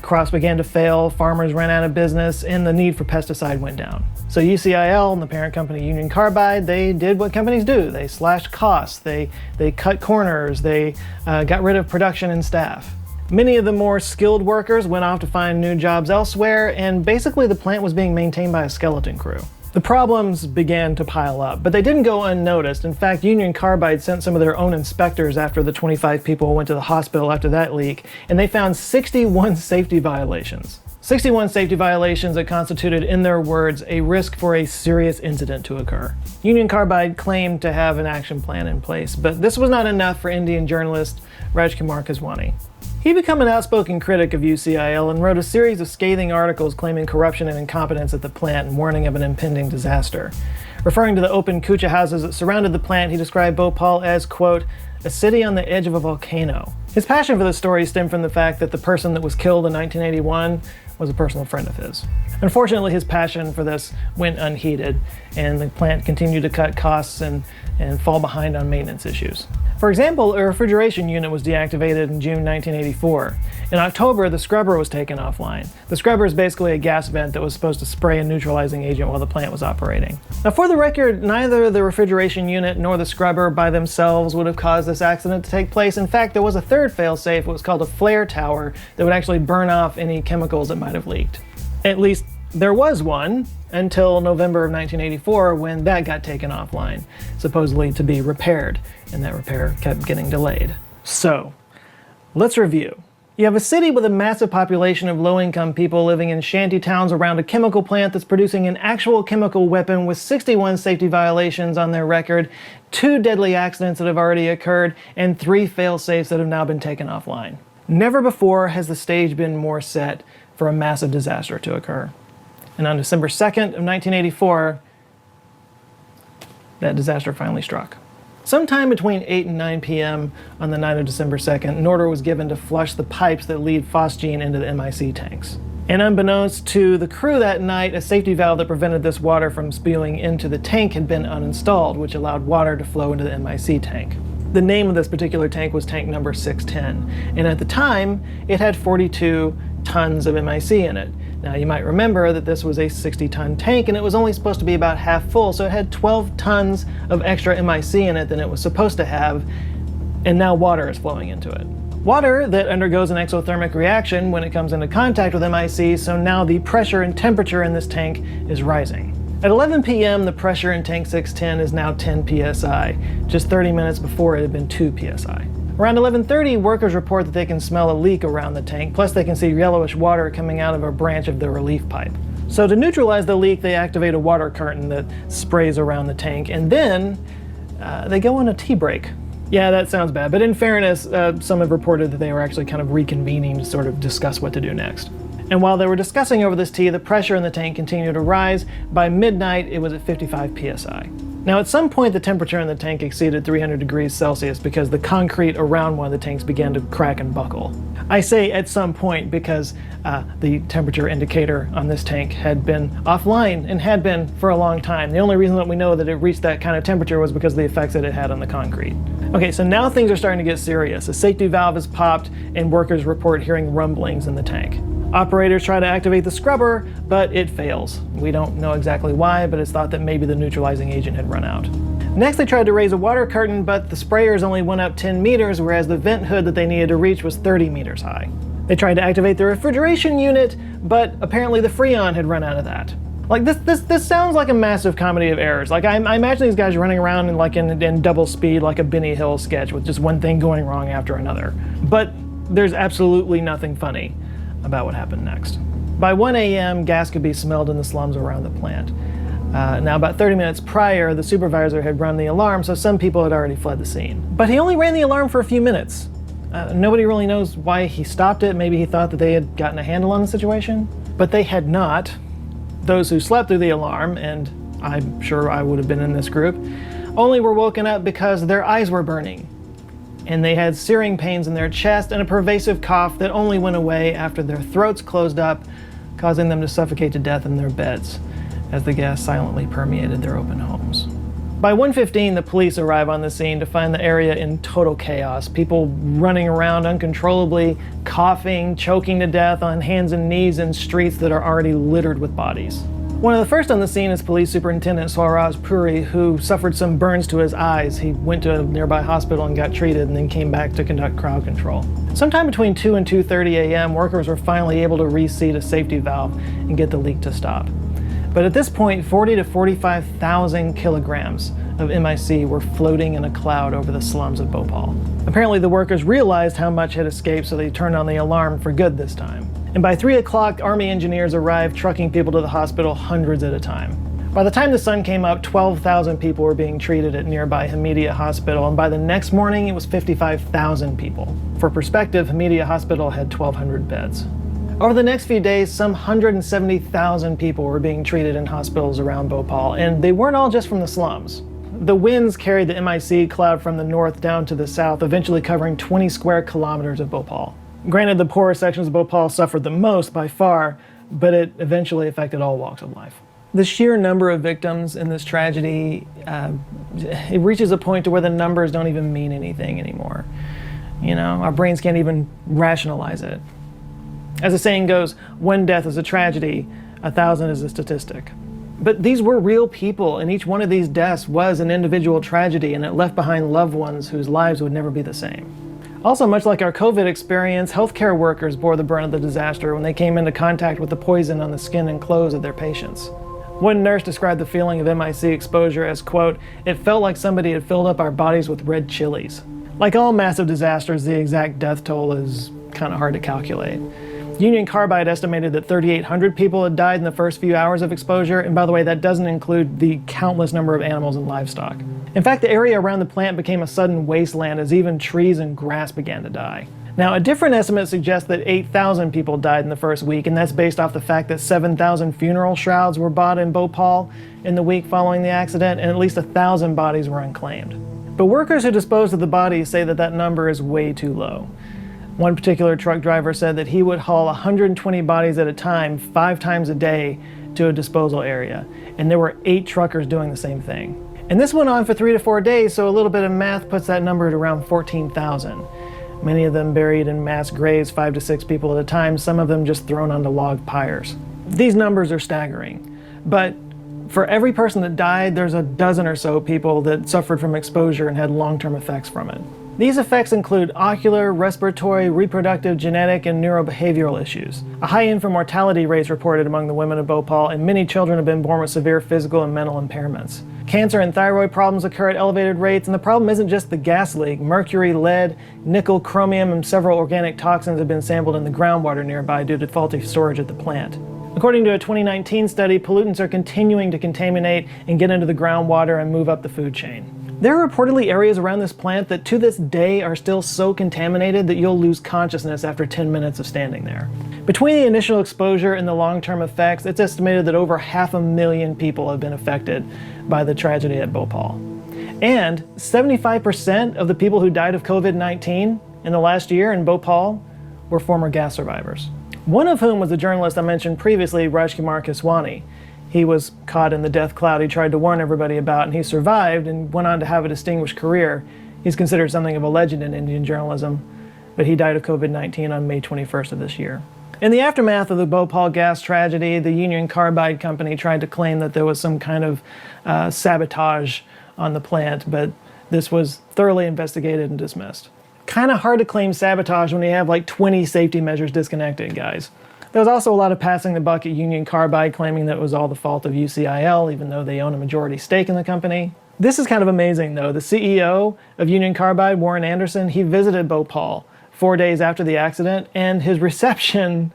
Crops began to fail, farmers ran out of business, and the need for pesticide went down. So UCIL and the parent company Union Carbide, they did what companies do. They slashed costs, they cut corners, they got rid of production and staff. Many of the more skilled workers went off to find new jobs elsewhere, and basically the plant was being maintained by a skeleton crew. The problems began to pile up, but they didn't go unnoticed. In fact, Union Carbide sent some of their own inspectors after the 25 people went to the hospital after that leak, and they found 61 safety violations. 61 safety violations that constituted, in their words, a risk for a serious incident to occur. Union Carbide claimed to have an action plan in place, but this was not enough for Indian journalist Rajkumar Keswani. He became an outspoken critic of UCIL and wrote a series of scathing articles claiming corruption and incompetence at the plant and warning of an impending disaster. Referring to the open kucha houses that surrounded the plant, he described Bhopal as, quote, a city on the edge of a volcano. His passion for this story stemmed from the fact that the person that was killed in 1981 was a personal friend of his. Unfortunately, his passion for this went unheeded, and the plant continued to cut costs and fall behind on maintenance issues. For example, a refrigeration unit was deactivated in June 1984. In October, the scrubber was taken offline. The scrubber is basically a gas vent that was supposed to spray a neutralizing agent while the plant was operating. Now, for the record, neither the refrigeration unit nor the scrubber by themselves would have caused this accident to take place. In fact, there was a third failsafe, it was called a flare tower, that would actually burn off any chemicals that might have leaked. At least there was one until November of 1984 when that got taken offline, supposedly to be repaired, and that repair kept getting delayed. So, let's review. You have a city with a massive population of low-income people living in shanty towns around a chemical plant that's producing an actual chemical weapon with 61 safety violations on their record, 2 deadly accidents that have already occurred, and 3 fail-safes that have now been taken offline. Never before has the stage been more set for a massive disaster to occur. And on December 2nd of 1984, that disaster finally struck. Sometime between 8 and 9 p.m. on the night of December 2nd, an order was given to flush the pipes that lead phosgene into the MIC tanks. And unbeknownst to the crew that night, a safety valve that prevented this water from spewing into the tank had been uninstalled, which allowed water to flow into the MIC tank. The name of this particular tank was tank number 610, and at the time, it had 42 tons of MIC in it. Now, you might remember that this was a 60-ton tank, and it was only supposed to be about half full, so it had 12 tons of extra MIC in it than it was supposed to have, and now water is flowing into it. Water that undergoes an exothermic reaction when it comes into contact with MIC, so now the pressure and temperature in this tank is rising. At 11 p.m., the pressure in tank 610 is now 10 psi. Just 30 minutes before it had been 2 psi. Around 11:30, workers report that they can smell a leak around the tank, plus they can see yellowish water coming out of a branch of the relief pipe. So to neutralize the leak, they activate a water curtain that sprays around the tank, and then they go on a tea break. Yeah, that sounds bad, but in fairness, some have reported that they were actually kind of reconvening to sort of discuss what to do next. And while they were discussing over this tea, the pressure in the tank continued to rise. By midnight, it was at 55 psi. Now, at some point, the temperature in the tank exceeded 300 degrees Celsius because the concrete around one of the tanks began to crack and buckle. I say at some point because the temperature indicator on this tank had been offline and had been for a long time. The only reason that we know that it reached that kind of temperature was because of the effects that it had on the concrete. Okay, so now things are starting to get serious. A safety valve is popped and workers report hearing rumblings in the tank. Operators try to activate the scrubber, but it fails. We don't know exactly why, but it's thought that maybe the neutralizing agent had run out. Next, they tried to raise a water curtain, but the sprayers only went up 10 meters, whereas the vent hood that they needed to reach was 30 meters high. They tried to activate the refrigeration unit, but apparently the Freon had run out of that. Like, this sounds like a massive comedy of errors. Like, I imagine these guys running around in double speed like a Benny Hill sketch with just one thing going wrong after another. But there's absolutely nothing funny about what happened next. By 1 a.m., gas could be smelled in the slums around the plant. Now, about 30 minutes prior, the supervisor had run the alarm, so some people had already fled the scene. But he only ran the alarm for a few minutes. Nobody really knows why he stopped it. Maybe he thought that they had gotten a handle on the situation, but they had not. Those who slept through the alarm, and I'm sure I would have been in this group, only were woken up because their eyes were burning. And they had searing pains in their chest and a pervasive cough that only went away after their throats closed up causing them to suffocate to death in their beds as the gas silently permeated their open homes. By 1:15, the police arrive on the scene to find the area in total chaos. People running around uncontrollably, coughing, choking to death on hands and knees in streets that are already littered with bodies. One of the first on the scene is Police Superintendent Swaraj Puri, who suffered some burns to his eyes. He went to a nearby hospital and got treated and then came back to conduct crowd control. Sometime between 2 and 2:30 a.m., workers were finally able to reseat a safety valve and get the leak to stop. But at this point, 40 to 45,000 kilograms of MIC were floating in a cloud over the slums of Bhopal. Apparently the workers realized how much had escaped, so they turned on the alarm for good this time. And by 3 o'clock, Army engineers arrived, trucking people to the hospital hundreds at a time. By the time the sun came up, 12,000 people were being treated at nearby Hamidia Hospital, and by the next morning, it was 55,000 people. For perspective, Hamidia Hospital had 1,200 beds. Over the next few days, some 170,000 people were being treated in hospitals around Bhopal, and they weren't all just from the slums. The winds carried the MIC cloud from the north down to the south, eventually covering 20 square kilometers of Bhopal. Granted, the poorer sections of Bhopal suffered the most by far, but it eventually affected all walks of life. The sheer number of victims in this tragedy, it reaches a point to where the numbers don't even mean anything anymore. You know, our brains can't even rationalize it. As the saying goes, one death is a tragedy, 1,000 is a statistic. But these were real people, and each one of these deaths was an individual tragedy, and it left behind loved ones whose lives would never be the same. Also, much like our COVID experience, healthcare workers bore the brunt of the disaster when they came into contact with the poison on the skin and clothes of their patients. One nurse described the feeling of MIC exposure as, quote, "It felt like somebody had filled up our bodies with red chilies." Like all massive disasters, the exact death toll is kind of hard to calculate. Union Carbide estimated that 3,800 people had died in the first few hours of exposure, and by the way, that doesn't include the countless number of animals and livestock. In fact, the area around the plant became a sudden wasteland as even trees and grass began to die. Now, a different estimate suggests that 8,000 people died in the first week, and that's based off the fact that 7,000 funeral shrouds were bought in Bhopal in the week following the accident, and at least 1,000 bodies were unclaimed. But workers who disposed of the bodies say that that number is way too low. One particular truck driver said that he would haul 120 bodies at a time, 5 times a day, to a disposal area, and there were 8 truckers doing the same thing. And this went on for 3 to 4 days, so a little bit of math puts that number at around 14,000. Many of them buried in mass graves, 5 to 6 people at a time, some of them just thrown onto log pyres. These numbers are staggering, but for every person that died, there's a dozen or so people that suffered from exposure and had long-term effects from it. These effects include ocular, respiratory, reproductive, genetic, and neurobehavioral issues. A high infant mortality rate is reported among the women of Bhopal, and many children have been born with severe physical and mental impairments. Cancer and thyroid problems occur at elevated rates, and the problem isn't just the gas leak. Mercury, lead, nickel, chromium, and several organic toxins have been sampled in the groundwater nearby due to faulty storage at the plant. According to a 2019 study, pollutants are continuing to contaminate and get into the groundwater and move up the food chain. There are reportedly areas around this plant that to this day are still so contaminated that you'll lose consciousness after 10 minutes of standing there. Between the initial exposure and the long-term effects, it's estimated that over 500,000 people have been affected by the tragedy at Bhopal. And 75% of the people who died of COVID-19 in the last year in Bhopal were former gas survivors. One of whom was the journalist I mentioned previously, Rajkumar Keswani. He was caught in the death cloud he tried to warn everybody about, and he survived and went on to have a distinguished career. He's considered something of a legend in Indian journalism, but he died of COVID-19 on May 21st of this year. In the aftermath of the Bhopal gas tragedy, the Union Carbide company tried to claim that there was some kind of sabotage on the plant, but this was thoroughly investigated and dismissed. Kind of hard to claim sabotage when you have like 20 safety measures disconnected, guys. There was also a lot of passing the buck at Union Carbide, claiming that it was all the fault of UCIL, even though they own a majority stake in the company. This is kind of amazing, though. The CEO of Union Carbide, Warren Anderson, he visited Bhopal 4 days after the accident, and his reception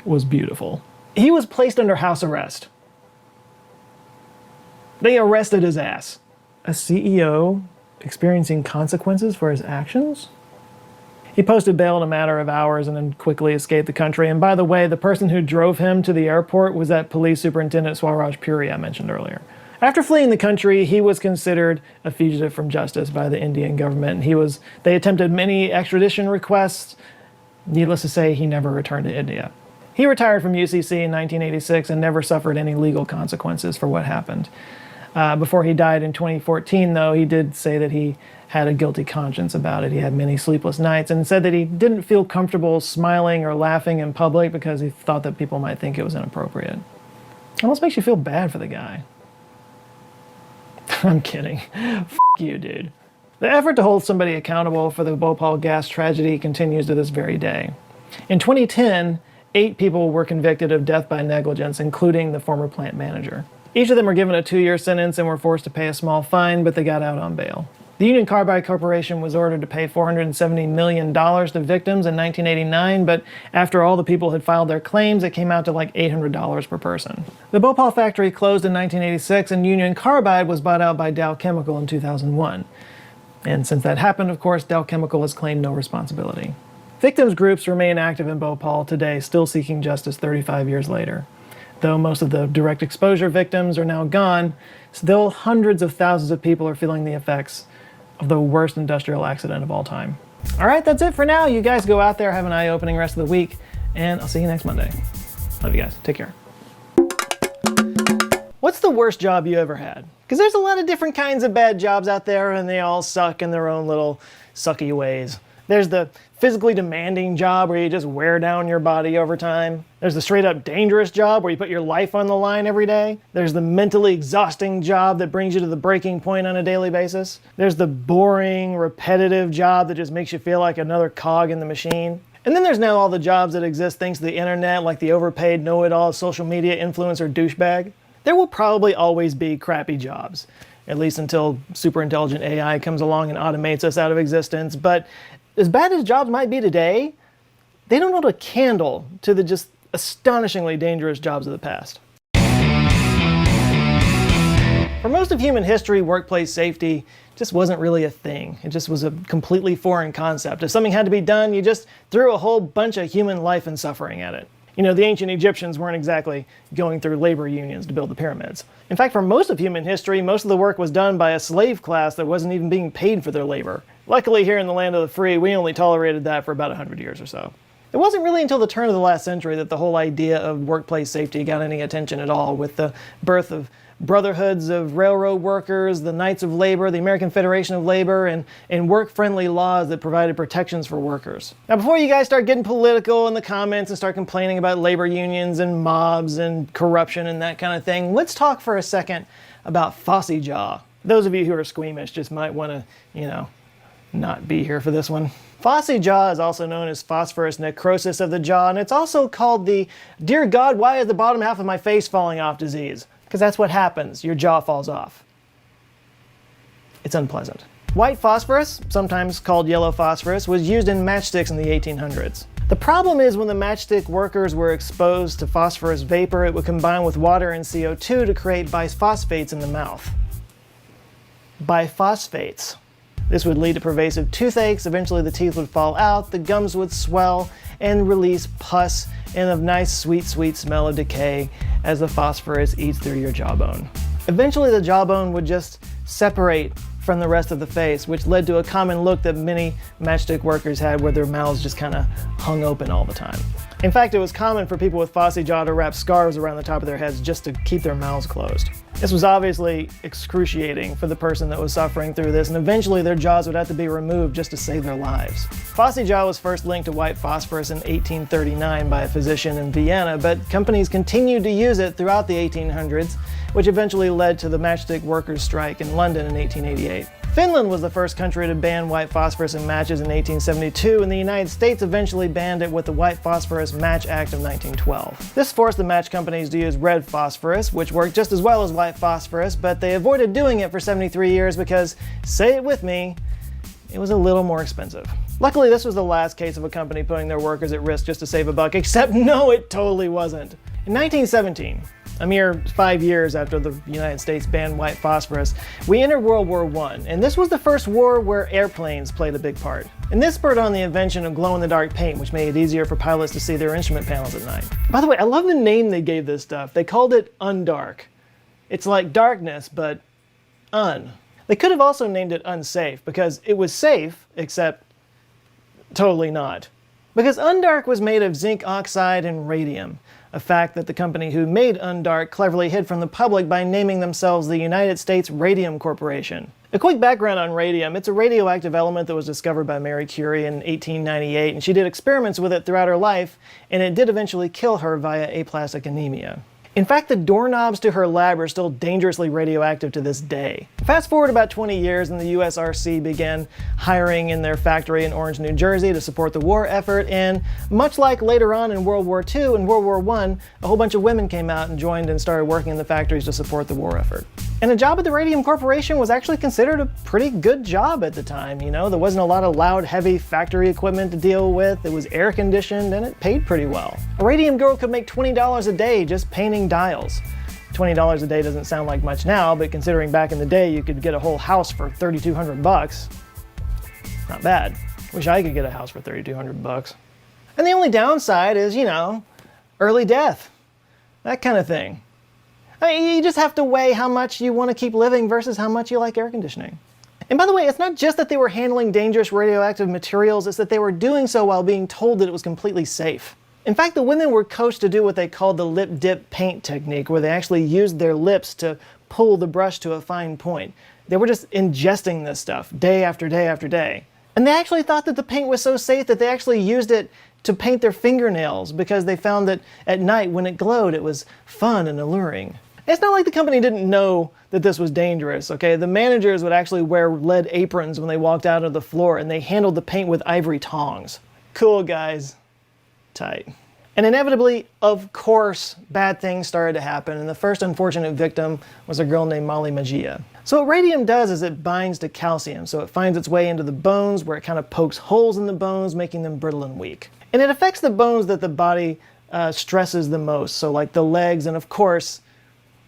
was beautiful. He was placed under house arrest. They arrested his ass. A CEO experiencing consequences for his actions? He posted bail in a matter of hours and then quickly escaped the country. And by the way, the person who drove him to the airport was that police superintendent Swaraj Puri I mentioned earlier. After fleeing the country, he was considered a fugitive from justice by the Indian government. They attempted many extradition requests. Needless to say, he never returned to India. He retired from UCC in 1986 and never suffered any legal consequences for what happened. Before he died in 2014, though, he did say that he had a guilty conscience about it. He had many sleepless nights and said that he didn't feel comfortable smiling or laughing in public because he thought that people might think it was inappropriate. It almost makes you feel bad for the guy. I'm kidding. F*** you, dude. The effort to hold somebody accountable for the Bhophal Gas Tragedy continues to this very day. In 2010, 8 people were convicted of death by negligence, including the former plant manager. Each of them were given a 2-year sentence and were forced to pay a small fine, but they got out on bail. The Union Carbide Corporation was ordered to pay $470 million to victims in 1989, but after all the people had filed their claims, it came out to like $800 per person. The Bhopal factory closed in 1986, and Union Carbide was bought out by Dow Chemical in 2001. And since that happened, of course, Dow Chemical has claimed no responsibility. Victims groups remain active in Bhopal today, still seeking justice 35 years later. Though most of the direct exposure victims are now gone, still hundreds of thousands of people are feeling the effects of the worst industrial accident of all time. All right, that's it for now. You guys go out there, have an eye-opening rest of the week, and I'll see you next Monday. Love you guys. Take care. What's the worst job you ever had? Because there's a lot of different kinds of bad jobs out there, and they all suck in their own little sucky ways. There's the physically demanding job where you just wear down your body over time. There's the straight up dangerous job where you put your life on the line every day. There's the mentally exhausting job that brings you to the breaking point on a daily basis. There's the boring, repetitive job that just makes you feel like another cog in the machine. And then there's now all the jobs that exist thanks to the internet, like the overpaid know-it-all social media influencer douchebag. There will probably always be crappy jobs, at least until super intelligent AI comes along and automates us out of existence. But as bad as jobs might be today, they don't hold a candle to the just astonishingly dangerous jobs of the past. For most of human history, workplace safety just wasn't really a thing. It just was a completely foreign concept. If something had to be done, you just threw a whole bunch of human life and suffering at it. You know, the ancient Egyptians weren't exactly going through labor unions to build the pyramids. In fact, for most of human history, most of the work was done by a slave class that wasn't even being paid for their labor. Luckily, here in the land of the free, we only tolerated that for about 100 years or so. It wasn't really until the turn of the last century that the whole idea of workplace safety got any attention at all, with the birth of brotherhoods of railroad workers, the Knights of Labor, the American Federation of Labor, and work-friendly laws that provided protections for workers. Now, before you guys start getting political in the comments and start complaining about labor unions and mobs and corruption and that kind of thing, let's talk for a second about phossy jaw. Those of you who are squeamish just might want to, not be here for this one. Phossy jaw is also known as phosphorus necrosis of the jaw, and it's also called the "Dear God, why is the bottom half of my face falling off" disease. Because that's what happens. Your jaw falls off. It's unpleasant. White phosphorus, sometimes called yellow phosphorus, was used in matchsticks in the 1800s. The problem is when the matchstick workers were exposed to phosphorus vapor, it would combine with water and CO2 to create biphosphates in the mouth. Biphosphates. This would lead to pervasive toothaches. Eventually the teeth would fall out, the gums would swell, and release pus and a nice sweet, sweet smell of decay as the phosphorus eats through your jawbone. Eventually the jawbone would just separate from the rest of the face, which led to a common look that many matchstick workers had where their mouths just kind of hung open all the time. In fact, it was common for people with phossy jaw to wrap scarves around the top of their heads just to keep their mouths closed. This was obviously excruciating for the person that was suffering through this, and eventually their jaws would have to be removed just to save their lives. Phossy jaw was first linked to white phosphorus in 1839 by a physician in Vienna, but companies continued to use it throughout the 1800s, which eventually led to the matchstick workers' strike in London in 1888. Finland was the first country to ban white phosphorus in matches in 1872, and the United States eventually banned it with the White Phosphorus Match Act of 1912. This forced the match companies to use red phosphorus, which worked just as well as white phosphorus, but they avoided doing it for 73 years because, say it with me, it was a little more expensive. Luckily, this was the last case of a company putting their workers at risk just to save a buck, except no, it totally wasn't. In 1917, a mere 5 years after the United States banned white phosphorus, we entered World War I, and this was the first war where airplanes played a big part. And this spurred on the invention of glow-in-the-dark paint, which made it easier for pilots to see their instrument panels at night. By the way, I love the name they gave this stuff. They called it undark. It's like darkness, but un. They could have also named it unsafe, because it was safe, except totally not. Because Undark was made of zinc oxide and radium, a fact that the company who made Undark cleverly hid from the public by naming themselves the United States Radium Corporation. A quick background on radium: it's a radioactive element that was discovered by Marie Curie in 1898, and she did experiments with it throughout her life, and it did eventually kill her via aplastic anemia. In fact, the doorknobs to her lab are still dangerously radioactive to this day. Fast forward about 20 years and the USRC began hiring in their factory in Orange, New Jersey to support the war effort, and much like later on in World War II and World War I, a whole bunch of women came out and joined and started working in the factories to support the war effort. And a job at the Radium Corporation was actually considered a pretty good job at the time, you know? There wasn't a lot of loud, heavy factory equipment to deal with, it was air conditioned, and it paid pretty well. A radium girl could make $20 a day just painting dials. $20 a day doesn't sound like much now, but considering back in the day you could get a whole house for $3,200, not bad. Wish I could get a house for $3,200. And the only downside is, you know, early death, that kind of thing. I mean, you just have to weigh how much you want to keep living versus how much you like air conditioning. And by the way, it's not just that they were handling dangerous radioactive materials, it's that they were doing so while being told that it was completely safe. In fact, the women were coached to do what they called the lip dip paint technique, where they actually used their lips to pull the brush to a fine point. They were just ingesting this stuff day after day after day. And they actually thought that the paint was so safe that they actually used it to paint their fingernails because they found that at night when it glowed, it was fun and alluring. It's not like the company didn't know that this was dangerous, okay? The managers would actually wear lead aprons when they walked out on the floor, and they handled the paint with ivory tongs. Cool, guys. Tight. And inevitably, of course, bad things started to happen, and the first unfortunate victim was a girl named Molly Magia. So what radium does is it binds to calcium, so it finds its way into the bones where it kind of pokes holes in the bones, making them brittle and weak. And it affects the bones that the body stresses the most, so like the legs and, of course,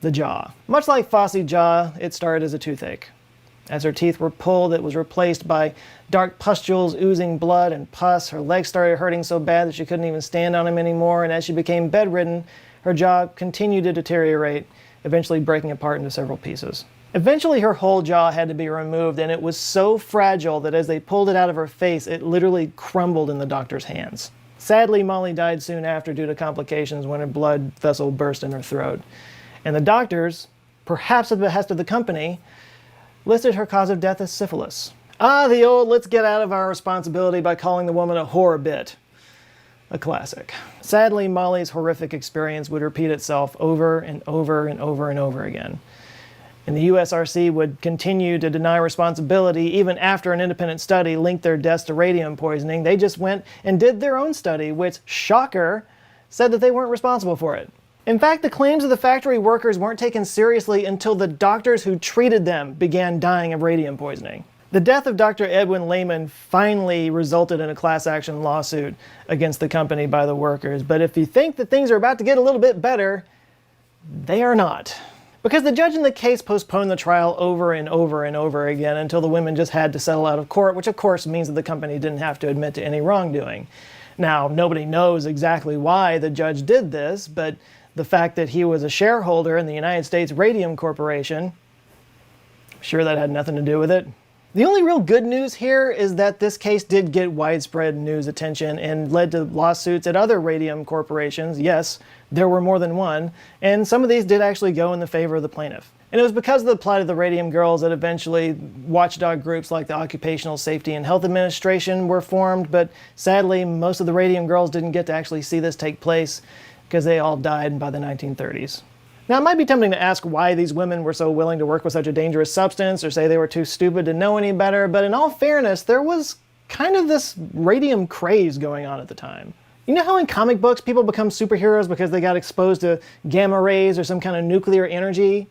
the jaw. Much like Fossey's jaw, it started as a toothache. As her teeth were pulled, it was replaced by dark pustules oozing blood and pus. Her legs started hurting so bad that she couldn't even stand on them anymore, and as she became bedridden, her jaw continued to deteriorate, eventually breaking apart into several pieces. Eventually, her whole jaw had to be removed, and it was so fragile that as they pulled it out of her face, it literally crumbled in the doctor's hands. Sadly, Molly died soon after due to complications when her blood vessel burst in her throat. And the doctors, perhaps at the behest of the company, listed her cause of death as syphilis. Ah, the old let's get out of our responsibility by calling the woman a whore bit. A classic. Sadly, Molly's horrific experience would repeat itself over and over and over and over again. And the USRC would continue to deny responsibility even after an independent study linked their deaths to radium poisoning. They just went and did their own study, which, shocker, said that they weren't responsible for it. In fact, the claims of the factory workers weren't taken seriously until the doctors who treated them began dying of radium poisoning. The death of Dr. Edwin Lehman finally resulted in a class action lawsuit against the company by the workers, but if you think that things are about to get a little bit better, they are not. Because the judge in the case postponed the trial over and over and over again until the women just had to settle out of court, which of course means that the company didn't have to admit to any wrongdoing. Now, nobody knows exactly why the judge did this, but the fact that he was a shareholder in the United States Radium Corporation, I'm sure that had nothing to do with it. The only real good news here is that this case did get widespread news attention and led to lawsuits at other radium corporations. Yes, there were more than one, and some of these did actually go in the favor of the plaintiff. And it was because of the plight of the Radium Girls that eventually watchdog groups like the Occupational Safety and Health Administration were formed, but sadly, most of the Radium Girls didn't get to actually see this take place because they all died by the 1930s. Now, it might be tempting to ask why these women were so willing to work with such a dangerous substance or say they were too stupid to know any better, but in all fairness, there was kind of this radium craze going on at the time. You know how in comic books people become superheroes because they got exposed to gamma rays or some kind of nuclear energy?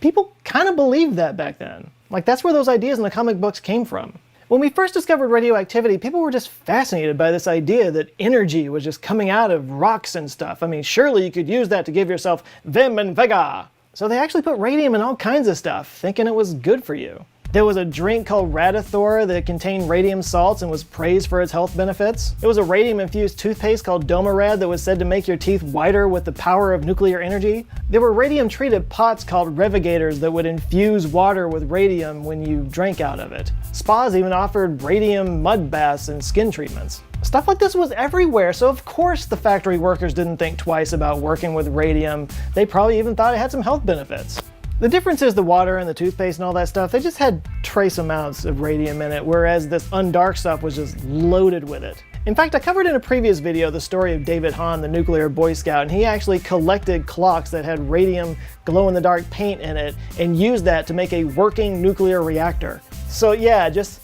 People kind of believed that back then. Like, that's where those ideas in the comic books came from. When we first discovered radioactivity, people were just fascinated by this idea that energy was just coming out of rocks and stuff. I mean, surely you could use that to give yourself vim and vigor. So they actually put radium in all kinds of stuff, thinking it was good for you. There was a drink called Radithor that contained radium salts and was praised for its health benefits. There was a radium-infused toothpaste called Domarad that was said to make your teeth whiter with the power of nuclear energy. There were radium-treated pots called Revigators that would infuse water with radium when you drank out of it. Spas even offered radium mud baths and skin treatments. Stuff like this was everywhere, so of course the factory workers didn't think twice about working with radium. They probably even thought it had some health benefits. The difference is the water and the toothpaste and all that stuff, they just had trace amounts of radium in it, whereas this undark stuff was just loaded with it. In fact, I covered in a previous video the story of David Hahn, the nuclear Boy Scout, and he actually collected clocks that had radium glow-in-the-dark paint in it and used that to make a working nuclear reactor. So yeah, just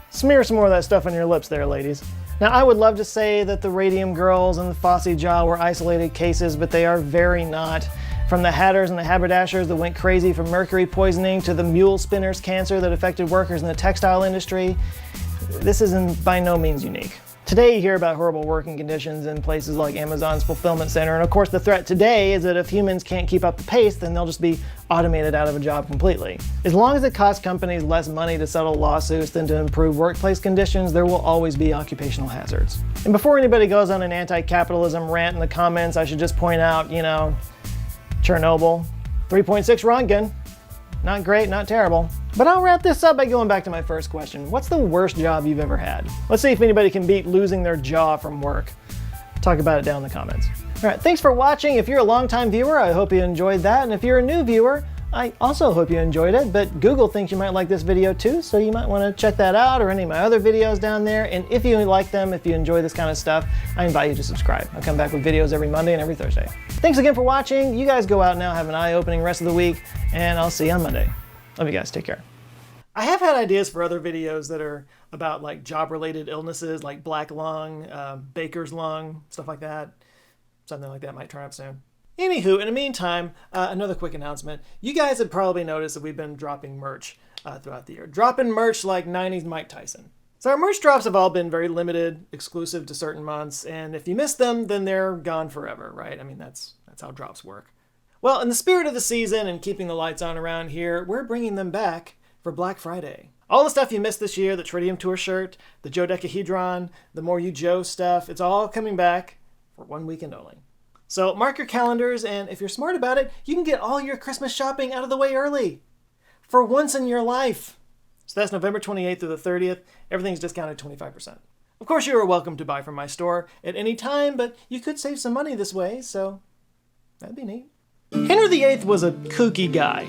smear some more of that stuff on your lips there, ladies. Now, I would love to say that the Radium Girls and the Fosse Jaw were isolated cases, but they are very not. From the Hatters and the Haberdashers that went crazy from mercury poisoning to the mule spinners cancer that affected workers in the textile industry, this is by no means unique. Today you hear about horrible working conditions in places like Amazon's fulfillment center, and of course the threat today is that if humans can't keep up the pace, then they'll just be automated out of a job completely. As long as it costs companies less money to settle lawsuits than to improve workplace conditions, there will always be occupational hazards. And before anybody goes on an anti-capitalism rant in the comments, I should just point out, Chernobyl, 3.6 Rontgen. Not great, not terrible. But I'll wrap this up by going back to my first question. What's the worst job you've ever had? Let's see if anybody can beat losing their jaw from work. Talk about it down in the comments. All right, thanks for watching. If you're a longtime viewer, I hope you enjoyed that. And if you're a new viewer, I also hope you enjoyed it, but Google thinks you might like this video too, so you might want to check that out or any of my other videos down there. And if you like them, if you enjoy this kind of stuff, I invite you to subscribe. I come back with videos every Monday and every Thursday. Thanks again for watching. You guys go out now, have an eye-opening rest of the week, and I'll see you on Monday. Love you guys. Take care. I have had ideas for other videos that are about like job-related illnesses, like black lung, baker's lung, stuff like that. Something like that might turn up soon. Anywho, in the meantime, another quick announcement. You guys have probably noticed that we've been dropping merch throughout the year. Dropping merch like 90s Mike Tyson. So our merch drops have all been very limited, exclusive to certain months, and if you miss them, then they're gone forever, right? I mean, that's how drops work. Well, in the spirit of the season and keeping the lights on around here, we're bringing them back for Black Friday. All the stuff you missed this year, the Tritium Tour shirt, the Dodecahedron, the More You Joe stuff, it's all coming back for 1 weekend only. So mark your calendars, and if you're smart about it, you can get all your Christmas shopping out of the way early. For once in your life. So that's November 28th through the 30th. Everything's discounted 25%. Of course, you are welcome to buy from my store at any time, but you could save some money this way, so that'd be neat. Henry VIII was a kooky guy.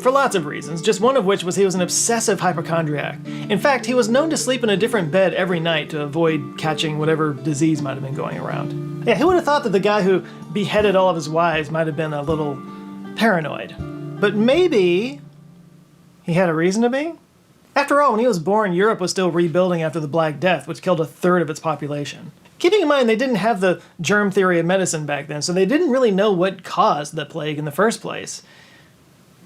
For lots of reasons, just one of which was he was an obsessive hypochondriac. In fact, he was known to sleep in a different bed every night to avoid catching whatever disease might have been going around. Yeah, who would have thought that the guy who beheaded all of his wives might have been a little paranoid? But maybe he had a reason to be? After all, when he was born, Europe was still rebuilding after the Black Death, which killed 1/3 of its population. Keeping in mind they didn't have the germ theory of medicine back then, so they didn't really know what caused the plague in the first place.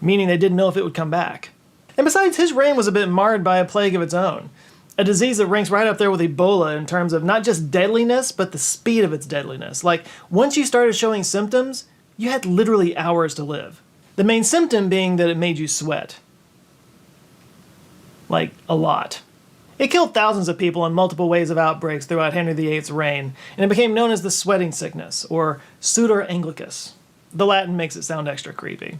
Meaning they didn't know if it would come back. And besides, his reign was a bit marred by a plague of its own. A disease that ranks right up there with Ebola in terms of not just deadliness, but the speed of its deadliness. Like, once you started showing symptoms, you had literally hours to live. The main symptom being that it made you sweat. Like, a lot. It killed thousands of people in multiple waves of outbreaks throughout Henry VIII's reign, and it became known as the sweating sickness, or Sudor Anglicus. The Latin makes it sound extra creepy.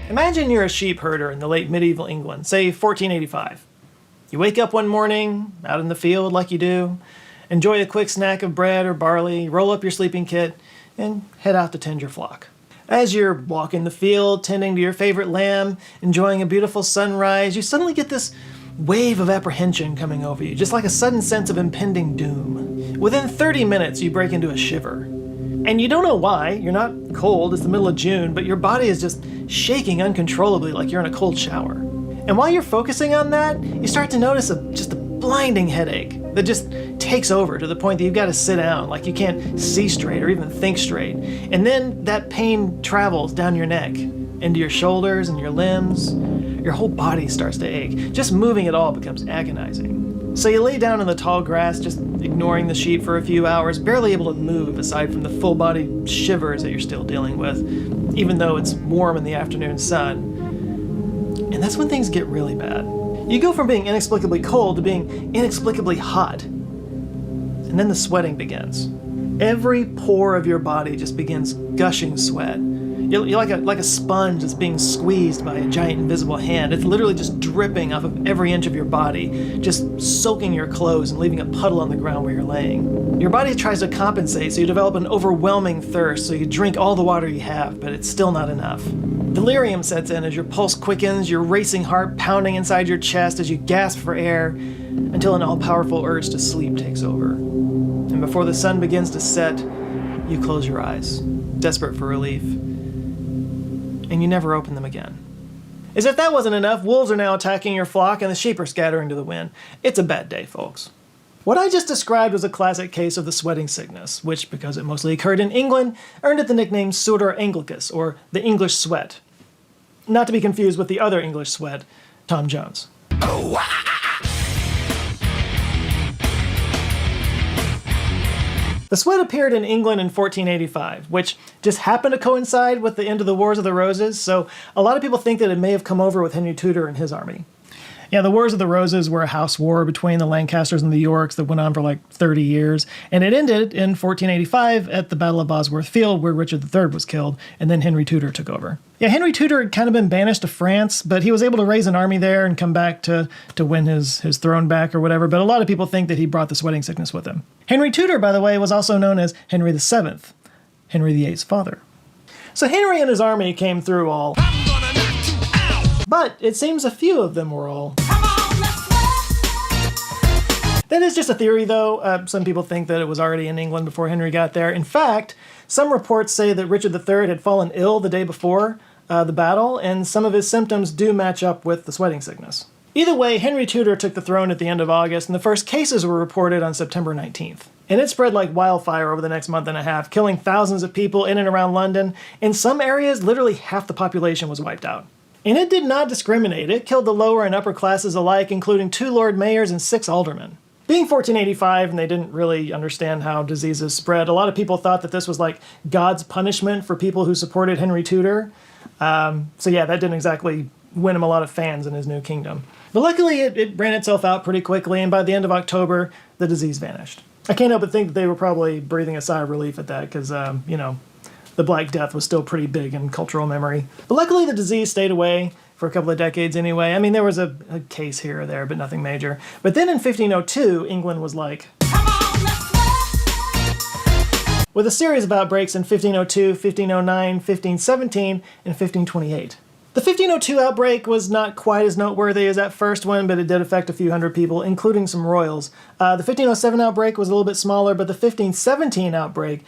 Imagine you're a sheep herder in the late medieval England, say 1485. You wake up one morning, out in the field like you do, enjoy a quick snack of bread or barley, roll up your sleeping kit, and head out to tend your flock. As you're walking the field, tending to your favorite lamb, enjoying a beautiful sunrise, you suddenly get this wave of apprehension coming over you, just like a sudden sense of impending doom. Within 30 minutes, you break into a shiver. And you don't know why. You're not cold, it's the middle of June, but your body is just shaking uncontrollably like you're in a cold shower. And while you're focusing on that, you start to notice just a blinding headache that just takes over to the point that you've got to sit down, like you can't see straight or even think straight. And then that pain travels down your neck, into your shoulders and your limbs. Your whole body starts to ache. Just moving at all becomes agonizing. So you lay down in the tall grass, just ignoring the sheet for a few hours, barely able to move aside from the full-body shivers that you're still dealing with, even though it's warm in the afternoon sun. And that's when things get really bad. You go from being inexplicably cold to being inexplicably hot. And then the sweating begins. Every pore of your body just begins gushing sweat. You're like a sponge that's being squeezed by a giant invisible hand. It's literally just dripping off of every inch of your body, just soaking your clothes and leaving a puddle on the ground where you're laying. Your body tries to compensate, so you develop an overwhelming thirst, so you drink all the water you have, but it's still not enough. Delirium sets in as your pulse quickens, your racing heart pounding inside your chest as you gasp for air, until an all-powerful urge to sleep takes over. And before the sun begins to set, you close your eyes, desperate for relief. And you never open them again. As if that wasn't enough, wolves are now attacking your flock and the sheep are scattering to the wind. It's a bad day, folks. What I just described was a classic case of the sweating sickness, which, because it mostly occurred in England, earned it the nickname Sudor Anglicus, or the English sweat. Not to be confused with the other English sweat, Tom Jones. The sweat appeared in England in 1485, which just happened to coincide with the end of the Wars of the Roses, so a lot of people think that it may have come over with Henry Tudor and his army. Yeah, the Wars of the Roses were a house war between the Lancasters and the Yorks that went on for like 30 years, and it ended in 1485 at the Battle of Bosworth Field, where Richard III was killed, and then Henry Tudor took over. Yeah, Henry Tudor had kind of been banished to France, but he was able to raise an army there and come back to win his throne back or whatever, but a lot of people think that he brought the sweating sickness with him. Henry Tudor, by the way, was also known as Henry VII, Henry VIII's father. So Henry and his army came through all... But it seems a few of them were all... That is just a theory, though. Some people think that it was already in England before Henry got there. In fact, some reports say that Richard III had fallen ill the day before the battle, and some of his symptoms do match up with the sweating sickness. Either way, Henry Tudor took the throne at the end of August, and the first cases were reported on September 19th. And it spread like wildfire over the next month and a half, killing thousands of people in and around London. In some areas, literally half the population was wiped out. And it did not discriminate. It killed the lower and upper classes alike, including 2 Lord Mayors and 6 aldermen. Being 1485, and they didn't really understand how diseases spread, a lot of people thought that this was like God's punishment for people who supported Henry Tudor. So yeah, that didn't exactly win him a lot of fans in his new kingdom. But luckily, it ran itself out pretty quickly, and by the end of October, the disease vanished. I can't help but think that they were probably breathing a sigh of relief at that, because, the Black Death was still pretty big in cultural memory. But luckily, the disease stayed away for a couple of decades anyway. I mean, there was a case here or there, but nothing major. But then in 1502, England was like... with a series of outbreaks in 1502, 1509, 1517, and 1528. The 1502 outbreak was not quite as noteworthy as that first one, but it did affect a few hundred people, including some royals. The 1507 outbreak was a little bit smaller, but the 1517 outbreak,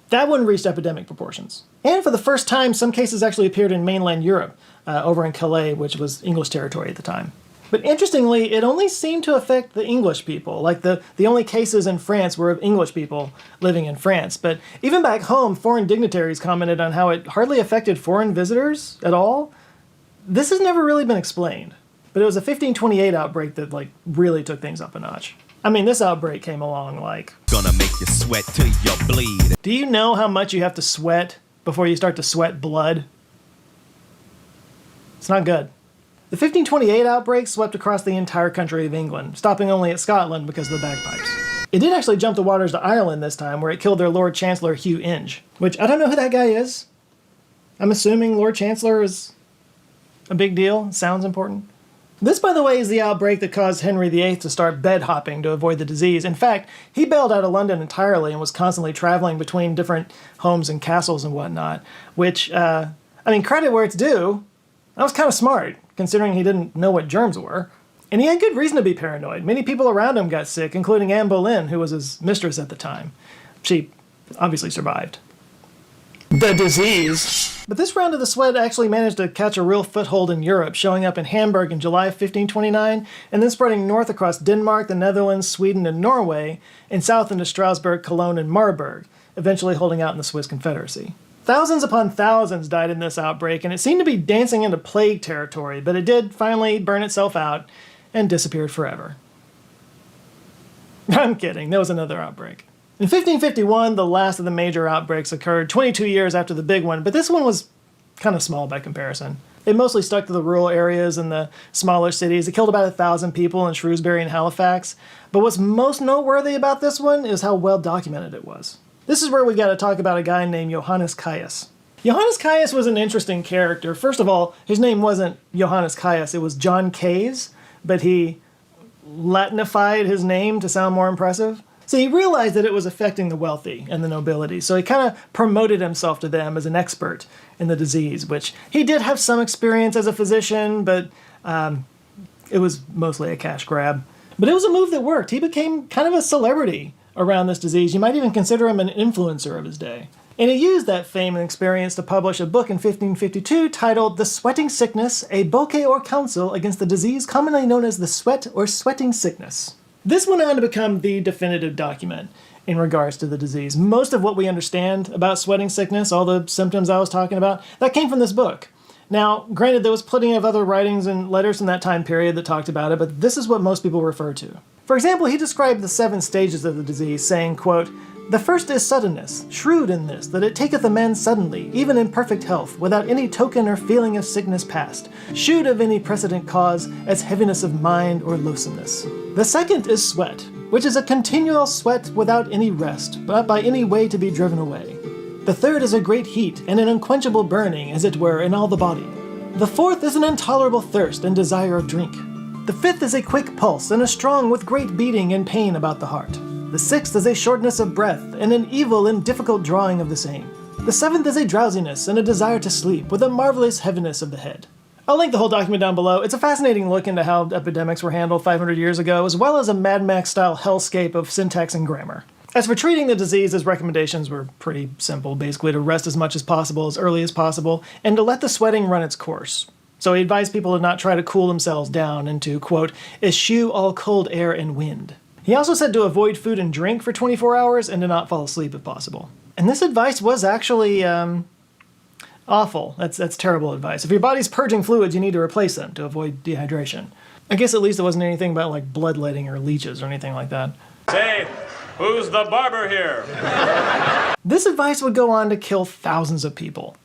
that one reached epidemic proportions. And for the first time, some cases actually appeared in mainland Europe, over in Calais, which was English territory at the time. But interestingly, it only seemed to affect the English people. Like the only cases in France were of English people living in France. But even back home, foreign dignitaries commented on how it hardly affected foreign visitors at all. This has never really been explained. But it was a 1528 outbreak that really took things up a notch. I mean, this outbreak came along gonna make you sweat till you bleed. Do you know how much you have to sweat before you start to sweat blood? It's not good. The 1528 outbreak swept across the entire country of England, stopping only at Scotland because of the bagpipes. It did actually jump the waters to Ireland this time, where it killed their Lord Chancellor Hugh Inge, which I don't know who that guy is. I'm assuming Lord Chancellor is a big deal. Sounds important. This, by the way, is the outbreak that caused Henry VIII to start bed hopping to avoid the disease. In fact, he bailed out of London entirely and was constantly traveling between different homes and castles and whatnot, which, credit where it's due. That was kind of smart, considering he didn't know what germs were. And he had good reason to be paranoid. Many people around him got sick, including Anne Boleyn, who was his mistress at the time. She obviously survived the disease. But this round of the sweat actually managed to catch a real foothold in Europe, showing up in Hamburg in July of 1529, and then spreading north across Denmark, the Netherlands, Sweden, and Norway, and south into Strasbourg, Cologne, and Marburg, eventually holding out in the Swiss Confederacy. Thousands upon thousands died in this outbreak, and it seemed to be dancing into plague territory, but it did finally burn itself out and disappeared forever. I'm kidding, there was another outbreak. In 1551, the last of the major outbreaks occurred 22 years after the big one, but this one was kind of small by comparison. It mostly stuck to the rural areas and the smaller cities. It killed about 1,000 people in Shrewsbury and Halifax. But what's most noteworthy about this one is how well documented it was. This is where we got to talk about a guy named Johannes Caius. Johannes Caius was an interesting character. First of all, his name wasn't Johannes Caius, it was John Caius, but he Latinified his name to sound more impressive. So he realized that it was affecting the wealthy and the nobility, so he kind of promoted himself to them as an expert in the disease, which he did have some experience as a physician, but it was mostly a cash grab. But it was a move that worked. He became kind of a celebrity around this disease. You might even consider him an influencer of his day. And he used that fame and experience to publish a book in 1552 titled The Sweating Sickness, a Bouquet or Counsel Against the Disease Commonly Known as the Sweat or Sweating Sickness. This went on to become the definitive document in regards to the disease. Most of what we understand about sweating sickness, all the symptoms I was talking about, that came from this book. Now, granted, there was plenty of other writings and letters from that time period that talked about it, but this is what most people refer to. For example, he described the 7 stages of the disease, saying, quote, "The first is suddenness, shrewd in this, that it taketh a man suddenly, even in perfect health, without any token or feeling of sickness past, shewed of any precedent cause, as heaviness of mind or loathsomeness. The second is sweat, which is a continual sweat without any rest, but by any way to be driven away. The third is a great heat, and an unquenchable burning, as it were, in all the body. The fourth is an intolerable thirst and desire of drink. The fifth is a quick pulse, and a strong with great beating and pain about the heart. The sixth is a shortness of breath, and an evil and difficult drawing of the same. The seventh is a drowsiness, and a desire to sleep, with a marvelous heaviness of the head." I'll link the whole document down below. It's a fascinating look into how epidemics were handled 500 years ago, as well as a Mad Max-style hellscape of syntax and grammar. As for treating the disease, his recommendations were pretty simple, basically to rest as much as possible, as early as possible, and to let the sweating run its course. So he advised people to not try to cool themselves down and to, quote, "eschew all cold air and wind." He also said to avoid food and drink for 24 hours and to not fall asleep if possible. And this advice was actually awful. That's terrible advice. If your body's purging fluids, you need to replace them to avoid dehydration. I guess at least it wasn't anything about like bloodletting or leeches or anything like that. Say, who's the barber here? This advice would go on to kill thousands of people.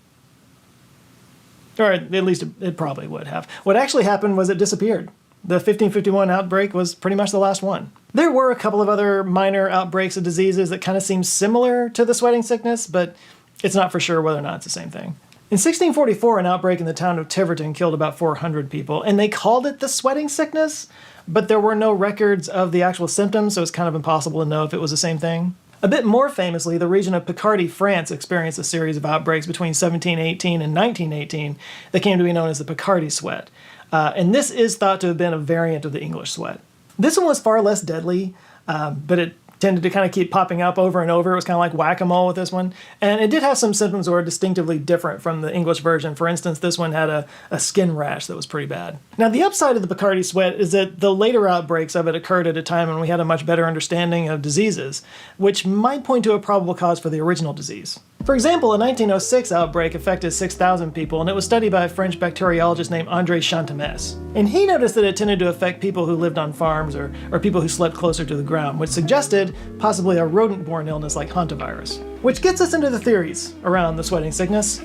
Or at least it probably would have. What actually happened was it disappeared. The 1551 outbreak was pretty much the last one. There were a couple of other minor outbreaks of diseases that kind of seem similar to the sweating sickness, but it's not for sure whether or not it's the same thing. In 1644, an outbreak in the town of Tiverton killed about 400 people, and they called it the sweating sickness, but there were no records of the actual symptoms, so it's kind of impossible to know if it was the same thing. A bit more famously, the region of Picardy, France, experienced a series of outbreaks between 1718 and 1918 that came to be known as the Picardy sweat. And this is thought to have been a variant of the English sweat. This one was far less deadly, but it tended to kind of keep popping up over and over. It was kind of like whack-a-mole with this one. And it did have some symptoms that were distinctively different from the English version. For instance, this one had a skin rash that was pretty bad. Now, the upside of the Picardy sweat is that the later outbreaks of it occurred at a time when we had a much better understanding of diseases, which might point to a probable cause for the original disease. For example, a 1906 outbreak affected 6,000 people, and it was studied by a French bacteriologist named André Chantemesse. And he noticed that it tended to affect people who lived on farms or people who slept closer to the ground, which suggested possibly a rodent-borne illness like hantavirus. Which gets us into the theories around the sweating sickness,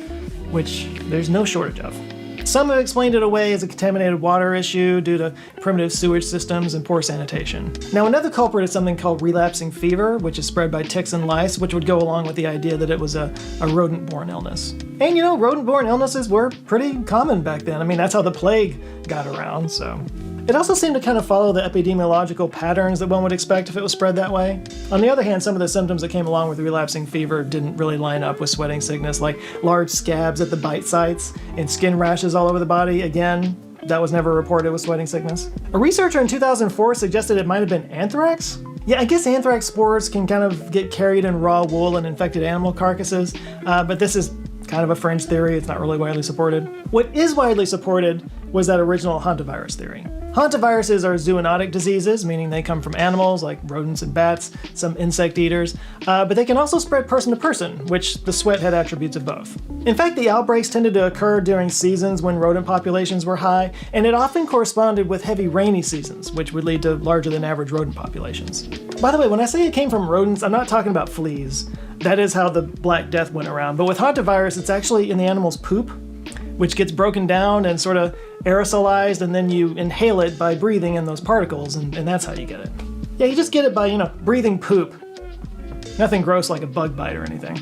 which there's no shortage of. Some have explained it away as a contaminated water issue due to primitive sewage systems and poor sanitation. Now, another culprit is something called relapsing fever, which is spread by ticks and lice, which would go along with the idea that it was a rodent-borne illness. And you know, rodent-borne illnesses were pretty common back then. I mean, that's how the plague got around, so. It also seemed to kind of follow the epidemiological patterns that one would expect if it was spread that way. On the other hand, some of the symptoms that came along with relapsing fever didn't really line up with sweating sickness, like large scabs at the bite sites and skin rashes all over the body. Again, that was never reported with sweating sickness. A researcher in 2004 suggested it might have been anthrax. Yeah, I guess anthrax spores can kind of get carried in raw wool and infected animal carcasses, but this is kind of a fringe theory. It's not really widely supported. What is widely supported was that original hantavirus theory. Hantaviruses are zoonotic diseases, meaning they come from animals like rodents and bats, some insect eaters, but they can also spread person to person, which the sweat had attributes of both. In fact, the outbreaks tended to occur during seasons when rodent populations were high, and it often corresponded with heavy rainy seasons, which would lead to larger than average rodent populations. By the way, when I say it came from rodents, I'm not talking about fleas. That is how the Black Death went around, but with hantavirus, it's actually in the animal's poop, which gets broken down and sort of aerosolized, and then you inhale it by breathing in those particles, and that's how you get it. Yeah, you just get it by, breathing poop. Nothing gross like a bug bite or anything.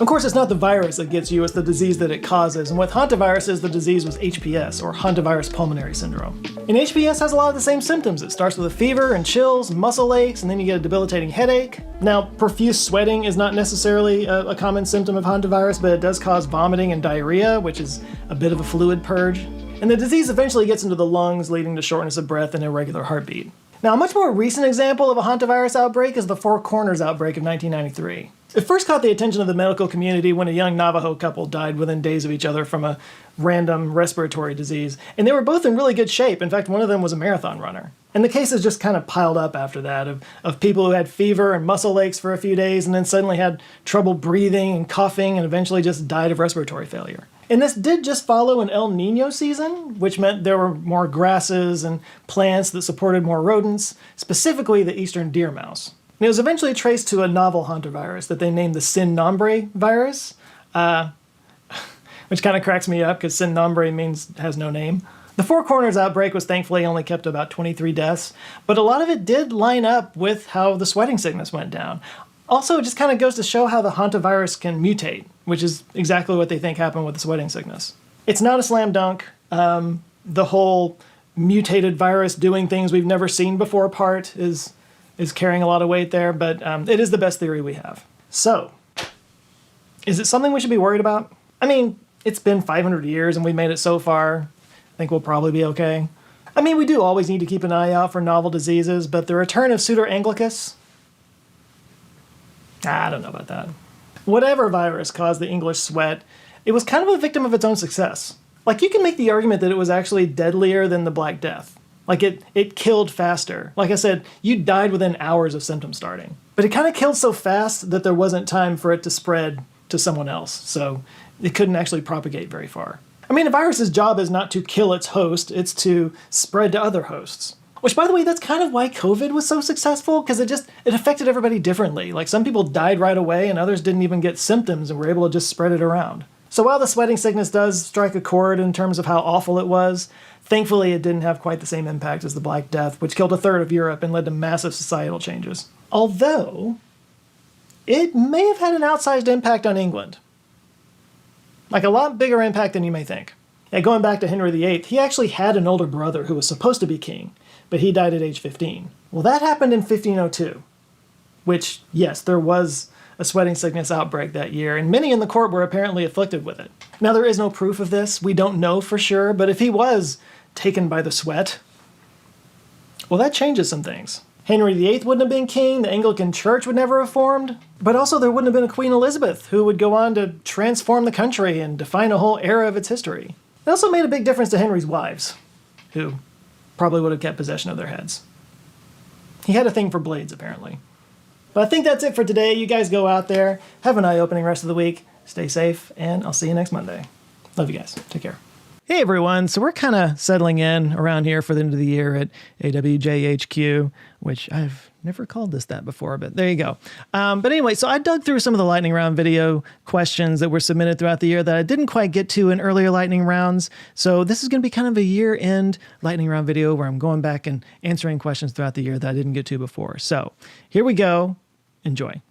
Of course, it's not the virus that gets you, it's the disease that it causes, and with hantaviruses, the disease was HPS, or hantavirus pulmonary syndrome. And HPS has a lot of the same symptoms. It starts with a fever and chills, muscle aches, and then you get a debilitating headache. Now, profuse sweating is not necessarily a common symptom of hantavirus, but it does cause vomiting and diarrhea, which is a bit of a fluid purge. And the disease eventually gets into the lungs, leading to shortness of breath and irregular heartbeat. Now, a much more recent example of a hantavirus outbreak is the Four Corners outbreak of 1993. It first caught the attention of the medical community when a young Navajo couple died within days of each other from a random respiratory disease, and they were both in really good shape. In fact, one of them was a marathon runner. And the cases just kind of piled up after that of people who had fever and muscle aches for a few days and then suddenly had trouble breathing and coughing and eventually just died of respiratory failure. And this did just follow an El Nino season, which meant there were more grasses and plants that supported more rodents, specifically the eastern deer mouse. And it was eventually traced to a novel hantavirus that they named the Sin Nombre virus, which kind of cracks me up because Sin Nombre has no name. The Four Corners outbreak was thankfully only kept to about 23 deaths, but a lot of it did line up with how the sweating sickness went down. Also, it just kind of goes to show how the hantavirus can mutate, which is exactly what they think happened with the sweating sickness. It's not a slam dunk. The whole mutated virus doing things we've never seen before part is carrying a lot of weight there, but it is the best theory we have. So, is it something we should be worried about? I mean, it's been 500 years and we made it so far. I think we'll probably be okay. I mean, we do always need to keep an eye out for novel diseases, but the return of Pseudo anglicus, I don't know about that. Whatever virus caused the English sweat, it was kind of a victim of its own success. Like, you can make the argument that it was actually deadlier than the Black Death. Like, it killed faster. Like I said, you died within hours of symptoms starting. But it kind of killed so fast that there wasn't time for it to spread to someone else, so it couldn't actually propagate very far. I mean, a virus's job is not to kill its host, it's to spread to other hosts. Which, by the way, that's kind of why COVID was so successful, because it affected everybody differently. Like, some people died right away and others didn't even get symptoms and were able to just spread it around. So while the sweating sickness does strike a chord in terms of how awful it was, thankfully it didn't have quite the same impact as the Black Death, which killed a third of Europe and led to massive societal changes. Although, it may have had an outsized impact on England. Like, a lot bigger impact than you may think. And going back to Henry VIII, he actually had an older brother who was supposed to be king, but he died at age 15. Well, that happened in 1502, which, yes, there was a sweating sickness outbreak that year, and many in the court were apparently afflicted with it. Now, there is no proof of this. We don't know for sure, but if he was taken by the sweat, well, that changes some things. Henry VIII wouldn't have been king, the Anglican Church would never have formed, but also there wouldn't have been a Queen Elizabeth who would go on to transform the country and define a whole era of its history. It also made a big difference to Henry's wives, who probably would have kept possession of their heads. He had a thing for blades, apparently. But I think that's it for today. You guys go out there, have an eye-opening rest of the week, stay safe, and I'll see you next Monday. Love you guys. Take care. Hey everyone, so we're kind of settling in around here for the end of the year at AWJHQ, which I've never called this that before, but there you go. But anyway, so I dug through some of the lightning round video questions that were submitted throughout the year that I didn't quite get to in earlier lightning rounds. So this is going to be kind of a year-end lightning round video where I'm going back and answering questions throughout the year that I didn't get to before. So here we go. Enjoy.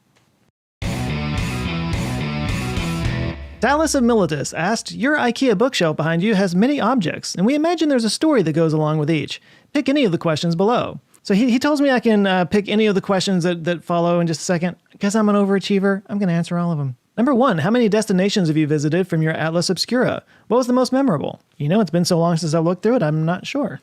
Dallas of Militus asked, your IKEA bookshelf behind you has many objects, and we imagine there's a story that goes along with each. Pick any of the questions below. So he tells me I can pick any of the questions that follow in just a second. Because I'm an overachiever, I'm going to answer all of them. Number 1, how many destinations have you visited from your Atlas Obscura? What was the most memorable? You know, it's been so long since I looked through it, I'm not sure.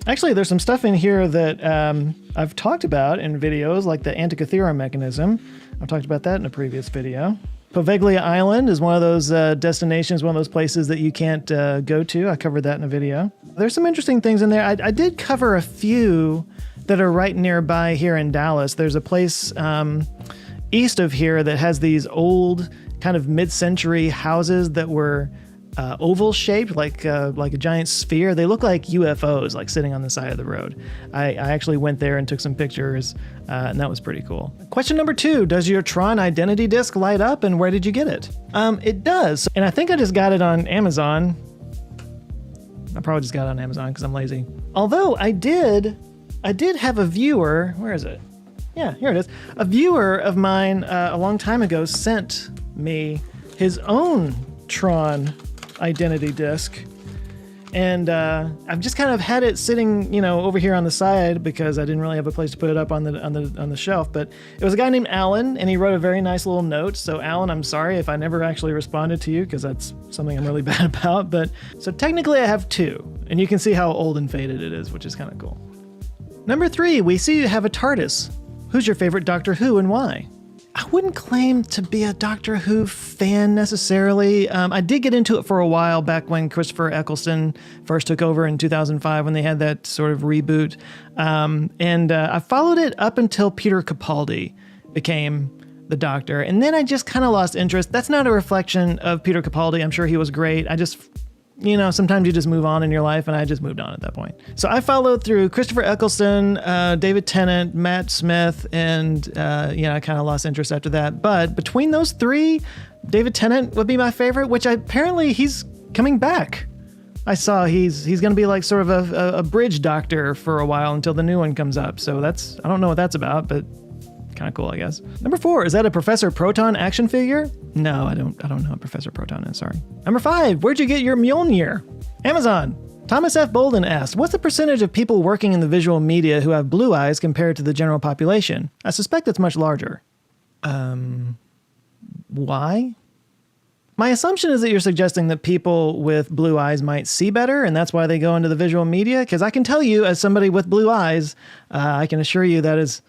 Actually, there's some stuff in here that I've talked about in videos, like the Antikythera mechanism. I've talked about that in a previous video. Poveglia Island is one of those destinations, one of those places that you can't go to. I covered that in a video. There's some interesting things in there. I did cover a few that are right nearby here in Dallas. There's a place east of here that has these old kind of mid-century houses that were oval shaped, like a giant sphere. They look like UFOs, like sitting on the side of the road. I actually went there and took some pictures, and that was pretty cool. Question number 2, does your Tron identity disc light up, and where did you get it? It does, and I think I just got it on Amazon. I probably just got it on Amazon because I'm lazy. Although I did have a viewer, where is it? Yeah, here it is. A viewer of mine a long time ago sent me his own Tron identity disc, and I've just kind of had it sitting, over here on the side because I didn't really have a place to put it up on the shelf. But it was a guy named Alan, and he wrote a very nice little note. So Alan, I'm sorry if I never actually responded to you because that's something I'm really bad about. But so technically I have 2, and you can see how old and faded it is, which is kind of cool. Number 3, we see you have a TARDIS. Who's your favorite Doctor Who and why? I wouldn't claim to be a Doctor Who fan necessarily. I did get into it for a while back when Christopher Eccleston first took over in 2005 when they had that sort of reboot. And I followed it up until Peter Capaldi became the Doctor. And then I just kind of lost interest. That's not a reflection of Peter Capaldi. I'm sure he was great. I just... sometimes you just move on in your life, and I just moved on at that point. So I followed through Christopher Eccleston, David Tennant, Matt Smith, and I kind of lost interest after that. But between those 3, David Tennant would be my favorite, which apparently he's coming back. I saw he's going to be like sort of a bridge doctor for a while until the new one comes up. So I don't know what that's about, but kind of cool, I guess. Number 4, is that a Professor Proton action figure? No, I don't know what Professor Proton is, sorry. Number 5, where'd you get your Mjolnir? Amazon. Thomas F. Bolden asked, what's the percentage of people working in the visual media who have blue eyes compared to the general population? I suspect it's much larger. Why? My assumption is that you're suggesting that people with blue eyes might see better, and that's why they go into the visual media, because I can tell you, as somebody with blue eyes, I can assure you that is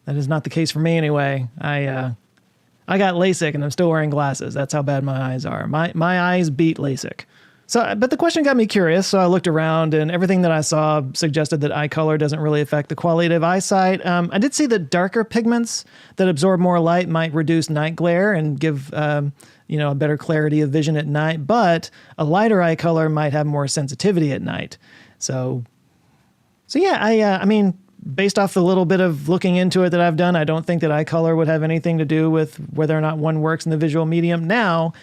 not the case for me anyway. I got LASIK and I'm still wearing glasses. That's how bad my eyes are. My eyes beat LASIK. So, but the question got me curious, so I looked around, and everything that I saw suggested that eye color doesn't really affect the quality of eyesight. I did see that darker pigments that absorb more light might reduce night glare and give a better clarity of vision at night, but a lighter eye color might have more sensitivity at night. So yeah, I mean, based off the little bit of looking into it that I've done, I don't think that eye color would have anything to do with whether or not one works in the visual medium. Now,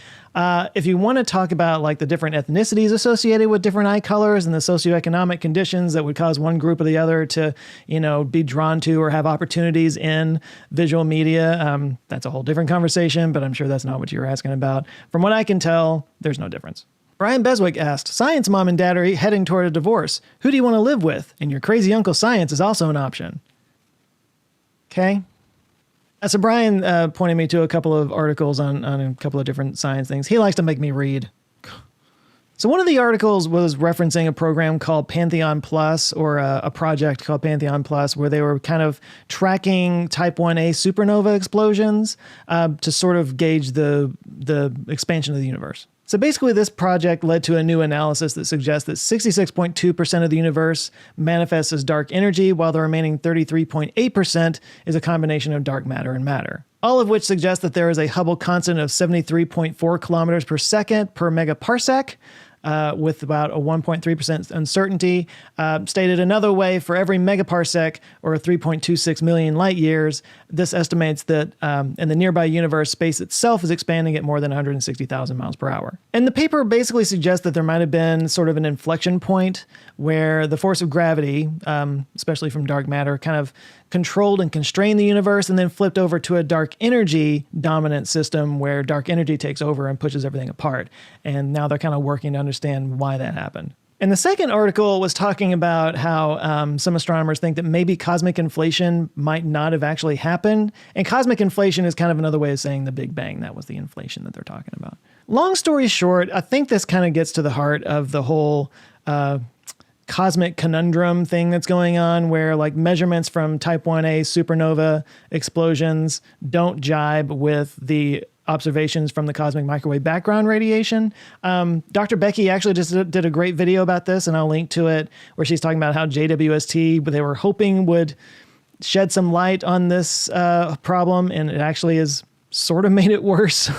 if you want to talk about like the different ethnicities associated with different eye colors and the socioeconomic conditions that would cause one group or the other to, be drawn to or have opportunities in visual media, that's a whole different conversation, but I'm sure that's not what you're asking about. From what I can tell, there's no difference. Brian Beswick asked, Science Mom and Dad are heading toward a divorce. Who do you want to live with? And your crazy Uncle Science is also an option. Okay. So Brian pointed me to a couple of articles on a couple of different science things. He likes to make me read. So one of the articles was referencing a program called Pantheon Plus, or a project called Pantheon Plus, where they were kind of tracking Type 1a supernova explosions to sort of gauge the expansion of the universe. So basically, this project led to a new analysis that suggests that 66.2% of the universe manifests as dark energy, while the remaining 33.8% is a combination of dark matter and matter. All of which suggests that there is a Hubble constant of 73.4 kilometers per second per megaparsec, with about a 1.3% uncertainty. Stated another way, for every megaparsec, or 3.26 million light years, this estimates that in the nearby universe, space itself is expanding at more than 160,000 miles per hour. And the paper basically suggests that there might have been sort of an inflection point where the force of gravity, especially from dark matter, kind of controlled and constrained the universe, and then flipped over to a dark energy dominant system where dark energy takes over and pushes everything apart. And now they're kind of working to understand why that happened. And the second article was talking about how some astronomers think that maybe cosmic inflation might not have actually happened. And cosmic inflation is kind of another way of saying the Big Bang. That was the inflation that they're talking about. Long story short, I think this kind of gets to the heart of the whole cosmic conundrum thing that's going on, where like measurements from Type 1a supernova explosions don't jibe with the observations from the cosmic microwave background radiation. Dr. Becky actually just did a great video about this, and I'll link to it, where she's talking about how JWST, they were hoping would shed some light on this problem, and it actually is sort of made it worse.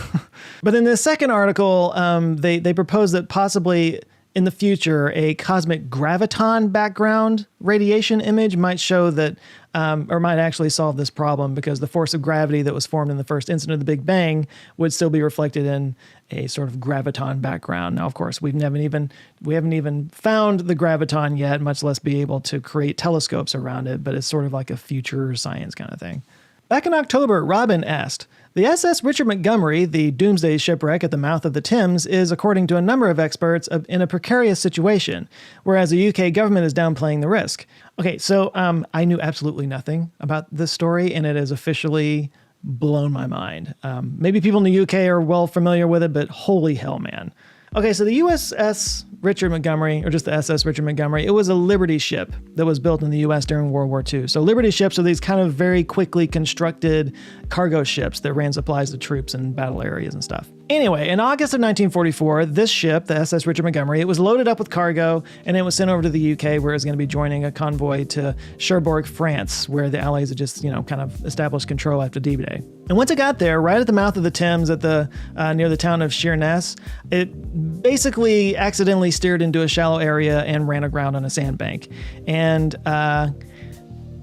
But in the second article, they propose that possibly in the future, a cosmic graviton background radiation image might show that, or might actually solve this problem, because the force of gravity that was formed in the first instant of the Big Bang would still be reflected in a sort of graviton background. Now, of course, we haven't even found the graviton yet, much less be able to create telescopes around it, but it's sort of like a future science kind of thing. Back in October, Robin asked, the SS Richard Montgomery, the doomsday shipwreck at the mouth of the Thames, is, according to a number of experts, in a precarious situation, whereas the UK government is downplaying the risk. Okay, so I knew absolutely nothing about this story, and it has officially blown my mind. Maybe people in the UK are well familiar with it, but holy hell, man. Okay, so the USS Richard Montgomery, or just the SS Richard Montgomery, it was a Liberty ship that was built in the US during World War II. So Liberty ships are these kind of very quickly constructed cargo ships that ran supplies to troops in battle areas and stuff. Anyway, in August of 1944, this ship, the SS Richard Montgomery, it was loaded up with cargo, and it was sent over to the UK, where it was going to be joining a convoy to Cherbourg, France, where the Allies had just, kind of established control after D-Day. And once it got there, right at the mouth of the Thames, at the near the town of Sheerness, it basically accidentally steered into a shallow area and ran aground on a sandbank. And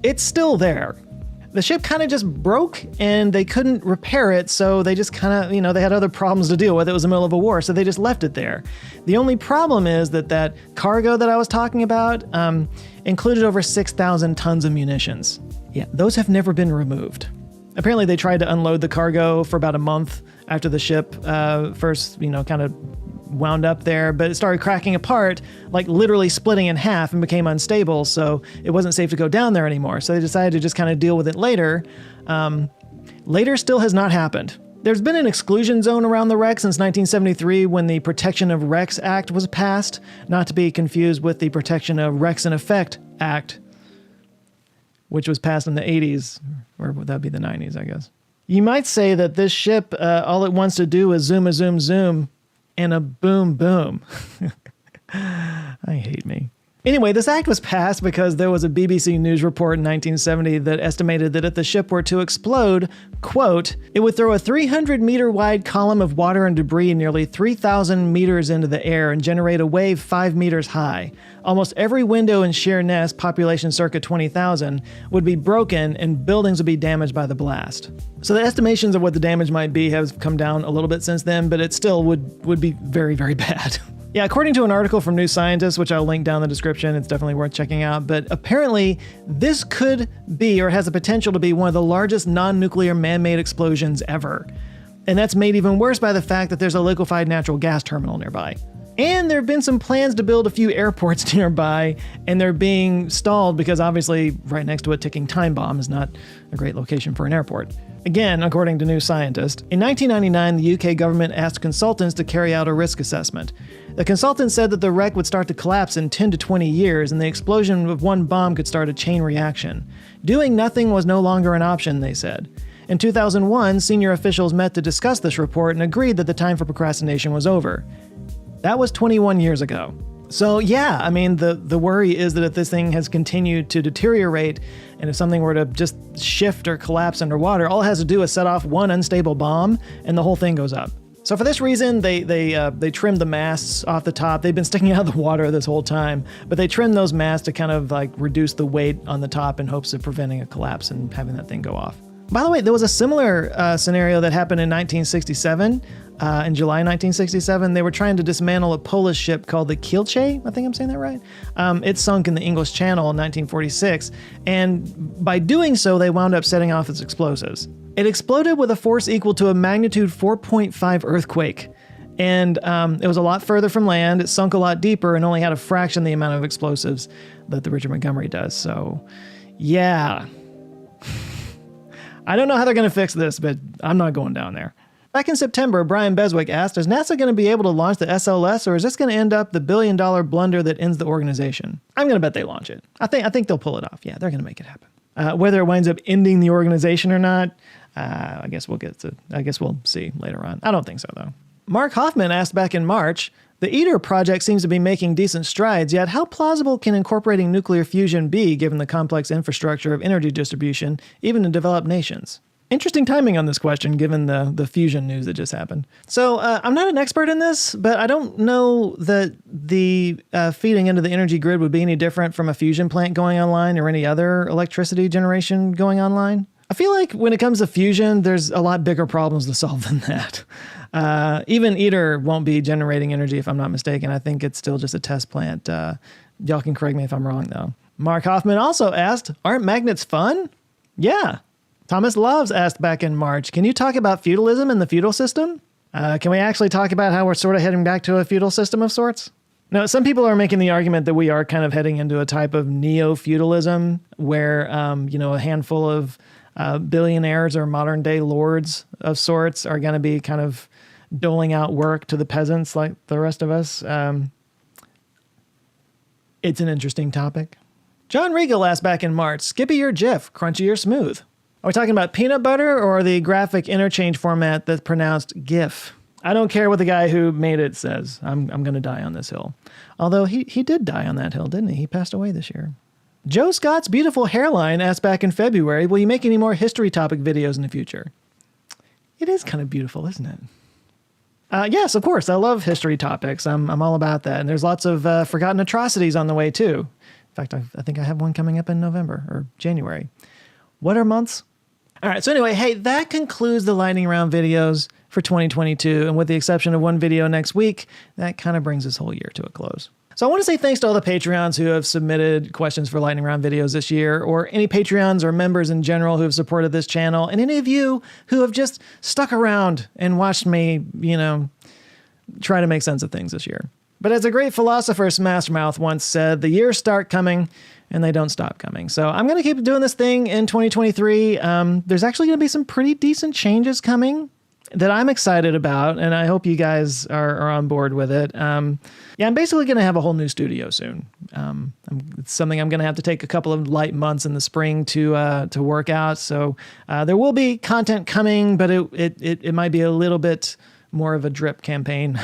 it's still there. The ship kind of just broke, and they couldn't repair it, so they just kind of, they had other problems to deal with. It was the middle of a war, so they just left it there. The only problem is that cargo that I was talking about included over 6,000 tons of munitions. Yeah, those have never been removed. Apparently, they tried to unload the cargo for about a month after the ship first, kind of wound up there, but it started cracking apart, like literally splitting in half, and became unstable, so it wasn't safe to go down there anymore. So they decided to just kind of deal with it later. Later still has not happened. There's been an exclusion zone around the wreck since 1973, when the Protection of Wrecks Act was passed, not to be confused with the Protection of Wrecks in Effect Act, which was passed in the 80s, or would that be the 90s, I guess. You might say that this ship, all it wants to do is zoom a zoom zoom, and a boom boom. I hate me. Anyway, this act was passed because there was a BBC News report in 1970 that estimated that if the ship were to explode, quote, it would throw a 300-meter wide column of water and debris nearly 3,000 meters into the air and generate a wave 5 meters high. Almost every window in Sheerness, population circa 20,000, would be broken, and buildings would be damaged by the blast. So the estimations of what the damage might be have come down a little bit since then, but it still would be very, very bad. Yeah, according to an article from New Scientist, which I'll link down in the description, it's definitely worth checking out, but apparently this could be, or has the potential to be, one of the largest non-nuclear man-made explosions ever. And that's made even worse by the fact that there's a liquefied natural gas terminal nearby. And there have been some plans to build a few airports nearby, and they're being stalled because obviously right next to a ticking time bomb is not a great location for an airport. Again, according to New Scientist, in 1999, the UK government asked consultants to carry out a risk assessment. The consultants said that the wreck would start to collapse in 10 to 20 years, and the explosion of one bomb could start a chain reaction. Doing nothing was no longer an option, they said. In 2001, senior officials met to discuss this report and agreed that the time for procrastination was over. That was 21 years ago. So yeah, I mean, the worry is that if this thing has continued to deteriorate, and if something were to just shift or collapse underwater, all it has to do is set off one unstable bomb, and the whole thing goes up. So for this reason, they trimmed the masts off the top. They've been sticking out of the water this whole time, but they trimmed those masts to kind of like reduce the weight on the top in hopes of preventing a collapse and having that thing go off. By the way, there was a similar scenario that happened in 1967. In July 1967, they were trying to dismantle a Polish ship called the Kielce. I think I'm saying that right. It sunk in the English Channel in 1946, and by doing so, they wound up setting off its explosives. It exploded with a force equal to a magnitude 4.5 earthquake, and it was a lot further from land. It sunk a lot deeper and only had a fraction the amount of explosives that the Richard Montgomery does. So, yeah. I don't know how they're going to fix this, but I'm not going down there. Back in September, Brian Beswick asked, is NASA going to be able to launch the SLS, or is this going to end up the billion-dollar blunder that ends the organization? I'm going to bet they launch it. I think they'll pull it off. Yeah, they're going to make it happen. Whether it winds up ending the organization or not, I guess we'll see later on. I don't think so, though. Mark Hoffman asked back in March, the ITER project seems to be making decent strides, yet how plausible can incorporating nuclear fusion be given the complex infrastructure of energy distribution, even in developed nations? Interesting timing on this question, given the fusion news that just happened. So I'm not an expert in this, but I don't know that the feeding into the energy grid would be any different from a fusion plant going online or any other electricity generation going online. I feel like when it comes to fusion, there's a lot bigger problems to solve than that. Even ITER won't be generating energy, if I'm not mistaken. I think it's still just a test plant. Y'all can correct me if I'm wrong, though. Mark Hoffman also asked, aren't magnets fun? Yeah. Thomas Loves asked back in March, can you talk about feudalism and the feudal system? Can we actually talk about how we're sort of heading back to a feudal system of sorts? Now, some people are making the argument that we are kind of heading into a type of neo-feudalism where, a handful of billionaires or modern-day lords of sorts are going to be kind of doling out work to the peasants like the rest of us. It's an interesting topic. John Regal asked back in March, Skippy or Jif, crunchy or smooth? Are we talking about peanut butter or the graphic interchange format that's pronounced GIF? I don't care what the guy who made it says. I'm going to die on this hill. Although he did die on that hill, didn't he? He passed away this year. Joe Scott's beautiful hairline asked back in February, will you make any more history topic videos in the future? It is kind of beautiful, isn't it? Yes, of course. I love history topics. I'm all about that. And there's lots of forgotten atrocities on the way, too. In fact, I think I have one coming up in November or January. What are months? All right. So anyway, hey, that concludes the lightning round videos for 2022. And with the exception of one video next week, that kind of brings this whole year to a close. So I want to say thanks to all the Patreons who have submitted questions for lightning round videos this year, or any Patreons or members in general who have supported this channel, and any of you who have just stuck around and watched me, try to make sense of things this year. But as a great philosopher Smash-Mouth once said, the years start coming and they don't stop coming. So I'm going to keep doing this thing in 2023. There's actually going to be some pretty decent changes coming that I'm excited about, and I hope you guys are on board with it. I'm basically going to have a whole new studio soon. It's something I'm going to have to take a couple of light months in the spring to work out. So there will be content coming, but it might be a little bit more of a drip campaign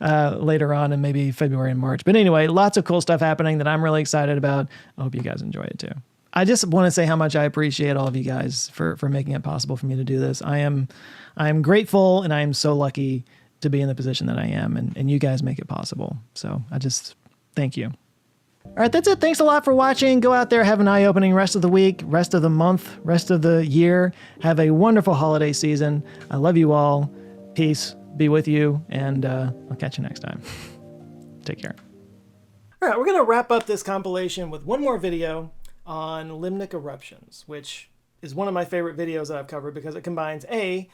later on in maybe February and March. But anyway, lots of cool stuff happening that I'm really excited about. I hope you guys enjoy it too. I just want to say how much I appreciate all of you guys for making it possible for me to do this. I am grateful, and I am so lucky to be in the position that I am, and you guys make it possible. So I just thank you. All right, that's it. Thanks a lot for watching. Go out there, have an eye-opening rest of the week, rest of the month, rest of the year. Have a wonderful holiday season. I love you all. Peace be with you, and I'll catch you next time. Take care. All right, we're going to wrap up this compilation with one more video on Limnic Eruptions, which is one of my favorite videos that I've covered because it combines A,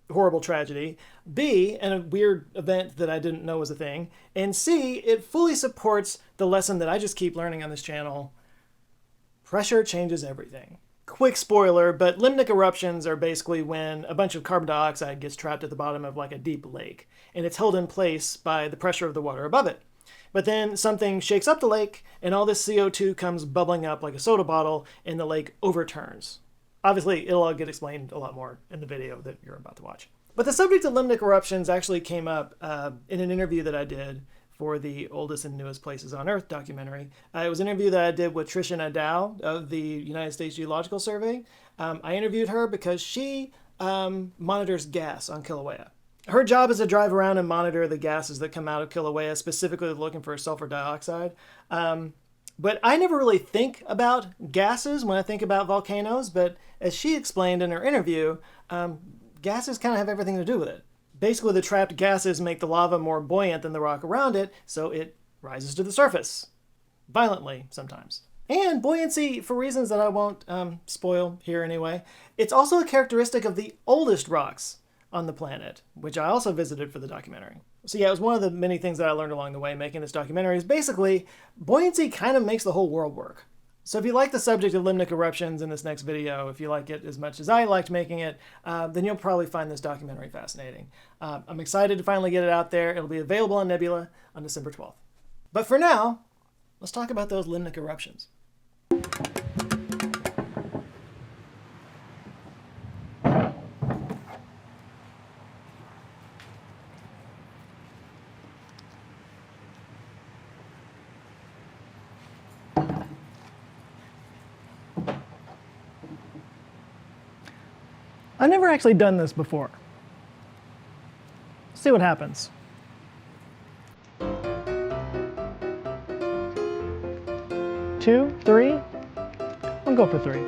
horrible tragedy, B, and a weird event that I didn't know was a thing, and C, it fully supports the lesson that I just keep learning on this channel. Pressure changes everything. Quick spoiler, but limnic eruptions are basically when a bunch of carbon dioxide gets trapped at the bottom of like a deep lake, and it's held in place by the pressure of the water above it. But then something shakes up the lake, and all this CO2 comes bubbling up like a soda bottle, and the lake overturns. Obviously, it'll all get explained a lot more in the video that you're about to watch. But the subject of limnic eruptions actually came up in an interview that I did for the Oldest and Newest Places on Earth documentary. It was an interview that I did with Tricia Nadal of the United States Geological Survey. I interviewed her because she monitors gas on Kilauea. Her job is to drive around and monitor the gases that come out of Kilauea, specifically looking for sulfur dioxide. But I never really think about gases when I think about volcanoes, but as she explained in her interview, gases kind of have everything to do with it. Basically, the trapped gases make the lava more buoyant than the rock around it, so it rises to the surface. Violently, sometimes. And buoyancy, for reasons that I won't spoil here anyway, it's also a characteristic of the oldest rocks on the planet, which I also visited for the documentary. So yeah, it was one of the many things that I learned along the way making this documentary is basically, buoyancy kind of makes the whole world work. So if you like the subject of limnic eruptions in this next video, if you like it as much as I liked making it, then you'll probably find this documentary fascinating. I'm excited to finally get it out there. It'll be available on Nebula on December 12th. But for now, let's talk about those limnic eruptions. I've never actually done this before. Let's see what happens. 2, 3. I'll go for 3.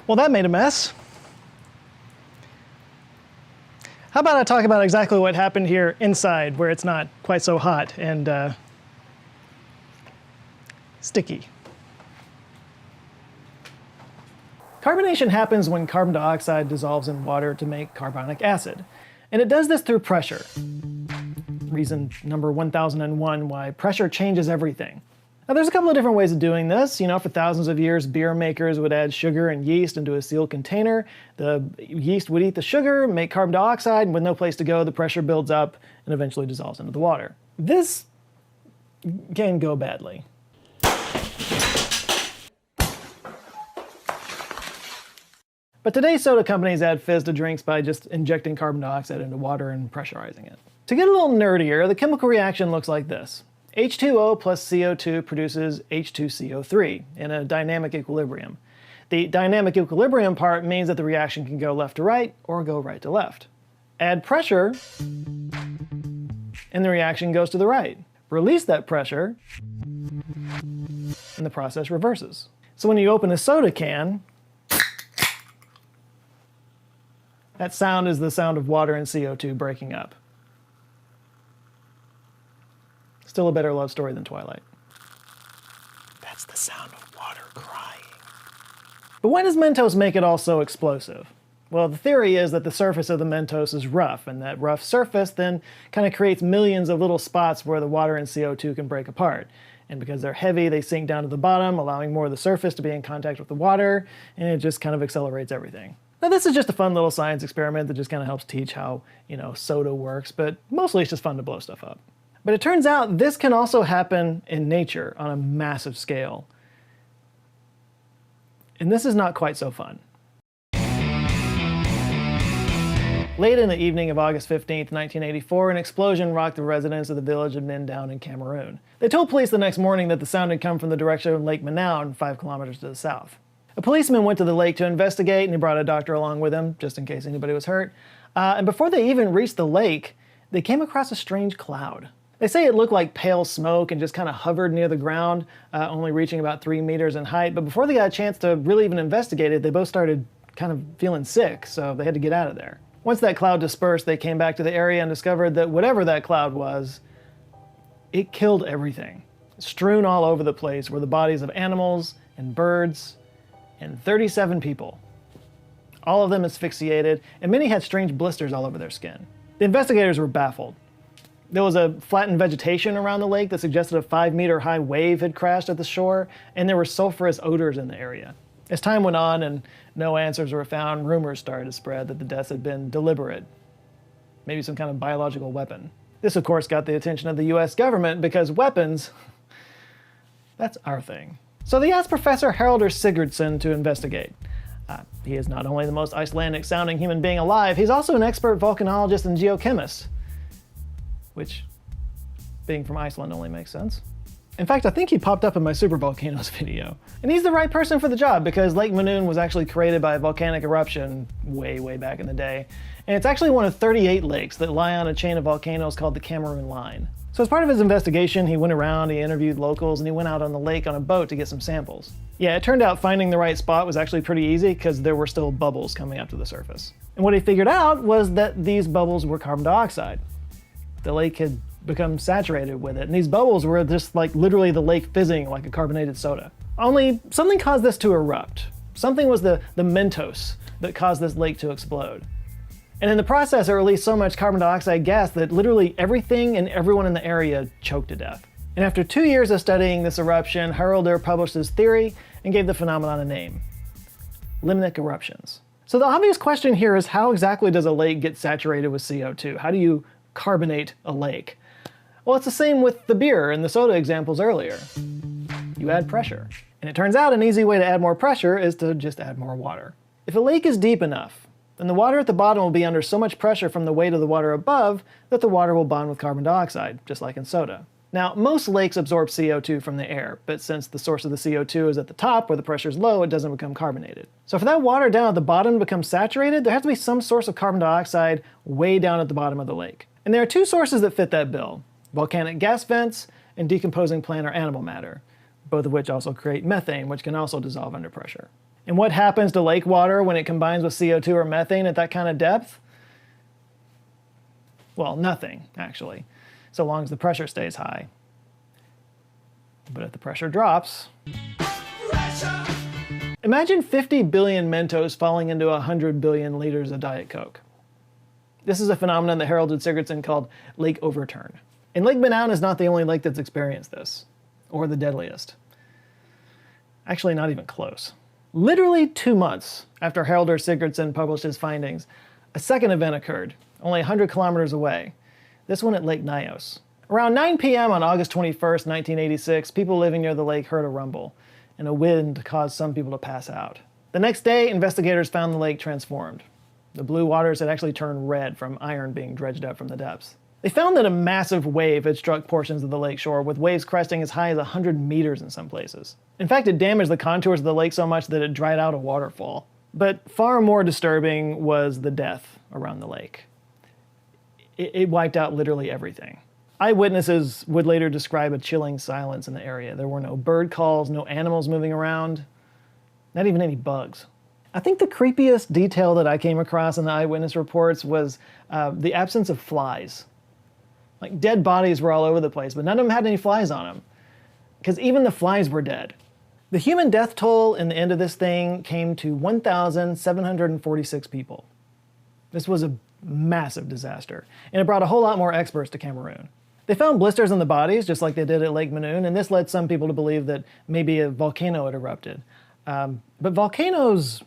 Well, that made a mess. How about I talk about exactly what happened here inside, where it's not quite so hot and sticky. Carbonation happens when carbon dioxide dissolves in water to make carbonic acid. And it does this through pressure. Reason number 1001 why pressure changes everything. Now there's a couple of different ways of doing this. You know, for thousands of years, beer makers would add sugar and yeast into a sealed container. The yeast would eat the sugar, make carbon dioxide, and with no place to go, the pressure builds up and eventually dissolves into the water. This can go badly. But today, soda companies add fizz to drinks by just injecting carbon dioxide into water and pressurizing it. To get a little nerdier, the chemical reaction looks like this. H2O plus CO2 produces H2CO3 in a dynamic equilibrium. The dynamic equilibrium part means that the reaction can go left to right or go right to left. Add pressure, and the reaction goes to the right. Release that pressure, and the process reverses. So when you open a soda can, that sound is the sound of water and CO2 breaking up. Still a better love story than Twilight. That's the sound of water crying. But why does Mentos make it all so explosive? Well, the theory is that the surface of the Mentos is rough, and that rough surface then kind of creates millions of little spots where the water and CO2 can break apart. And because they're heavy, they sink down to the bottom, allowing more of the surface to be in contact with the water, and it just kind of accelerates everything. Now this is just a fun little science experiment that just kind of helps teach how, soda works, but mostly it's just fun to blow stuff up. But it turns out this can also happen in nature on a massive scale. And this is not quite so fun. Late in the evening of August 15th, 1984, an explosion rocked the residents of the village of Mindown in Cameroon. They told police the next morning that the sound had come from the direction of Lake Manaun, 5 kilometers to the south. A policeman went to the lake to investigate, and he brought a doctor along with him, just in case anybody was hurt. And before they even reached the lake, they came across a strange cloud. They say it looked like pale smoke and just kind of hovered near the ground, only reaching about 3 meters in height. But before they got a chance to really even investigate it, they both started kind of feeling sick, so they had to get out of there. Once that cloud dispersed, they came back to the area and discovered that whatever that cloud was, it killed everything. Strewn all over the place were the bodies of animals and birds and 37 people. All of them asphyxiated, and many had strange blisters all over their skin. The investigators were baffled. There was a flattened vegetation around the lake that suggested a 5-meter-high wave had crashed at the shore, and there were sulfurous odors in the area. As time went on and no answers were found, rumors started to spread that the deaths had been deliberate. Maybe some kind of biological weapon. This, of course, got the attention of the US government because weapons, that's our thing. So they asked Professor Haraldur Sigurdsson to investigate. He is not only the most Icelandic-sounding human being alive, he's also an expert volcanologist and geochemist. Which, being from Iceland, only makes sense. In fact, I think he popped up in my Super Volcanoes video. And he's the right person for the job because Lake Manoon was actually created by a volcanic eruption way, way back in the day. And it's actually one of 38 lakes that lie on a chain of volcanoes called the Cameroon Line. So as part of his investigation, he went around, he interviewed locals, and he went out on the lake on a boat to get some samples. Yeah, it turned out finding the right spot was actually pretty easy because there were still bubbles coming up to the surface. And what he figured out was that these bubbles were carbon dioxide. The lake had become saturated with it, and these bubbles were just like literally the lake fizzing like a carbonated soda. Only something caused this to erupt. Something was the Mentos that caused this lake to explode. And in the process, it released so much carbon dioxide gas that literally everything and everyone in the area choked to death. And after 2 years of studying this eruption, Harolder published his theory and gave the phenomenon a name: Limnic eruptions. So the obvious question here is, how exactly does a lake get saturated with CO2? How do you carbonate a lake? Well, it's the same with the beer and the soda examples earlier. You add pressure. And it turns out an easy way to add more pressure is to just add more water. If a lake is deep enough, then the water at the bottom will be under so much pressure from the weight of the water above that the water will bond with carbon dioxide, just like in soda. Now, most lakes absorb CO2 from the air, but since the source of the CO2 is at the top where the pressure is low, it doesn't become carbonated. So for that water down at the bottom to become saturated, there has to be some source of carbon dioxide way down at the bottom of the lake. And there are two sources that fit that bill: volcanic gas vents and decomposing plant or animal matter, both of which also create methane, which can also dissolve under pressure. And what happens to lake water when it combines with CO2 or methane at that kind of depth? Well, nothing, actually, so long as the pressure stays high. But if the pressure drops... Imagine 50 billion Mentos falling into 100 billion liters of Diet Coke. This is a phenomenon that Harold Sigurdsson called lake overturn. And Lake Manoon is not the only lake that's experienced this, or the deadliest. Actually, not even close. Literally 2 months after Harolder Sigurdsson published his findings, a second event occurred, only 100 kilometers away, this one at Lake Nyos. Around 9 p.m. on August 21st, 1986, people living near the lake heard a rumble, and a wind caused some people to pass out. The next day, investigators found the lake transformed. The blue waters had actually turned red from iron being dredged up from the depths. They found that a massive wave had struck portions of the lake shore, with waves cresting as high as 100 meters in some places. In fact, it damaged the contours of the lake so much that it dried out a waterfall. But far more disturbing was the death around the lake. It wiped out literally everything. Eyewitnesses would later describe a chilling silence in the area. There were no bird calls, no animals moving around, not even any bugs. I think the creepiest detail that I came across in the eyewitness reports was the absence of flies. Like, dead bodies were all over the place, but none of them had any flies on them, because even the flies were dead. The human death toll in the end of this thing came to 1,746 people. This was a massive disaster, and it brought a whole lot more experts to Cameroon. They found blisters on the bodies, just like they did at Lake Manoon, and this led some people to believe that maybe a volcano had erupted. But volcanoes,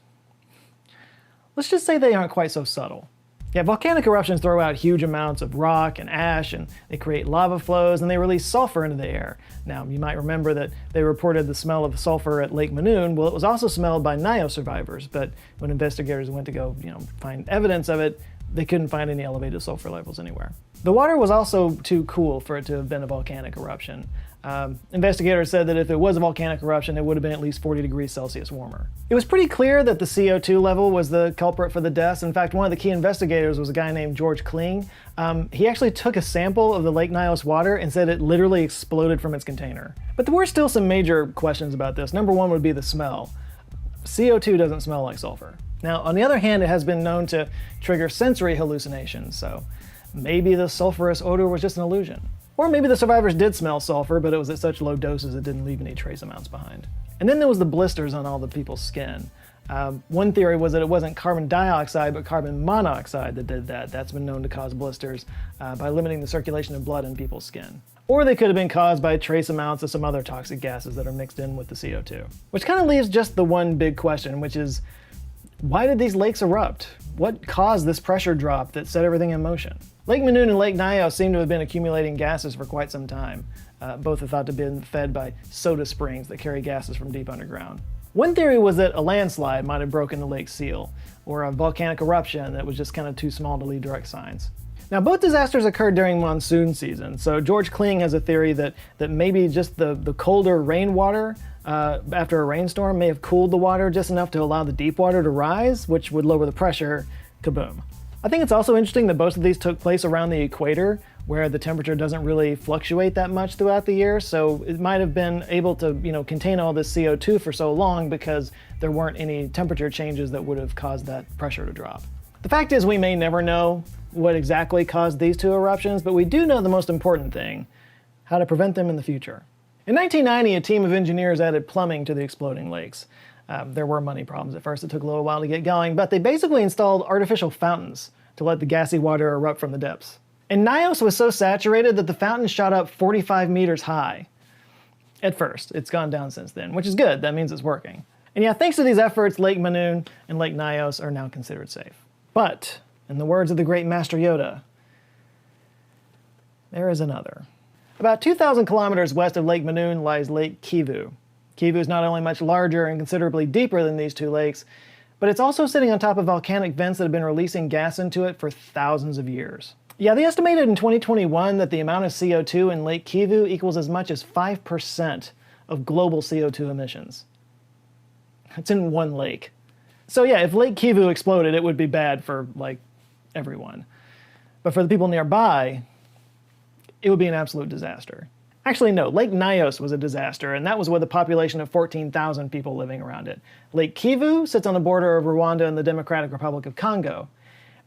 let's just say they aren't quite so subtle. Yeah, volcanic eruptions throw out huge amounts of rock and ash, and they create lava flows, and they release sulfur into the air. Now, you might remember that they reported the smell of sulfur at Lake Manoon. Well, it was also smelled by Nyos survivors, but when investigators went to go, find evidence of it, they couldn't find any elevated sulfur levels anywhere. The water was also too cool for it to have been a volcanic eruption. Investigators said that if it was a volcanic eruption, it would have been at least 40 degrees Celsius warmer. It was pretty clear that the CO2 level was the culprit for the deaths. In fact, one of the key investigators was a guy named George Kling. He actually took a sample of the Lake Nyos water and said it literally exploded from its container. But there were still some major questions about this. Number one would be the smell. CO2 doesn't smell like sulfur. Now, on the other hand, it has been known to trigger sensory hallucinations, so maybe the sulfurous odor was just an illusion. Or maybe the survivors did smell sulfur, but it was at such low doses it didn't leave any trace amounts behind. And then there was the blisters on all the people's skin. One theory was that it wasn't carbon dioxide, but carbon monoxide that did that. That's been known to cause blisters by limiting the circulation of blood in people's skin. Or they could have been caused by trace amounts of some other toxic gases that are mixed in with the CO2. Which kind of leaves just the one big question, which is, why did these lakes erupt? What caused this pressure drop that set everything in motion? Lake Manoon and Lake Nyos seem to have been accumulating gases for quite some time. Both are thought to have been fed by soda springs that carry gases from deep underground. One theory was that a landslide might have broken the lake's seal, or a volcanic eruption that was just kind of too small to leave direct signs. Now, both disasters occurred during monsoon season, so George Kling has a theory that maybe just the colder rainwater after a rainstorm may have cooled the water just enough to allow the deep water to rise, which would lower the pressure. Kaboom. I think it's also interesting that both of these took place around the equator, where the temperature doesn't really fluctuate that much throughout the year, so it might have been able to, contain all this CO2 for so long because there weren't any temperature changes that would have caused that pressure to drop. The fact is, we may never know what exactly caused these two eruptions, but we do know the most important thing: how to prevent them in the future. In 1990, a team of engineers added plumbing to the exploding lakes. There were money problems at first. It took a little while to get going, but they basically installed artificial fountains to let the gassy water erupt from the depths. And Nyos was so saturated that the fountain shot up 45 meters high. At first. It's gone down since then, which is good. That means it's working. And yeah, thanks to these efforts, Lake Manoon and Lake Nyos are now considered safe. But, in the words of the great Master Yoda, there is another. About 2,000 kilometers west of Lake Manoon lies Lake Kivu. Kivu is not only much larger and considerably deeper than these two lakes, but it's also sitting on top of volcanic vents that have been releasing gas into it for thousands of years. Yeah, they estimated in 2021 that the amount of CO2 in Lake Kivu equals as much as 5% of global CO2 emissions. It's in one lake. So yeah, if Lake Kivu exploded, it would be bad for, everyone. But for the people nearby, it would be an absolute disaster. Actually, no, Lake Nyos was a disaster, and that was with a population of 14,000 people living around it. Lake Kivu sits on the border of Rwanda and the Democratic Republic of Congo,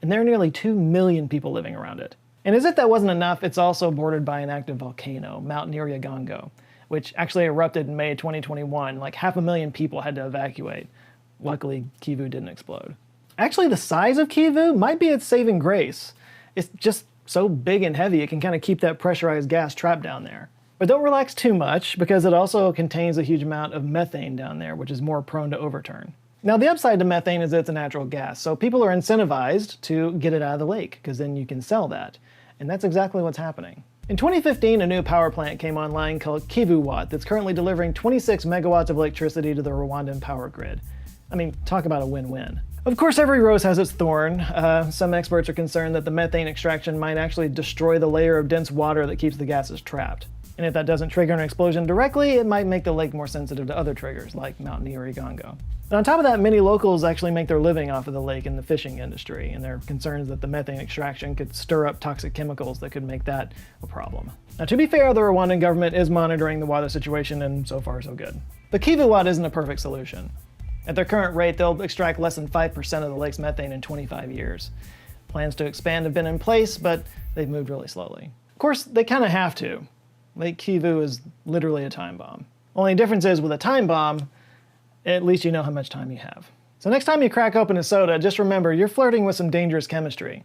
and there are nearly 2 million people living around it. And as if that wasn't enough, it's also bordered by an active volcano, Mount Nyiragongo, which actually erupted in May 2021. 500,000 people had to evacuate. Luckily, Kivu didn't explode. Actually, the size of Kivu might be its saving grace. It's just so big and heavy, it can kind of keep that pressurized gas trapped down there. But don't relax too much, because it also contains a huge amount of methane down there, which is more prone to overturn. Now, the upside to methane is that it's a natural gas, so people are incentivized to get it out of the lake, because then you can sell that. And that's exactly what's happening. In 2015, a new power plant came online called Kivu Watt that's currently delivering 26 megawatts of electricity to the Rwandan power grid. I mean, talk about a win-win. Of course, every rose has its thorn. Some experts are concerned that the methane extraction might actually destroy the layer of dense water that keeps the gases trapped. And if that doesn't trigger an explosion directly, it might make the lake more sensitive to other triggers, like Mount Nyiragongo. And on top of that, many locals actually make their living off of the lake in the fishing industry, and they're concerned that the methane extraction could stir up toxic chemicals that could make that a problem. Now, to be fair, the Rwandan government is monitoring the water situation, and so far so good. But Kivu Watt isn't a perfect solution. At their current rate, they'll extract less than 5% of the lake's methane in 25 years. Plans to expand have been in place, but they've moved really slowly. Of course, they kind of have to. Lake Kivu is literally a time bomb. Only difference is, with a time bomb, at least you know how much time you have. So next time you crack open a soda, just remember you're flirting with some dangerous chemistry.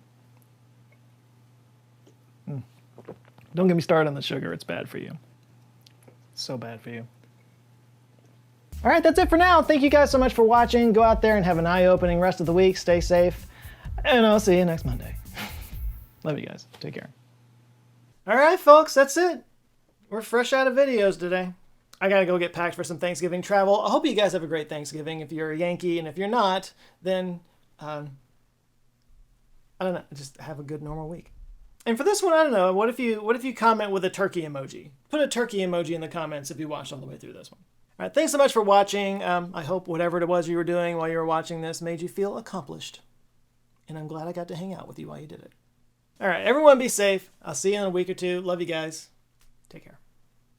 Don't get me started on the sugar, it's bad for you. So bad for you. All right, that's it for now. Thank you guys so much for watching. Go out there and have an eye-opening rest of the week. Stay safe, and I'll see you next Monday. Love you guys. Take care. All right, folks, that's it. We're fresh out of videos today. I gotta go get packed for some Thanksgiving travel. I hope you guys have a great Thanksgiving if you're a Yankee, and if you're not, then, I don't know, just have a good normal week. And for this one, I don't know, what if you comment with a turkey emoji? Put a turkey emoji in the comments if you watched all the way through this one. All right, thanks so much for watching. I hope whatever it was you were doing while you were watching this made you feel accomplished. And I'm glad I got to hang out with you while you did it. All right, everyone be safe. I'll see you in a week or two. Love you guys. Take care.